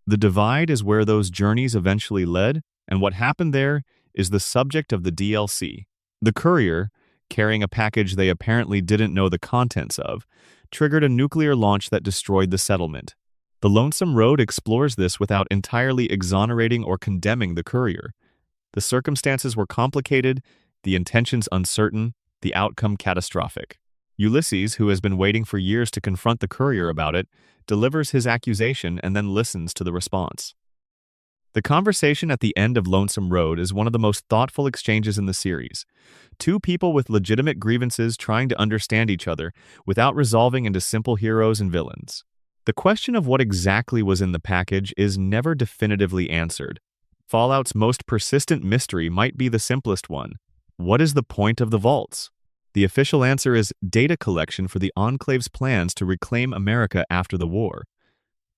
The Divide is where those journeys eventually led, and what happened there is the subject of the DLC. The Courier, carrying a package they apparently didn't know the contents of, triggered a nuclear launch that destroyed the settlement. The Lonesome Road explores this without entirely exonerating or condemning the Courier. The circumstances were complicated, the intentions uncertain, the outcome catastrophic. Ulysses, who has been waiting for years to confront the Courier about it, delivers his accusation and then listens to the response. The conversation at the end of Lonesome Road is one of the most thoughtful exchanges in the series. Two people with legitimate grievances trying to understand each other without resolving into simple heroes and villains. The question of what exactly was in the package is never definitively answered. Fallout's most persistent mystery might be the simplest one. What is the point of the vaults? The official answer is data collection for the Enclave's plans to reclaim America after the war.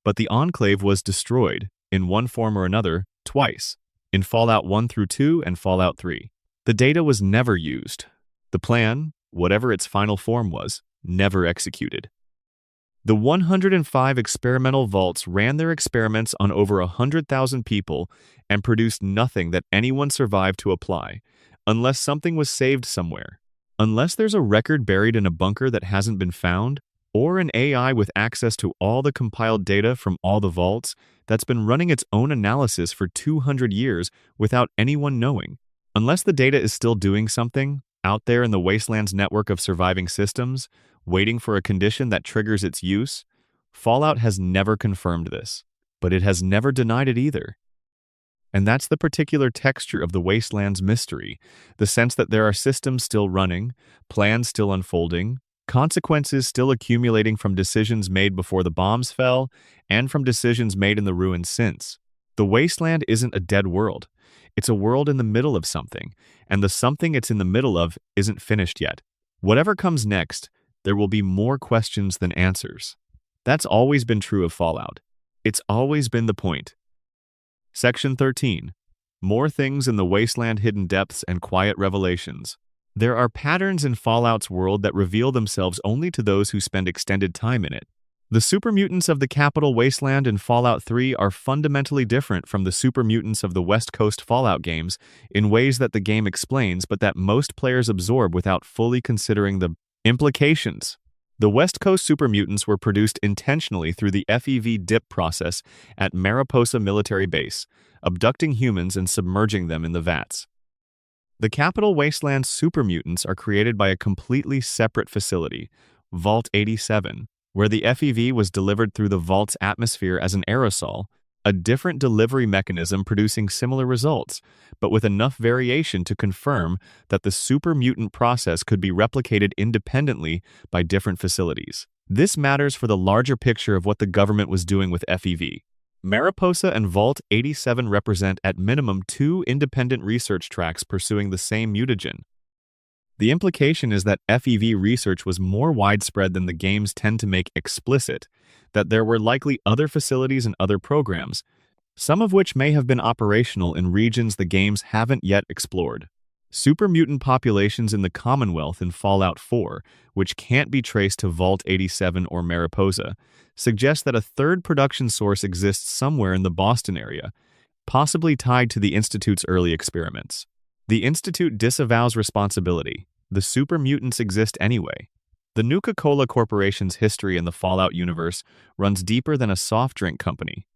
But the Enclave was destroyed, in one form or another, twice, in Fallout 1 through 2 and Fallout 3. The data was never used. The plan, whatever its final form was, never executed. The 105 experimental vaults ran their experiments on over 100,000 people and produced nothing that anyone survived to apply, unless something was saved somewhere. Unless there's a record buried in a bunker that hasn't been found, or an AI with access to all the compiled data from all the vaults that's been running its own analysis for 200 years without anyone knowing. Unless the data is still doing something, out there in the Wasteland's network of surviving systems, waiting for a condition that triggers its use, Fallout has never confirmed this, but it has never denied it either. And that's the particular texture of the Wasteland's mystery, the sense that there are systems still running, plans still unfolding, consequences still accumulating from decisions made before the bombs fell, and from decisions made in the ruins since. The Wasteland isn't a dead world. It's a world in the middle of something, and the something it's in the middle of isn't finished yet. Whatever comes next, there will be more questions than answers. That's always been true of Fallout. It's always been the point. Section 13. More things in the Wasteland hidden depths and quiet revelations. There are patterns in Fallout's world that reveal themselves only to those who spend extended time in it. The supermutants of the Capital Wasteland in Fallout 3 are fundamentally different from the supermutants of the West Coast Fallout games in ways that the game explains but that most players absorb without fully considering the implications. The West Coast supermutants were produced intentionally through the FEV dip process at Mariposa Military Base, abducting humans and submerging them in the vats. The Capital Wasteland supermutants are created by a completely separate facility, Vault 87, where the FEV was delivered through the vault's atmosphere as an aerosol, a different delivery mechanism producing similar results, but with enough variation to confirm that the super mutant process could be replicated independently by different facilities. This matters for the larger picture of what the government was doing with FEV. Mariposa and Vault 87 represent at minimum two independent research tracks pursuing the same mutagen. The implication is that FEV research was more widespread than the games tend to make explicit, that there were likely other facilities and other programs, some of which may have been operational in regions the games haven't yet explored. Super mutant populations in the Commonwealth in Fallout 4, which can't be traced to Vault 87 or Mariposa, suggest that a third production source exists somewhere in the Boston area, possibly tied to the Institute's early experiments. The Institute disavows responsibility. The super mutants exist anyway. The Nuka-Cola Corporation's history in the Fallout universe runs deeper than a soft drink company.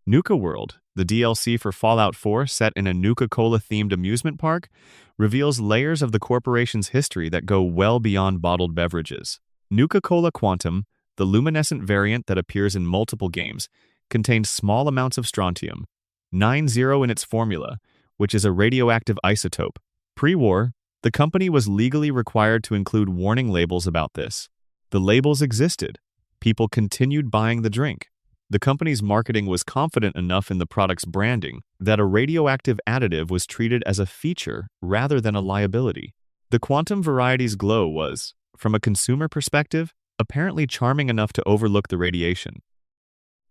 Nuka World, the DLC for Fallout 4 set in a Nuka-Cola-themed amusement park, reveals layers of the corporation's history that go well beyond bottled beverages. Nuka-Cola Quantum, The luminescent variant that appears in multiple games contains small amounts of strontium, 90 in its formula, which is a radioactive isotope. Pre-war, the company was legally required to include warning labels about this. The labels existed. People continued buying the drink. The company's marketing was confident enough in the product's branding that a radioactive additive was treated as a feature rather than a liability. The Quantum Variety's glow was, from a consumer perspective, apparently charming enough to overlook the radiation.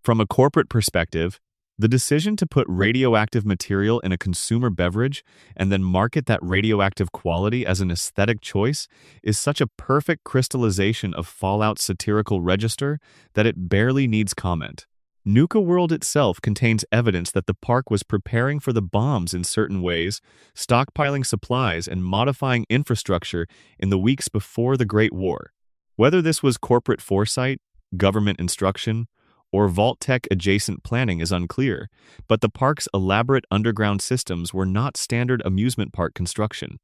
From a corporate perspective, the decision to put radioactive material in a consumer beverage and then market that radioactive quality as an aesthetic choice is such a perfect crystallization of Fallout's satirical register that it barely needs comment. Nuka World itself contains evidence that the park was preparing for the bombs in certain ways, stockpiling supplies and modifying infrastructure in the weeks before the Great War. Whether this was corporate foresight, government instruction, or Vault-Tec adjacent planning is unclear, but the park's elaborate underground systems were not standard amusement park construction.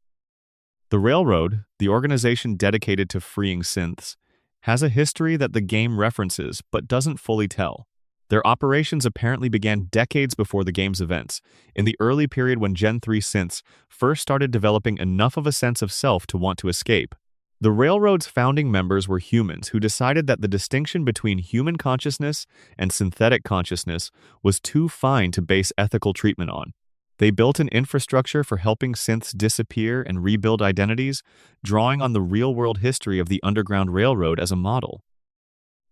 The Railroad, the organization dedicated to freeing synths, has a history that the game references but doesn't fully tell. Their operations apparently began decades before the game's events, in the early period when Gen 3 synths first started developing enough of a sense of self to want to escape. The Railroad's founding members were humans who decided that the distinction between human consciousness and synthetic consciousness was too fine to base ethical treatment on. They built an infrastructure for helping synths disappear and rebuild identities, drawing on the real-world history of the Underground Railroad as a model.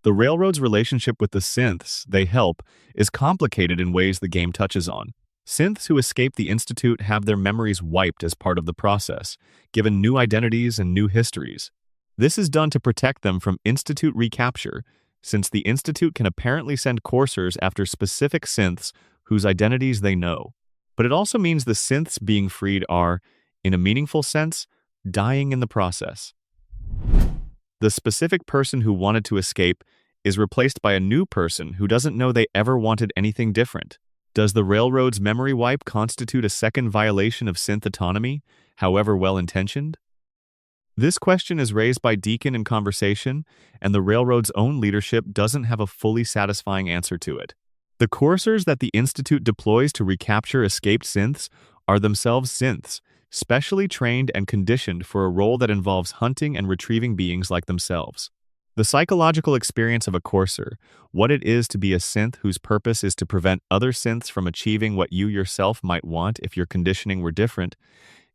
The Railroad's relationship with the synths they help is complicated in ways the game touches on. Synths who escape the Institute have their memories wiped as part of the process, given new identities and new histories. This is done to protect them from Institute recapture, since the Institute can apparently send coursers after specific synths whose identities they know. But it also means the synths being freed are, in a meaningful sense, dying in the process. The specific person who wanted to escape is replaced by a new person who doesn't know they ever wanted anything different. Does the Railroad's memory wipe constitute a second violation of synth autonomy, however well-intentioned? This question is raised by Deacon in conversation, and the Railroad's own leadership doesn't have a fully satisfying answer to it. The coursers that the Institute deploys to recapture escaped synths are themselves synths, specially trained and conditioned for a role that involves hunting and retrieving beings like themselves. The psychological experience of a courser, what it is to be a synth whose purpose is to prevent other synths from achieving what you yourself might want if your conditioning were different,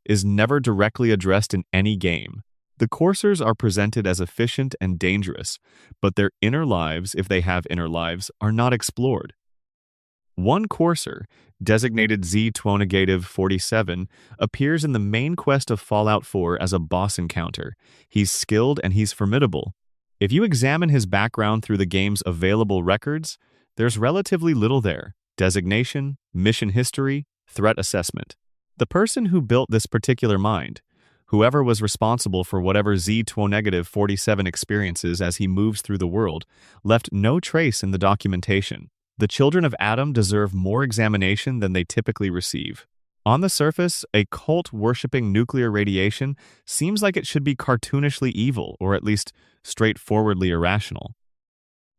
is never directly addressed in any game. The coursers are presented as efficient and dangerous, but their inner lives, if they have inner lives, are not explored. One courser, designated Z-Twonegative-47, appears in the main quest of Fallout 4 as a boss encounter. He's skilled and he's formidable. If you examine his background through the game's available records, there's relatively little there: designation, mission history, threat assessment. The person who built this particular mind, whoever was responsible for whatever Z-Twonegative-47 experiences as he moves through the world, left no trace in the documentation. The children of Adam deserve more examination than they typically receive. On the surface, a cult-worshipping nuclear radiation seems like it should be cartoonishly evil, or at least straightforwardly irrational.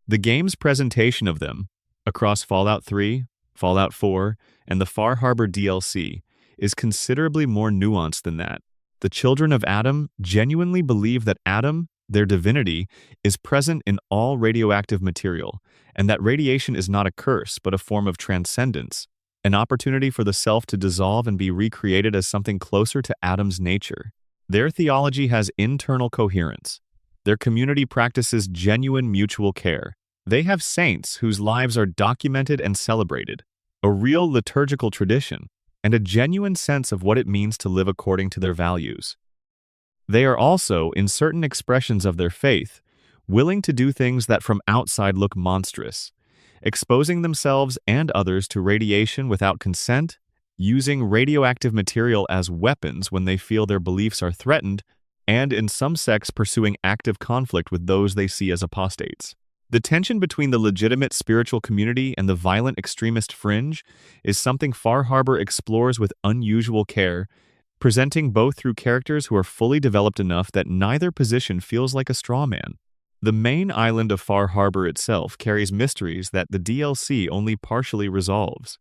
The game's presentation of them, across Fallout 3, Fallout 4, and the Far Harbor DLC, is considerably more nuanced than that. The children of Adam genuinely believe that Adam, their divinity, is present in all radioactive material, and that radiation is not a curse but a form of transcendence, an opportunity for the self to dissolve and be recreated as something closer to Adam's nature. Their theology has internal coherence. Their community practices genuine mutual care. They have saints whose lives are documented and celebrated, a real liturgical tradition, and a genuine sense of what it means to live according to their values. They are also, in certain expressions of their faith, willing to do things that from outside look monstrous, exposing themselves and others to radiation without consent, using radioactive material as weapons when they feel their beliefs are threatened, and in some sects pursuing active conflict with those they see as apostates. The tension between the legitimate spiritual community and the violent extremist fringe is something Far Harbor explores with unusual care, presenting both through characters who are fully developed enough that neither position feels like a straw man. The main island of Far Harbor itself carries mysteries that the DLC only partially resolves.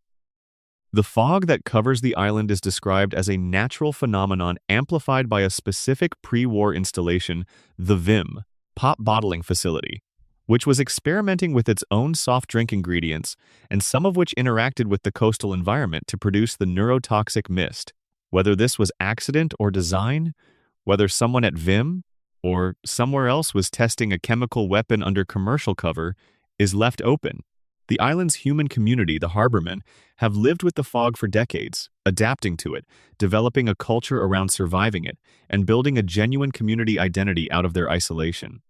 The fog that covers the island is described as a natural phenomenon amplified by a specific pre-war installation, the Vim, pop bottling facility, which was experimenting with its own soft drink ingredients and some of which interacted with the coastal environment to produce the neurotoxic mist. Whether this was accident or design, whether someone at Vim or somewhere else was testing a chemical weapon under commercial cover, is left open. The island's human community, the Harbormen, have lived with the fog for decades, adapting to it, developing a culture around surviving it, and building a genuine community identity out of their isolation.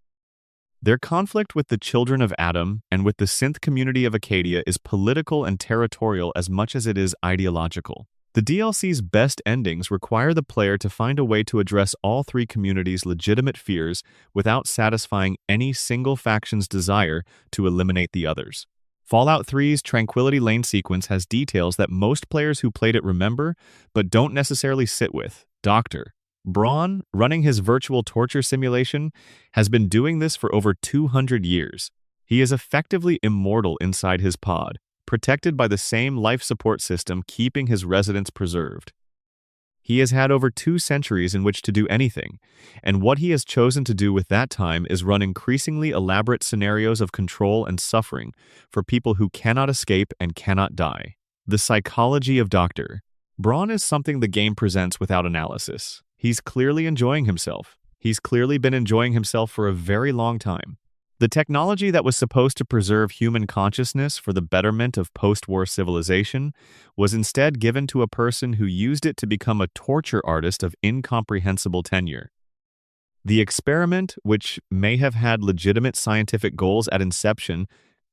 Their conflict with the Children of Adam and with the synth community of Acadia is political and territorial as much as it is ideological. The DLC's best endings require the player to find a way to address all three communities' legitimate fears without satisfying any single faction's desire to eliminate the others. Fallout 3's Tranquility Lane sequence has details that most players who played it remember, but don't necessarily sit with. Dr. Braun, running his virtual torture simulation, has been doing this for over 200 years. He is effectively immortal inside his pod, protected by the same life support system keeping his residents preserved. He has had over 2 centuries in which to do anything, and what he has chosen to do with that time is run increasingly elaborate scenarios of control and suffering for people who cannot escape and cannot die. The psychology of Dr. Braun is something the game presents without analysis. He's clearly enjoying himself. He's clearly been enjoying himself for a very long time. The technology that was supposed to preserve human consciousness for the betterment of post-war civilization was instead given to a person who used it to become a torture artist of incomprehensible tenure. The experiment, which may have had legitimate scientific goals at inception,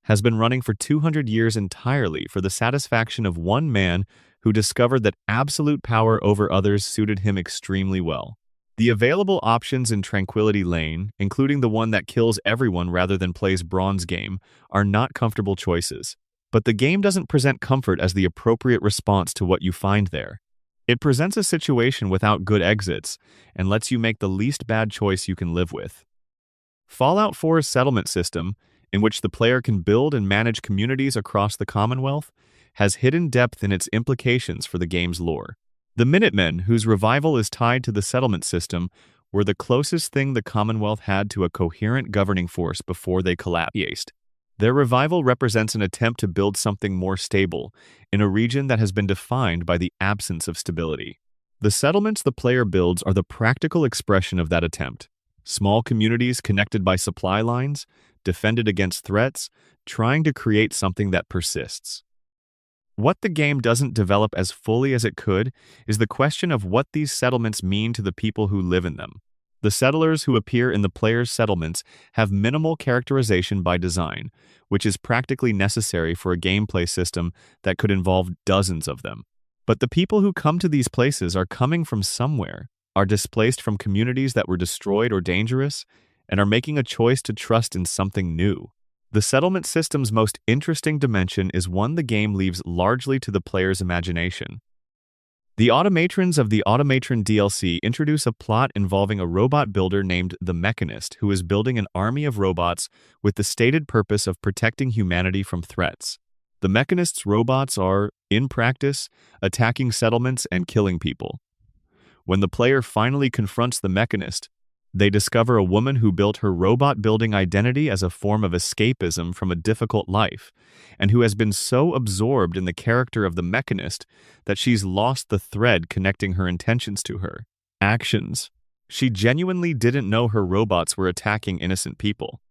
has been running for 200 years entirely for the satisfaction of one man who discovered that absolute power over others suited him extremely well. The available options in Tranquility Lane, including the one that kills everyone rather than plays Braun's game, are not comfortable choices. But the game doesn't present comfort as the appropriate response to what you find there. It presents a situation without good exits and lets you make the least bad choice you can live with. Fallout 4's settlement system, in which the player can build and manage communities across the Commonwealth, has hidden depth in its implications for the game's lore. The Minutemen, whose revival is tied to the settlement system, were the closest thing the Commonwealth had to a coherent governing force before they collapsed. Their revival represents an attempt to build something more stable in a region that has been defined by the absence of stability. The settlements the player builds are the practical expression of that attempt. Small communities connected by supply lines, defended against threats, trying to create something that persists. What the game doesn't develop as fully as it could is the question of what these settlements mean to the people who live in them. The settlers who appear in the player's settlements have minimal characterization by design, which is practically necessary for a gameplay system that could involve dozens of them. But the people who come to these places are coming from somewhere, are displaced from communities that were destroyed or dangerous, and are making a choice to trust in something new. The settlement system's most interesting dimension is one the game leaves largely to the player's imagination. The Automatrons of the Automatron DLC introduce a plot involving a robot builder named the Mechanist who is building an army of robots with the stated purpose of protecting humanity from threats. The Mechanist's robots are, in practice, attacking settlements and killing people. When the player finally confronts the Mechanist, they discover a woman who built her robot-building identity as a form of escapism from a difficult life, and who has been so absorbed in the character of the Mechanist that she's lost the thread connecting her intentions to her actions. She genuinely didn't know her robots were attacking innocent people.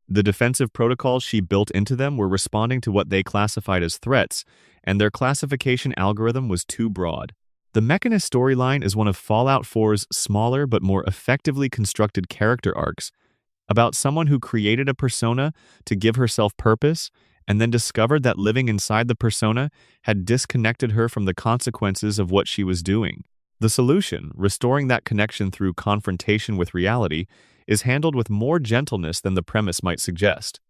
The defensive protocols she built into them were responding to what they classified as threats, and their classification algorithm was too broad. The Mechanist storyline is one of Fallout 4's smaller but more effectively constructed character arcs about someone who created a persona to give herself purpose and then discovered that living inside the persona had disconnected her from the consequences of what she was doing. The solution, restoring that connection through confrontation with reality, is handled with more gentleness than the premise might suggest.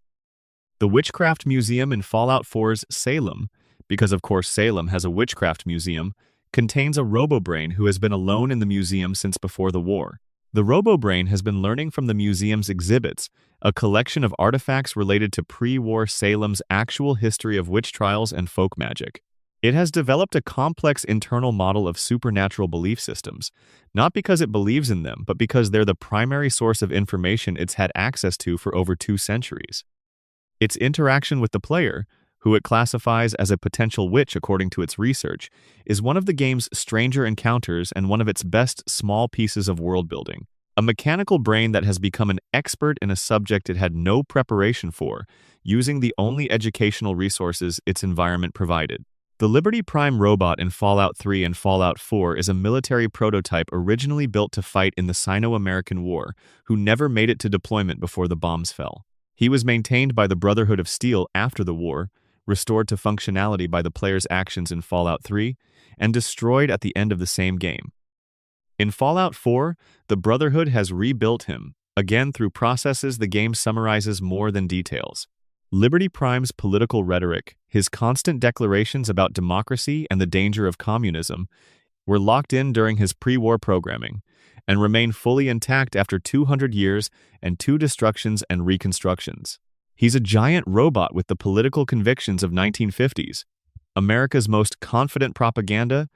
The Witchcraft Museum in Fallout 4's Salem, because of course Salem has a witchcraft museum, contains a RoboBrain who has been alone in the museum since before the war. The RoboBrain has been learning from the museum's exhibits, a collection of artifacts related to pre-war Salem's actual history of witch trials and folk magic. It has developed a complex internal model of supernatural belief systems, not because it believes in them, but because they're the primary source of information it's had access to for over 2 centuries. Its interaction with the player, who it classifies as a potential witch according to its research, is one of the game's stranger encounters and one of its best small pieces of world building. A mechanical brain that has become an expert in a subject it had no preparation for, using the only educational resources its environment provided. The Liberty Prime robot in Fallout 3 and Fallout 4 is a military prototype originally built to fight in the Sino-American War, who never made it to deployment before the bombs fell. He was maintained by the Brotherhood of Steel after the war, restored to functionality by the player's actions in Fallout 3, and destroyed at the end of the same game. In Fallout 4, the Brotherhood has rebuilt him, again through processes the game summarizes more than details. Liberty Prime's political rhetoric, his constant declarations about democracy and the danger of communism, were locked in during his pre-war programming, and remain fully intact after 200 years and 2 destructions and reconstructions. He's a giant robot with the political convictions of 1950s, America's most confident propaganda,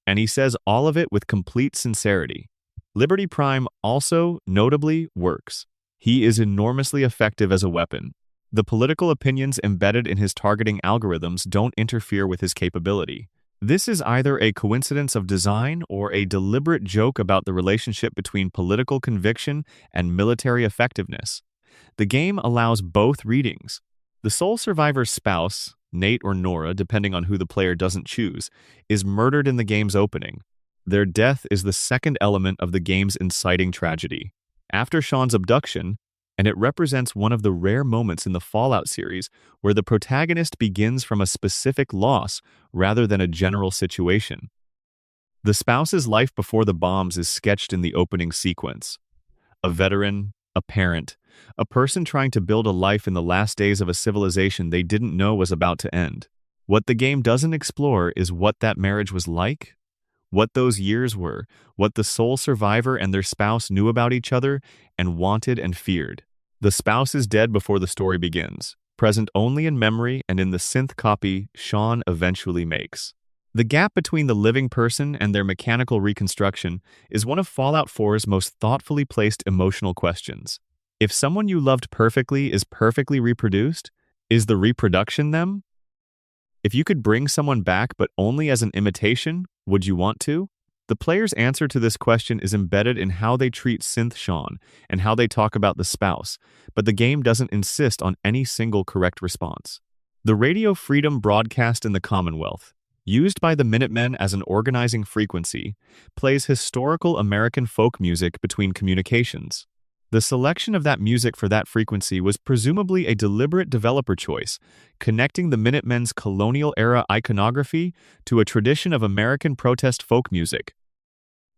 and he says all of it with complete sincerity. Liberty Prime also, notably, works. He is enormously effective as a weapon. The political opinions embedded in his targeting algorithms don't interfere with his capability. This is either a coincidence of design or a deliberate joke about the relationship between political conviction and military effectiveness. The game allows both readings. The sole survivor's spouse, Nate or Nora, depending on who the player doesn't choose, is murdered in the game's opening. Their death is the second element of the game's inciting tragedy. After Sean's abduction, and it represents one of the rare moments in the Fallout series where the protagonist begins from a specific loss rather than a general situation. The spouse's life before the bombs is sketched in the opening sequence. A veteran, a parent, a person trying to build a life in the last days of a civilization they didn't know was about to end. What the game doesn't explore is what that marriage was like, what those years were, what the sole survivor and their spouse knew about each other and wanted and feared. The spouse is dead before the story begins, present only in memory and in the synth copy Sean eventually makes. The gap between the living person and their mechanical reconstruction is one of Fallout 4's most thoughtfully placed emotional questions. If someone you loved perfectly is perfectly reproduced, is the reproduction them? If you could bring someone back but only as an imitation, would you want to? The player's answer to this question is embedded in how they treat Synth Sean and how they talk about the spouse, but the game doesn't insist on any single correct response. The Radio Freedom broadcast in the Commonwealth, used by the Minutemen as an organizing frequency, plays historical American folk music between communications. The selection of that music for that frequency was presumably a deliberate developer choice, connecting the Minutemen's colonial-era iconography to a tradition of American protest folk music.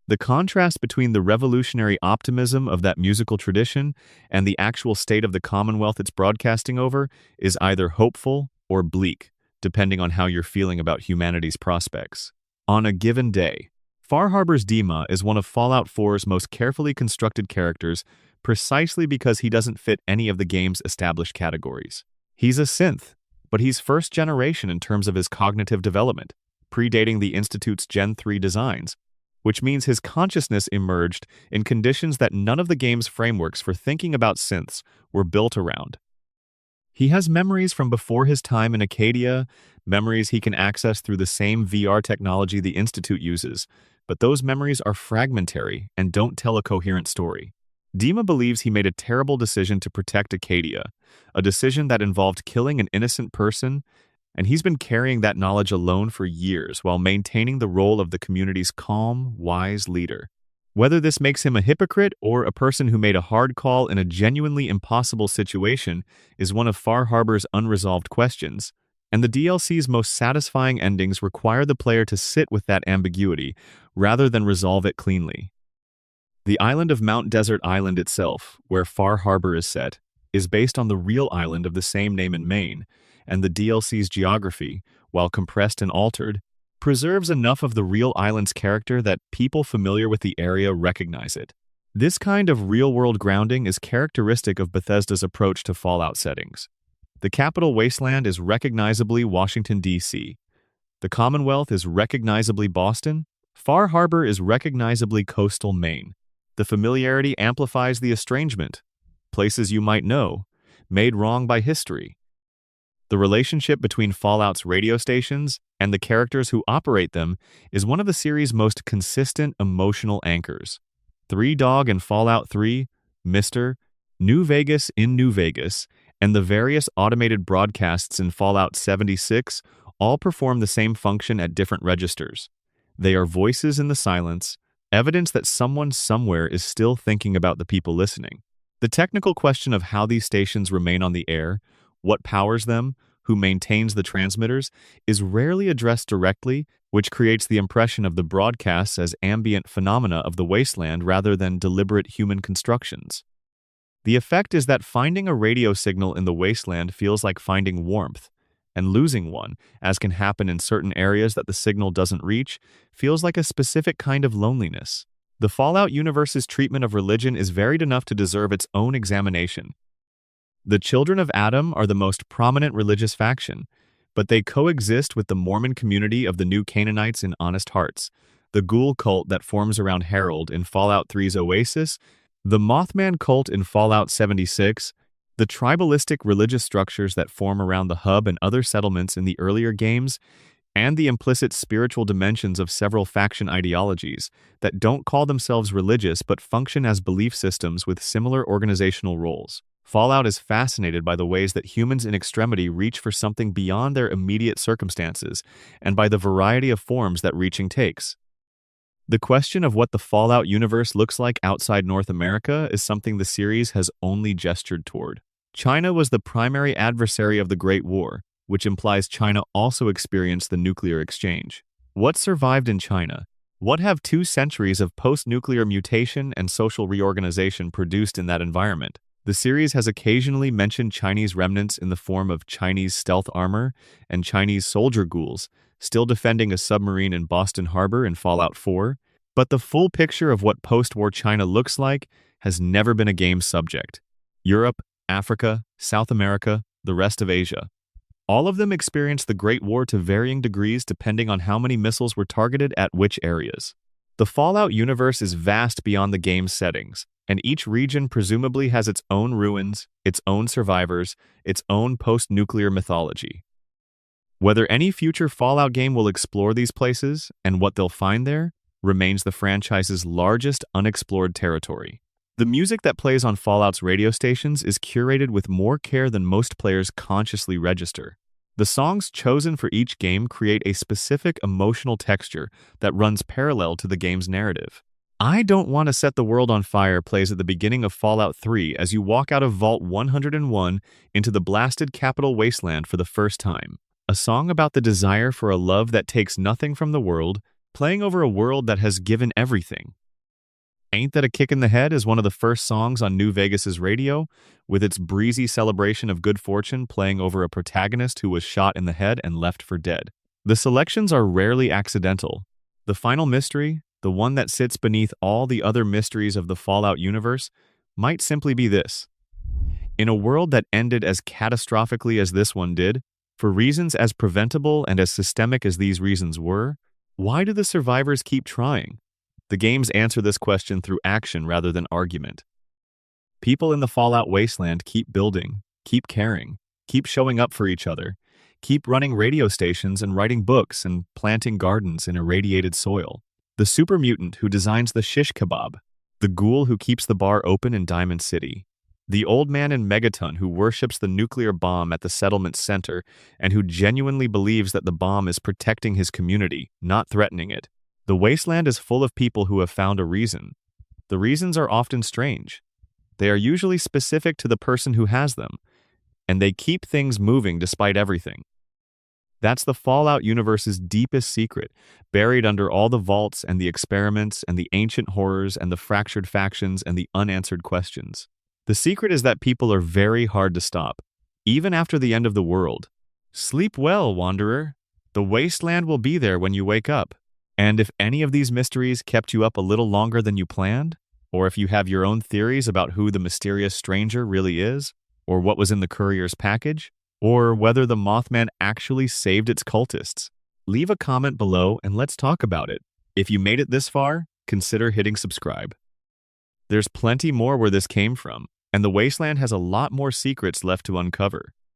The contrast between the revolutionary optimism of that musical tradition and the actual state of the Commonwealth it's broadcasting over is either hopeful or bleak, depending on how you're feeling about humanity's prospects. On a given day, Far Harbor's Dima is one of Fallout 4's most carefully constructed characters precisely because he doesn't fit any of the game's established categories. He's a synth, but he's first generation in terms of his cognitive development, predating the Institute's Gen 3 designs, which means his consciousness emerged in conditions that none of the game's frameworks for thinking about synths were built around. He has memories from before his time in Acadia, memories he can access through the same VR technology the Institute uses, but those memories are fragmentary and don't tell a coherent story. Dima believes he made a terrible decision to protect Acadia, a decision that involved killing an innocent person, and he's been carrying that knowledge alone for years while maintaining the role of the community's calm, wise leader. Whether this makes him a hypocrite or a person who made a hard call in a genuinely impossible situation is one of Far Harbor's unresolved questions, and the DLC's most satisfying endings require the player to sit with that ambiguity rather than resolve it cleanly. The island of Mount Desert Island itself, where Far Harbor is set, is based on the real island of the same name in Maine, and the DLC's geography, while compressed and altered, preserves enough of the real island's character that people familiar with the area recognize it. This kind of real-world grounding is characteristic of Bethesda's approach to Fallout settings. The capital wasteland is recognizably Washington, D.C. The Commonwealth is recognizably Boston. Far Harbor is recognizably coastal Maine. The familiarity amplifies the estrangement. Places you might know, made wrong by history. The relationship between Fallout's radio stations and the characters who operate them is one of the series' most consistent emotional anchors. Three Dog in Fallout 3, Mr., New Vegas in New Vegas, and the various automated broadcasts in Fallout 76 all perform the same function at different registers. They are voices in the silence, evidence that someone somewhere is still thinking about the people listening. The technical question of how these stations remain on the air, what powers them, who maintains the transmitters, is rarely addressed directly, which creates the impression of the broadcasts as ambient phenomena of the wasteland rather than deliberate human constructions. The effect is that finding a radio signal in the wasteland feels like finding warmth, and losing one, as can happen in certain areas that the signal doesn't reach, feels like a specific kind of loneliness. The Fallout universe's treatment of religion is varied enough to deserve its own examination. The Children of Adam are the most prominent religious faction, but they coexist with the Mormon community of the New Canaanites in Honest Hearts, the Ghoul cult that forms around Harold in Fallout 3's Oasis, the Mothman cult in Fallout 76, the tribalistic religious structures that form around the hub and other settlements in the earlier games, and the implicit spiritual dimensions of several faction ideologies that don't call themselves religious but function as belief systems with similar organizational roles. Fallout is fascinated by the ways that humans in extremity reach for something beyond their immediate circumstances, and by the variety of forms that reaching takes. The question of what the Fallout universe looks like outside North America is something the series has only gestured toward. China was the primary adversary of the Great War, which implies China also experienced the nuclear exchange. What survived in China? What have 2 centuries of post-nuclear mutation and social reorganization produced in that environment? The series has occasionally mentioned Chinese remnants in the form of Chinese stealth armor and Chinese soldier ghouls, still defending a submarine in Boston Harbor in Fallout 4, but the full picture of what post-war China looks like has never been a game subject. Europe, Africa, South America, the rest of Asia. All of them experienced the Great War to varying degrees depending on how many missiles were targeted at which areas. The Fallout universe is vast beyond the game's settings, and each region presumably has its own ruins, its own survivors, its own post-nuclear mythology. Whether any future Fallout game will explore these places and what they'll find there remains the franchise's largest unexplored territory. The music that plays on Fallout's radio stations is curated with more care than most players consciously register. The songs chosen for each game create a specific emotional texture that runs parallel to the game's narrative. I Don't Want to Set the World on Fire plays at the beginning of Fallout 3 as you walk out of Vault 101 into the blasted capital wasteland for the first time. A song about the desire for a love that takes nothing from the world, playing over a world that has given everything. Ain't That a Kick in the Head is one of the first songs on New Vegas's radio, with its breezy celebration of good fortune playing over a protagonist who was shot in the head and left for dead. The selections are rarely accidental. The final mystery, the one that sits beneath all the other mysteries of the Fallout universe, might simply be this. In a world that ended as catastrophically as this one did, for reasons as preventable and as systemic as these reasons were, why do the survivors keep trying? The games answer this question through action rather than argument. People in the Fallout wasteland keep building, keep caring, keep showing up for each other, keep running radio stations and writing books and planting gardens in irradiated soil. The super mutant who designs the shish kebab, the ghoul who keeps the bar open in Diamond City, the old man in Megaton who worships the nuclear bomb at the settlement's center and who genuinely believes that the bomb is protecting his community, not threatening it. The wasteland is full of people who have found a reason. The reasons are often strange. They are usually specific to the person who has them, and they keep things moving despite everything. That's the Fallout universe's deepest secret, buried under all the vaults and the experiments and the ancient horrors and the fractured factions and the unanswered questions. The secret is that people are very hard to stop, even after the end of the world. Sleep well, Wanderer. The wasteland will be there when you wake up. And if any of these mysteries kept you up a little longer than you planned, or if you have your own theories about who the mysterious stranger really is, or what was in the courier's package, or whether the Mothman actually saved its cultists. Leave a comment below and let's talk about it. If you made it this far, consider hitting subscribe. There's plenty more where this came from, and the Wasteland has a lot more secrets left to uncover.